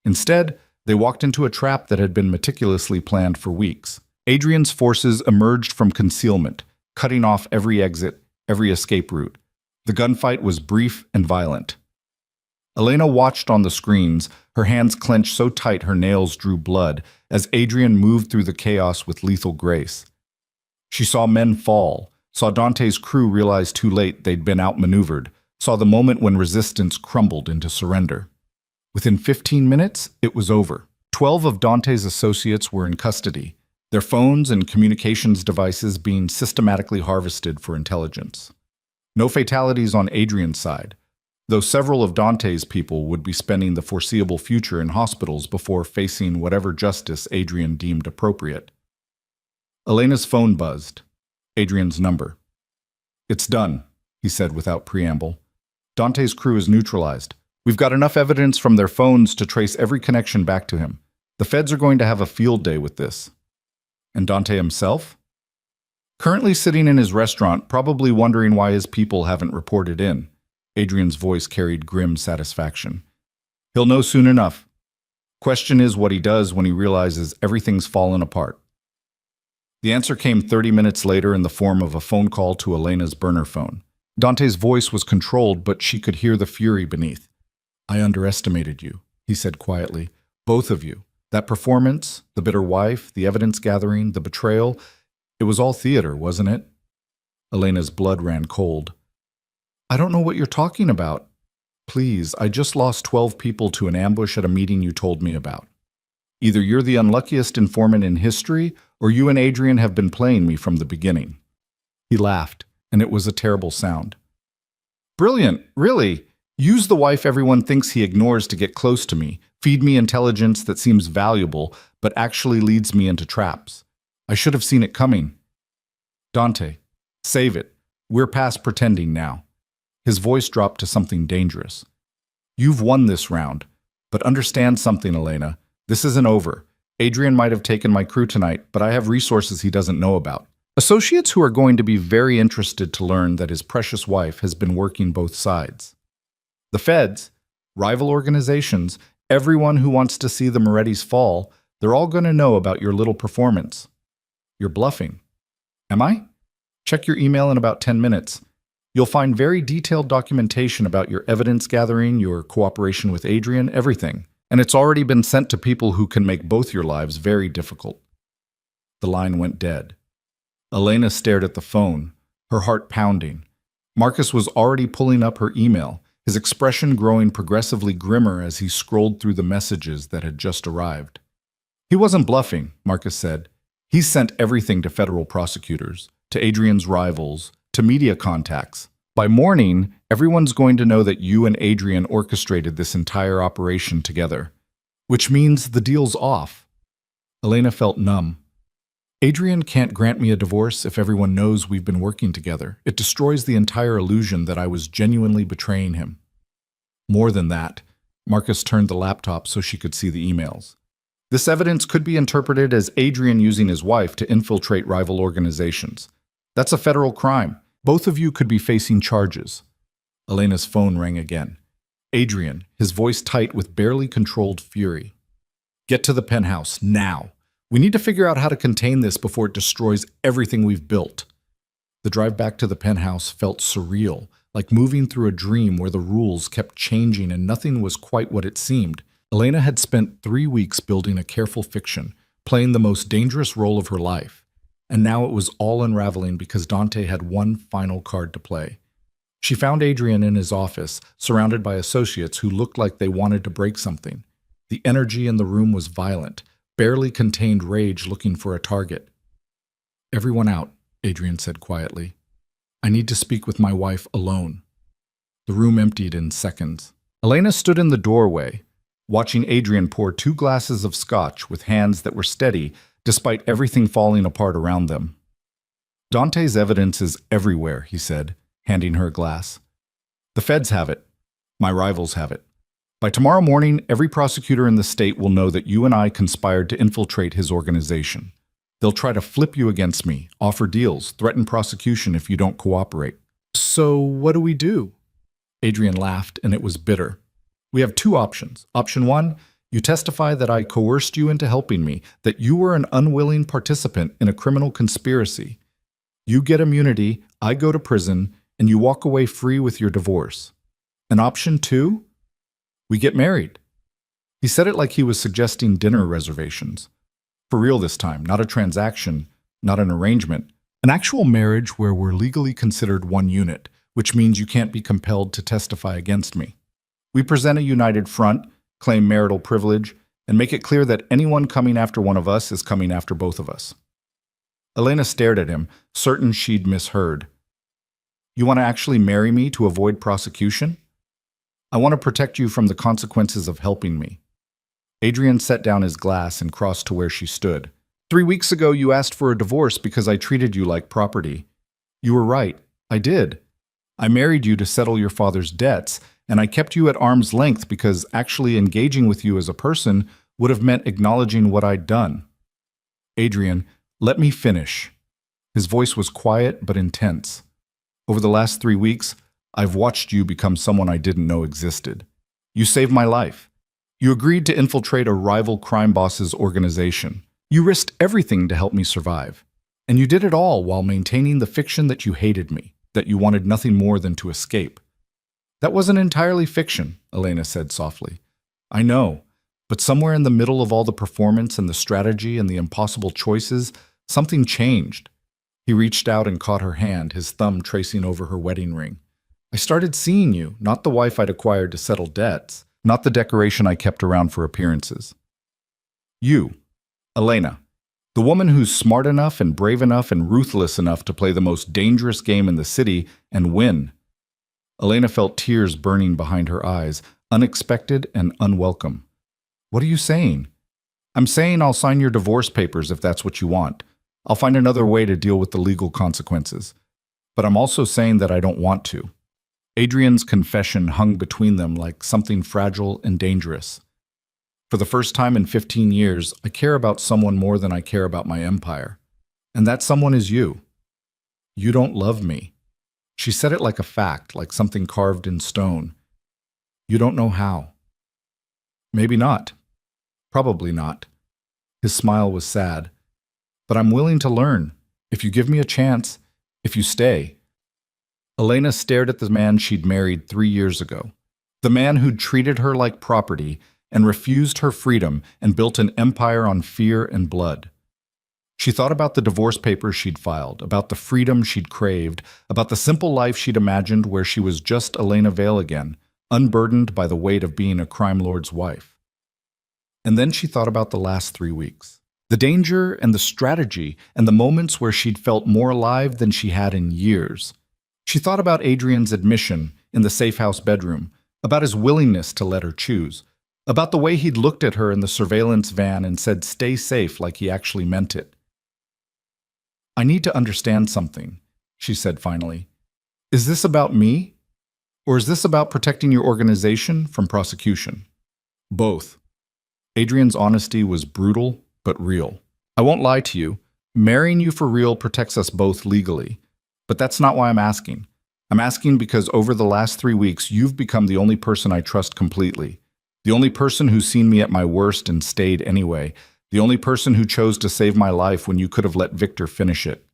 Instead, they walked into a trap that had been meticulously planned for weeks. Adrian's forces emerged from concealment, cutting off every exit, every escape route. The gunfight was brief and violent. Elena watched on the screens, her hands clenched so tight her nails drew blood, as Adrian moved through the chaos with lethal grace. She saw men fall, saw Dante's crew realize too late they'd been outmaneuvered, saw the moment when resistance crumbled into surrender. Within 15 minutes, it was over. 12 of Dante's associates were in custody, their phones and communications devices being systematically harvested for intelligence. No fatalities on Adrian's side, though several of Dante's people would be spending the foreseeable future in hospitals before facing whatever justice Adrian deemed appropriate. Elena's phone buzzed. Adrian's number. "It's done," he said without preamble. Dante's crew is neutralized. We've got enough evidence from their phones to trace every connection back to him. The feds are going to have a field day with this. And Dante himself? Currently sitting in his restaurant, probably wondering why his people haven't reported in. Adrian's voice carried grim satisfaction. He'll know soon enough. Question is what he does when he realizes everything's fallen apart. The answer came 30 minutes later in the form of a phone call to Elena's burner phone. Dante's voice was controlled, but she could hear the fury beneath. I underestimated you, he said quietly. Both of you. That performance, the bitter wife, the evidence gathering, the betrayal, it was all theater, wasn't it? Elena's blood ran cold. I don't know what you're talking about. Please, I just lost 12 people to an ambush at a meeting you told me about. Either you're the unluckiest informant in history, or you and Adrian have been playing me from the beginning. He laughed, and it was a terrible sound. Brilliant, really. Use the wife everyone thinks he ignores to get close to me, feed me intelligence that seems valuable, but actually leads me into traps. I should have seen it coming. Dante, save it. We're past pretending now. His voice dropped to something dangerous. You've won this round, but understand something, Elena. This isn't over. Adrian might have taken my crew tonight, but I have resources he doesn't know about. Associates who are going to be very interested to learn that his precious wife has been working both sides. The feds, rival organizations, everyone who wants to see the Moretti's fall, they're all going to know about your little performance. You're bluffing. Am I? Check your email in about 10 minutes. You'll find very detailed documentation about your evidence gathering, your cooperation with Adrian, everything. And it's already been sent to people who can make both your lives very difficult. The line went dead. Elena stared at the phone, her heart pounding. Marcus was already pulling up her email, his expression growing progressively grimmer as he scrolled through the messages that had just arrived. He wasn't bluffing, Marcus said. He sent everything to federal prosecutors, to Adrian's rivals, to media contacts. By morning, everyone's going to know that you and Adrian orchestrated this entire operation together. Which means the deal's off. Elena felt numb. Adrian can't grant me a divorce if everyone knows we've been working together. It destroys the entire illusion that I was genuinely betraying him. More than that, Marcus turned the laptop so she could see the emails. This evidence could be interpreted as Adrian using his wife to infiltrate rival organizations. That's a federal crime. Both of you could be facing charges. Elena's phone rang again. Adrian, his voice tight with barely controlled fury. Get to the penthouse, now. We need to figure out how to contain this before it destroys everything we've built. The drive back to the penthouse felt surreal, like moving through a dream where the rules kept changing and nothing was quite what it seemed. Elena had spent 3 weeks building a careful fiction, playing the most dangerous role of her life. And now it was all unraveling because Dante had one final card to play. She found Adrian in his office, surrounded by associates who looked like they wanted to break something. The energy in the room was violent, barely contained rage looking for a target. Everyone out, Adrian said quietly. I need to speak with my wife alone. The room emptied in seconds. Elena stood in the doorway, watching Adrian pour 2 glasses of scotch with hands that were steady despite everything falling apart around them. Dante's evidence is everywhere, he said, handing her a glass. The feds have it. My rivals have it. By tomorrow morning, every prosecutor in the state will know that you and I conspired to infiltrate his organization. They'll try to flip you against me, offer deals, threaten prosecution if you don't cooperate. So what do we do? Adrian laughed, and it was bitter. We have 2 options. Option 1, you testify that I coerced you into helping me, that you were an unwilling participant in a criminal conspiracy. You get immunity, I go to prison, and you walk away free with your divorce. And option 2? We get married. He said it like he was suggesting dinner reservations. For real this time, not a transaction, not an arrangement. An actual marriage where we're legally considered one unit, which means you can't be compelled to testify against me. We present a united front, claim marital privilege, and make it clear that anyone coming after one of us is coming after both of us. Elena stared at him, certain she'd misheard. You want to actually marry me to avoid prosecution? I want to protect you from the consequences of helping me. Adrian set down his glass and crossed to where she stood. 3 weeks ago, you asked for a divorce because I treated you like property. You were right. I did. I married you to settle your father's debts, and I kept you at arm's length because actually engaging with you as a person would have meant acknowledging what I'd done. Adrian, let me finish. His voice was quiet but intense. Over the last 3 weeks, I've watched you become someone I didn't know existed. You saved my life. You agreed to infiltrate a rival crime boss's organization. You risked everything to help me survive. And you did it all while maintaining the fiction that you hated me, that you wanted nothing more than to escape. That wasn't entirely fiction, Elena said softly. I know, but somewhere in the middle of all the performance and the strategy and the impossible choices, something changed. He reached out and caught her hand, his thumb tracing over her wedding ring. I started seeing you, not the wife I'd acquired to settle debts, not the decoration I kept around for appearances. You, Elena, the woman who's smart enough and brave enough and ruthless enough to play the most dangerous game in the city and win. Elena felt tears burning behind her eyes, unexpected and unwelcome. What are you saying? I'm saying I'll sign your divorce papers if that's what you want. I'll find another way to deal with the legal consequences. But I'm also saying that I don't want to. Adrian's confession hung between them like something fragile and dangerous. For the first time in 15 years, I care about someone more than I care about my empire. And that someone is you. You don't love me. She said it like a fact, like something carved in stone. You don't know how. Maybe not. Probably not. His smile was sad. But I'm willing to learn. If you give me a chance, if you stay. Elena stared at the man she'd married 3 years ago. The man who'd treated her like property and refused her freedom and built an empire on fear and blood. She thought about the divorce papers she'd filed, about the freedom she'd craved, about the simple life she'd imagined where she was just Elena Vale again, unburdened by the weight of being a crime lord's wife. And then she thought about the last 3 weeks. The danger and the strategy and the moments where she'd felt more alive than she had in years. She thought about Adrian's admission in the safe house bedroom, about his willingness to let her choose, about the way he'd looked at her in the surveillance van and said stay safe like he actually meant it. I need to understand something, she said finally. Is this about me? Or is this about protecting your organization from prosecution? Both. Adrian's honesty was brutal, but real. I won't lie to you. Marrying you for real protects us both legally. But that's not why I'm asking. I'm asking because over the last 3 weeks, you've become the only person I trust completely. The only person who's seen me at my worst and stayed anyway. The only person who chose to save my life when you could have let Victor finish it.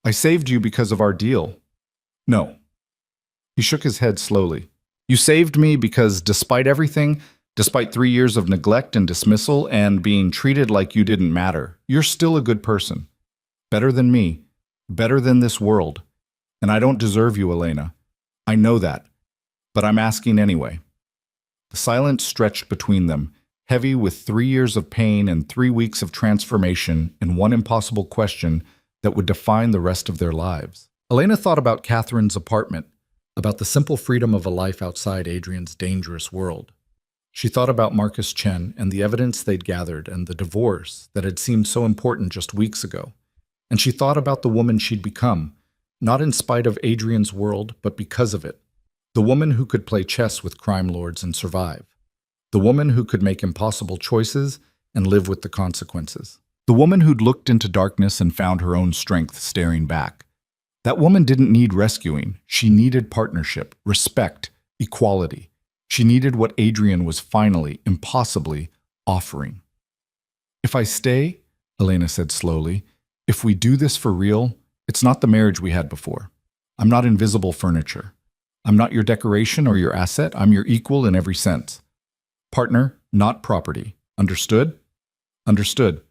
I saved you because of our deal. No. He shook his head slowly. You saved me because despite everything, despite 3 years of neglect and dismissal and being treated like you didn't matter, you're still a good person. Better than me. Better than this world. And I don't deserve you, Elena. I know that. But I'm asking anyway. The silence stretched between them, heavy with 3 years of pain and 3 weeks of transformation and one impossible question that would define the rest of their lives. Elena thought about Catherine's apartment, about the simple freedom of a life outside Adrian's dangerous world. She thought about Marcus Chen and the evidence they'd gathered and the divorce that had seemed so important just weeks ago. And she thought about the woman she'd become, not in spite of Adrian's world, but because of it. The woman who could play chess with crime lords and survive. The woman who could make impossible choices and live with the consequences. The woman who'd looked into darkness and found her own strength staring back. That woman didn't need rescuing. She needed partnership, respect, equality. She needed what Adrian was finally, impossibly, offering. If I stay, Elena said slowly, if we do this for real, it's not the marriage we had before. I'm not invisible furniture. I'm not your decoration or your asset. I'm your equal in every sense. Partner, not property. Understood? Understood.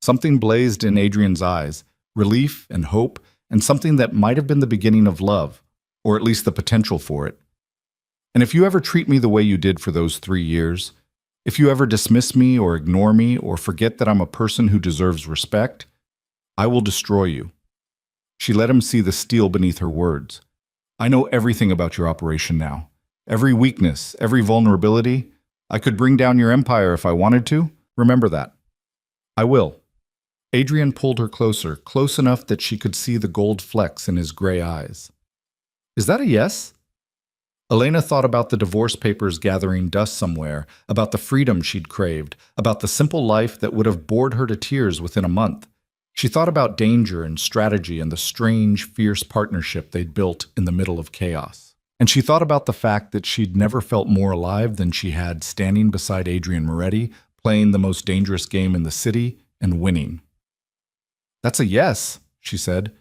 Something blazed in Adrian's eyes, relief and hope, and something that might have been the beginning of love, or at least the potential for it. And if you ever treat me the way you did for those 3 years, if you ever dismiss me or ignore me or forget that I'm a person who deserves respect, I will destroy you. She let him see the steel beneath her words. I know everything about your operation now. Every weakness, every vulnerability. I could bring down your empire if I wanted to. Remember that. I will. Adrian pulled her closer, close enough that she could see the gold flecks in his gray eyes. Is that a yes? Elena thought about the divorce papers gathering dust somewhere, about the freedom she'd craved, about the simple life that would have bored her to tears within a month. She thought about danger and strategy and the strange, fierce partnership they'd built in the middle of chaos. And she thought about the fact that she'd never felt more alive than she had standing beside Adrian Moretti, playing the most dangerous game in the city and winning. That's a yes, she said.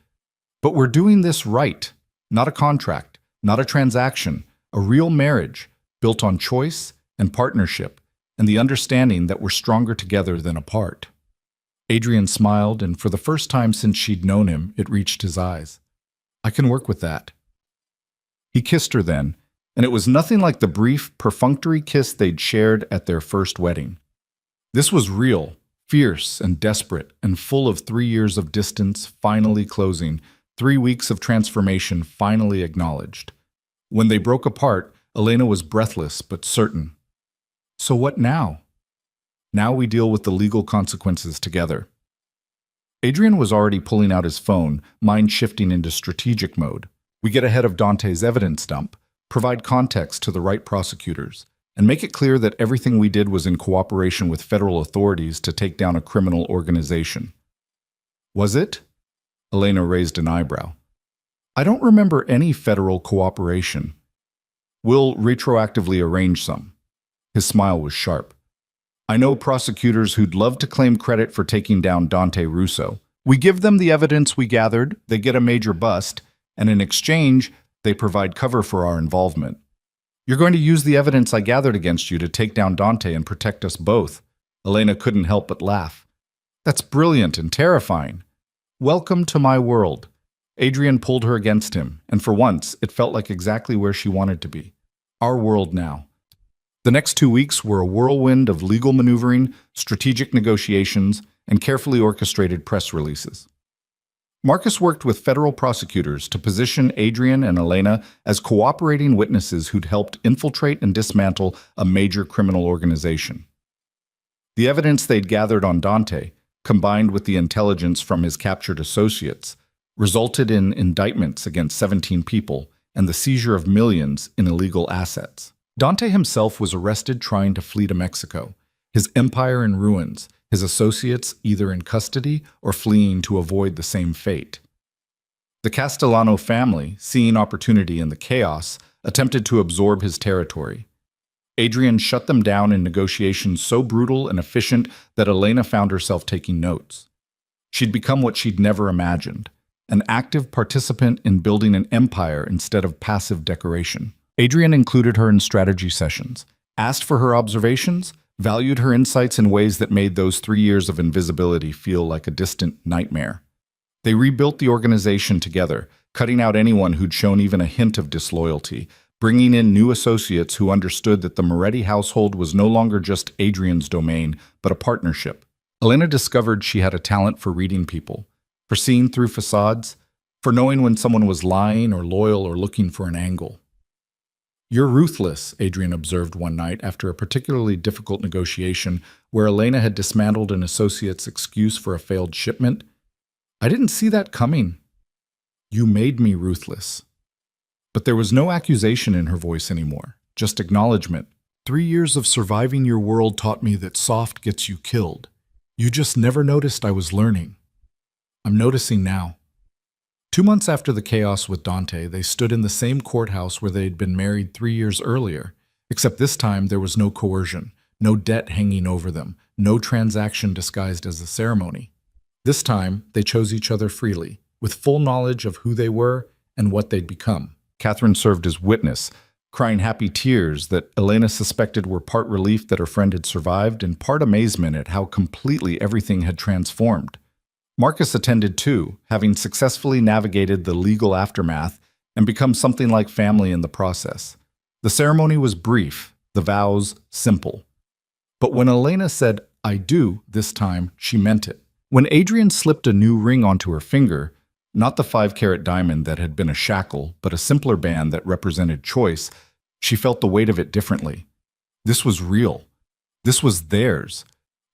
But we're doing this right. Not a contract, not a transaction, a real marriage built on choice and partnership and the understanding that we're stronger together than apart. Adrian smiled, and for the first time since she'd known him, it reached his eyes. I can work with that. He kissed her then, and it was nothing like the brief, perfunctory kiss they'd shared at their first wedding. This was real, fierce and desperate, and full of 3 years of distance finally closing, 3 weeks of transformation finally acknowledged. When they broke apart, Elena was breathless but certain. So what now? Now we deal with the legal consequences together. Adrian was already pulling out his phone, mind shifting into strategic mode. We get ahead of Dante's evidence dump, provide context to the right prosecutors, and make it clear that everything we did was in cooperation with federal authorities to take down a criminal organization. Was it? Elena raised an eyebrow. I don't remember any federal cooperation. We'll retroactively arrange some. His smile was sharp. I know prosecutors who'd love to claim credit for taking down Dante Russo. We give them the evidence we gathered, they get a major bust, and in exchange, they provide cover for our involvement. You're going to use the evidence I gathered against you to take down Dante and protect us both. Elena couldn't help but laugh. That's brilliant and terrifying. Welcome to my world. Adrian pulled her against him, and for once, it felt like exactly where she wanted to be. Our world now. The next 2 weeks were a whirlwind of legal maneuvering, strategic negotiations, and carefully orchestrated press releases. Marcus worked with federal prosecutors to position Adrian and Elena as cooperating witnesses who'd helped infiltrate and dismantle a major criminal organization. The evidence they'd gathered on Dante, combined with the intelligence from his captured associates, resulted in indictments against 17 people and the seizure of millions in illegal assets. Dante himself was arrested trying to flee to Mexico, his empire in ruins, his associates either in custody or fleeing to avoid the same fate. The Castellano family, seeing opportunity in the chaos, attempted to absorb his territory. Adrian shut them down in negotiations so brutal and efficient that Elena found herself taking notes. She'd become what she'd never imagined, an active participant in building an empire instead of passive decoration. Adrian included her in strategy sessions, asked for her observations, valued her insights in ways that made those 3 years of invisibility feel like a distant nightmare. They rebuilt the organization together, cutting out anyone who'd shown even a hint of disloyalty, bringing in new associates who understood that the Moretti household was no longer just Adrian's domain, but a partnership. Elena discovered she had a talent for reading people, for seeing through facades, for knowing when someone was lying or loyal or looking for an angle. You're ruthless, Adrian observed one night after a particularly difficult negotiation where Elena had dismantled an associate's excuse for a failed shipment. I didn't see that coming. You made me ruthless. But there was no accusation in her voice anymore, just acknowledgement. 3 years of surviving your world taught me that soft gets you killed. You just never noticed I was learning. I'm noticing now. 2 months after the chaos with Dante, they stood in the same courthouse where they'd been married 3 years earlier, except this time there was no coercion, no debt hanging over them, no transaction disguised as a ceremony. This time, they chose each other freely, with full knowledge of who they were and what they'd become. Catherine served as witness, crying happy tears that Elena suspected were part relief that her friend had survived and part amazement at how completely everything had transformed. Marcus attended too, having successfully navigated the legal aftermath and become something like family in the process. The ceremony was brief, the vows simple. But when Elena said, "I do," this time, she meant it. When Adrian slipped a new ring onto her finger, not the 5-carat diamond that had been a shackle, but a simpler band that represented choice, she felt the weight of it differently. This was real. This was theirs.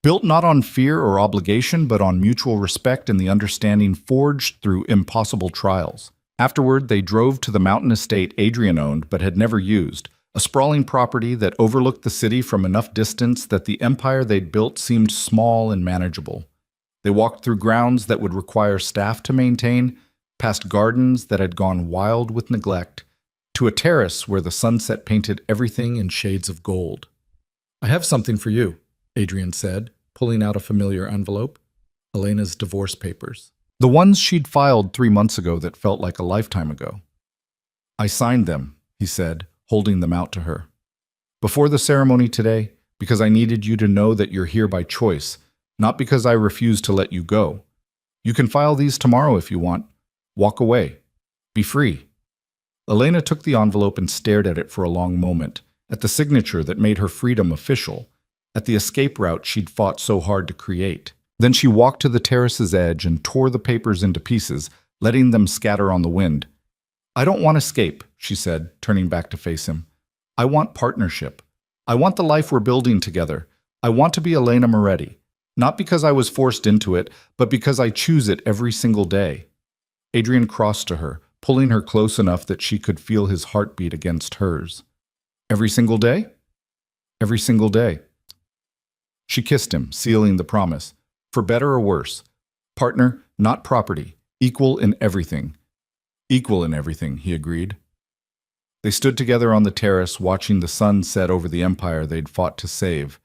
Built not on fear or obligation, but on mutual respect and the understanding forged through impossible trials. Afterward, they drove to the mountain estate Adrian owned but had never used, a sprawling property that overlooked the city from enough distance that the empire they'd built seemed small and manageable. They walked through grounds that would require staff to maintain, past gardens that had gone wild with neglect, to a terrace where the sunset painted everything in shades of gold. "I have something for you," Adrian said, pulling out a familiar envelope. Elena's divorce papers. The ones she'd filed 3 months ago that felt like a lifetime ago. "I signed them," he said, holding them out to her. "Before the ceremony today, because I needed you to know that you're here by choice, not because I refused to let you go. You can file these tomorrow if you want. Walk away. Be free." Elena took the envelope and stared at it for a long moment, at the signature that made her freedom official, at the escape route she'd fought so hard to create. Then she walked to the terrace's edge and tore the papers into pieces, letting them scatter on the wind. "I don't want escape," she said, turning back to face him. "I want partnership. I want the life we're building together. I want to be Elena Moretti, not because I was forced into it, but because I choose it every single day." Adrian crossed to her, pulling her close enough that she could feel his heartbeat against hers. "Every single day?" "Every single day." She kissed him, sealing the promise. "For better or worse. Partner, not property. Equal in everything." "Equal in everything," he agreed. They stood together on the terrace, watching the sun set over the empire they'd fought to save,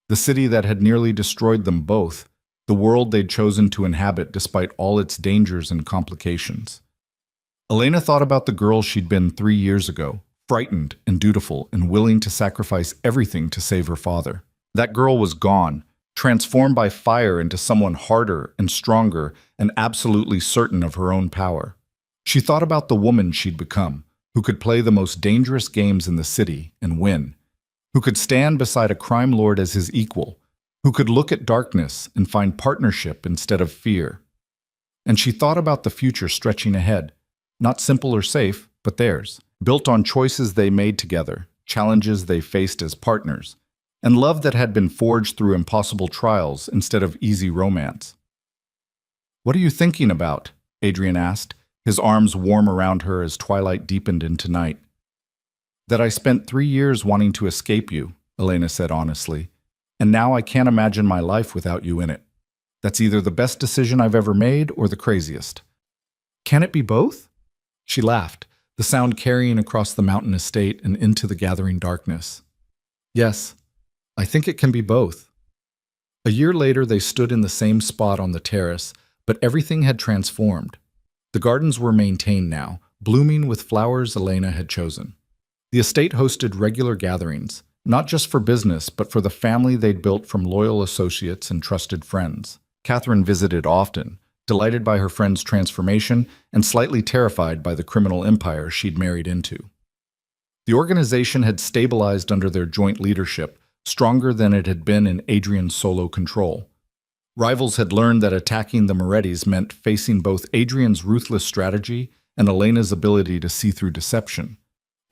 the city that had nearly destroyed them both, the world they'd chosen to inhabit despite all its dangers and complications. Elena thought about the girl she'd been 3 years ago, frightened and dutiful and willing to sacrifice everything to save her father. That girl was gone, transformed by fire into someone harder and stronger and absolutely certain of her own power. She thought about the woman she'd become, who could play the most dangerous games in the city and win, who could stand beside a crime lord as his equal, who could look at darkness and find partnership instead of fear. And she thought about the future stretching ahead, not simple or safe, but theirs, built on choices they made together, challenges they faced as partners, and love that had been forged through impossible trials instead of easy romance. "What are you thinking about?" Adrian asked, his arms warm around her as twilight deepened into night. "That I spent 3 years wanting to escape you," Elena said honestly, "and now I can't imagine my life without you in it. That's either the best decision I've ever made or the craziest." "Can it be both?" She laughed, the sound carrying across the mountain estate and into the gathering darkness. "Yes, I think it can be both." A year later, they stood in the same spot on the terrace, but everything had transformed. The gardens were maintained now, blooming with flowers Elena had chosen. The estate hosted regular gatherings, not just for business, but for the family they'd built from loyal associates and trusted friends. Catherine visited often, delighted by her friend's transformation and slightly terrified by the criminal empire she'd married into. The organization had stabilized under their joint leadership, stronger than it had been in Adrian's solo control. Rivals had learned that attacking the Morettis meant facing both Adrian's ruthless strategy and Elena's ability to see through deception.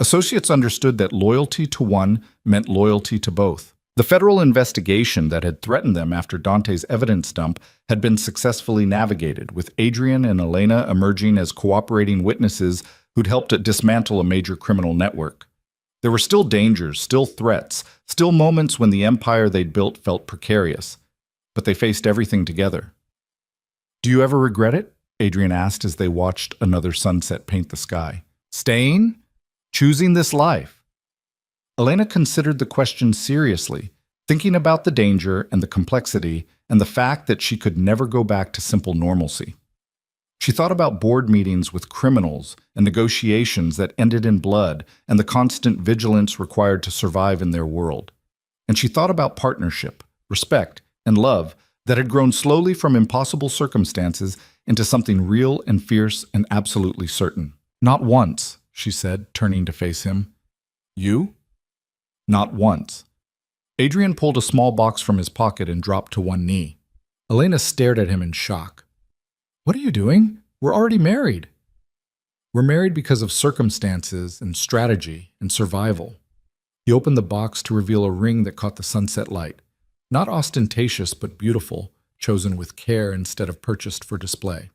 Associates understood that loyalty to one meant loyalty to both. The federal investigation that had threatened them after Dante's evidence dump had been successfully navigated, with Adrian and Elena emerging as cooperating witnesses who'd helped dismantle a major criminal network. There were still dangers, still threats, still moments when the empire they'd built felt precarious. But they faced everything together. "Do you ever regret it?" Adrian asked as they watched another sunset paint the sky. "Staying? Choosing this life?" Elena considered the question seriously, thinking about the danger and the complexity and the fact that she could never go back to simple normalcy. She thought about board meetings with criminals and negotiations that ended in blood and the constant vigilance required to survive in their world. And she thought about partnership, respect, and love that had grown slowly from impossible circumstances into something real and fierce and absolutely certain. "Not once," she said, turning to face him. "You?" "Not once." Adrian pulled a small box from his pocket and dropped to one knee. Elena stared at him in shock. "What are you doing? We're already married." "We're married because of circumstances and strategy and survival." He opened the box to reveal a ring that caught the sunset light. Not ostentatious, but beautiful, chosen with care instead of purchased for display.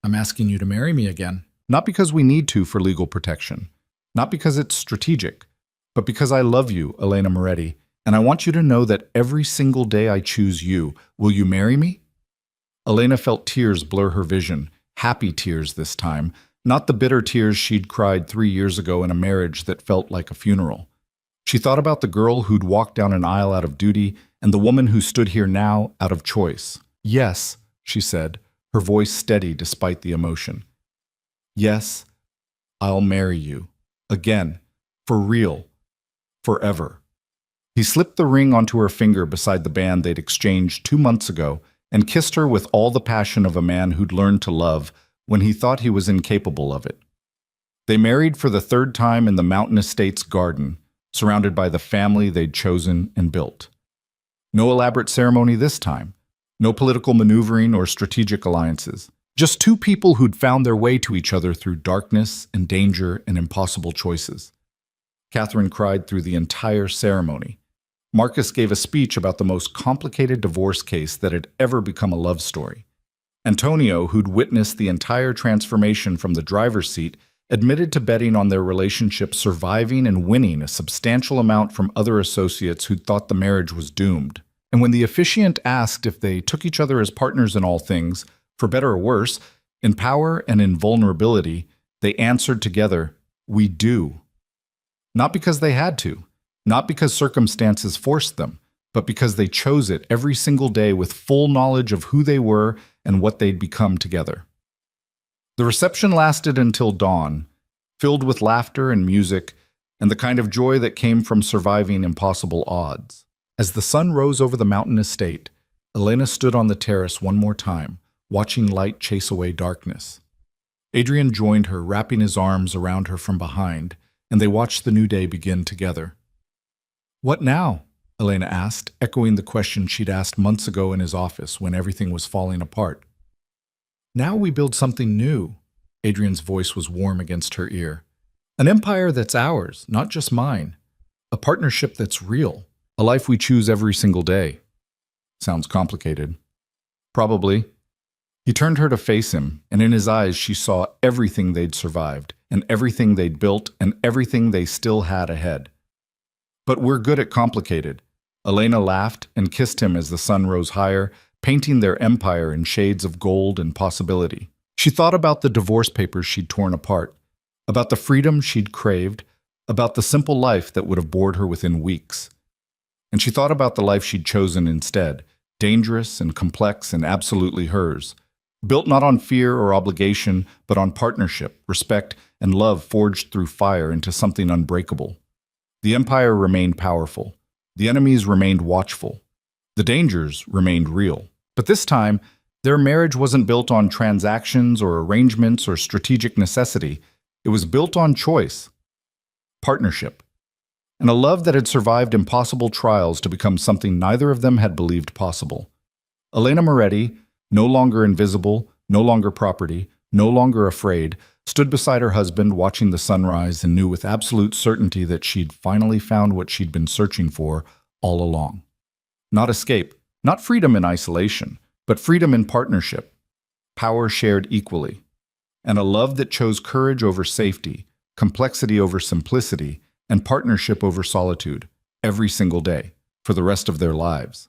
"I'm asking you to marry me again," Not because we need to for legal protection, not because it's strategic, but because I love you, Elena Moretti, and I want you to know that every single day I choose you. Will you marry me? Elena felt tears blur her vision, happy tears this time, not the bitter tears she'd cried 3 years ago in a marriage that felt like a funeral. She thought about the girl who'd walked down an aisle out of duty and the woman who stood here now out of choice. Yes, she said, her voice steady despite the emotion. Yes, I'll marry you. Again. For real. Forever. He slipped the ring onto her finger beside the band they'd exchanged 2 months ago and kissed her with all the passion of a man who'd learned to love when he thought he was incapable of it. They married for the third time in the Mountain Estates garden, surrounded by the family they'd chosen and built. No elaborate ceremony this time, no political maneuvering or strategic alliances. Just two people who'd found their way to each other through darkness and danger and impossible choices. Catherine cried through the entire ceremony. Marcus gave a speech about the most complicated divorce case that had ever become a love story. Antonio, who'd witnessed the entire transformation from the driver's seat, admitted to betting on their relationship surviving and winning a substantial amount from other associates who'd thought the marriage was doomed. And when the officiant asked if they took each other as partners in all things, for better or worse, in power and in vulnerability, they answered together, "We do." Not because they had to, not because circumstances forced them, but because they chose it every single day with full knowledge of who they were and what they'd become together. The reception lasted until dawn, filled with laughter and music and the kind of joy that came from surviving impossible odds. As the sun rose over the mountain estate, Elena stood on the terrace one more time, watching light chase away darkness. Adrian joined her, wrapping his arms around her from behind, and they watched the new day begin together. "What now?" Elena asked, echoing the question she'd asked months ago in his office when everything was falling apart. "Now we build something new." Adrian's voice was warm against her ear. "An empire that's ours, not just mine. A partnership that's real. A life we choose every single day." Sounds complicated. Probably. He turned her to face him, and in his eyes she saw everything they'd survived, and everything they'd built, and everything they still had ahead. "But we're good at complicated." Elena laughed and kissed him as the sun rose higher, painting their empire in shades of gold and possibility. She thought about the divorce papers she'd torn apart, about the freedom she'd craved, about the simple life that would have bored her within weeks. And she thought about the life she'd chosen instead, dangerous and complex and absolutely hers, built not on fear or obligation, but on partnership, respect, and love forged through fire into something unbreakable. The empire remained powerful. The enemies remained watchful. The dangers remained real. But this time, their marriage wasn't built on transactions or arrangements or strategic necessity. It was built on choice, partnership, and a love that had survived impossible trials to become something neither of them had believed possible. Elena Moretti, no longer invisible, no longer property, no longer afraid, stood beside her husband watching the sunrise and knew with absolute certainty that she'd finally found what she'd been searching for all along. Not escape, not freedom in isolation, but freedom in partnership, power shared equally, and a love that chose courage over safety, complexity over simplicity, and partnership over solitude every single day for the rest of their lives.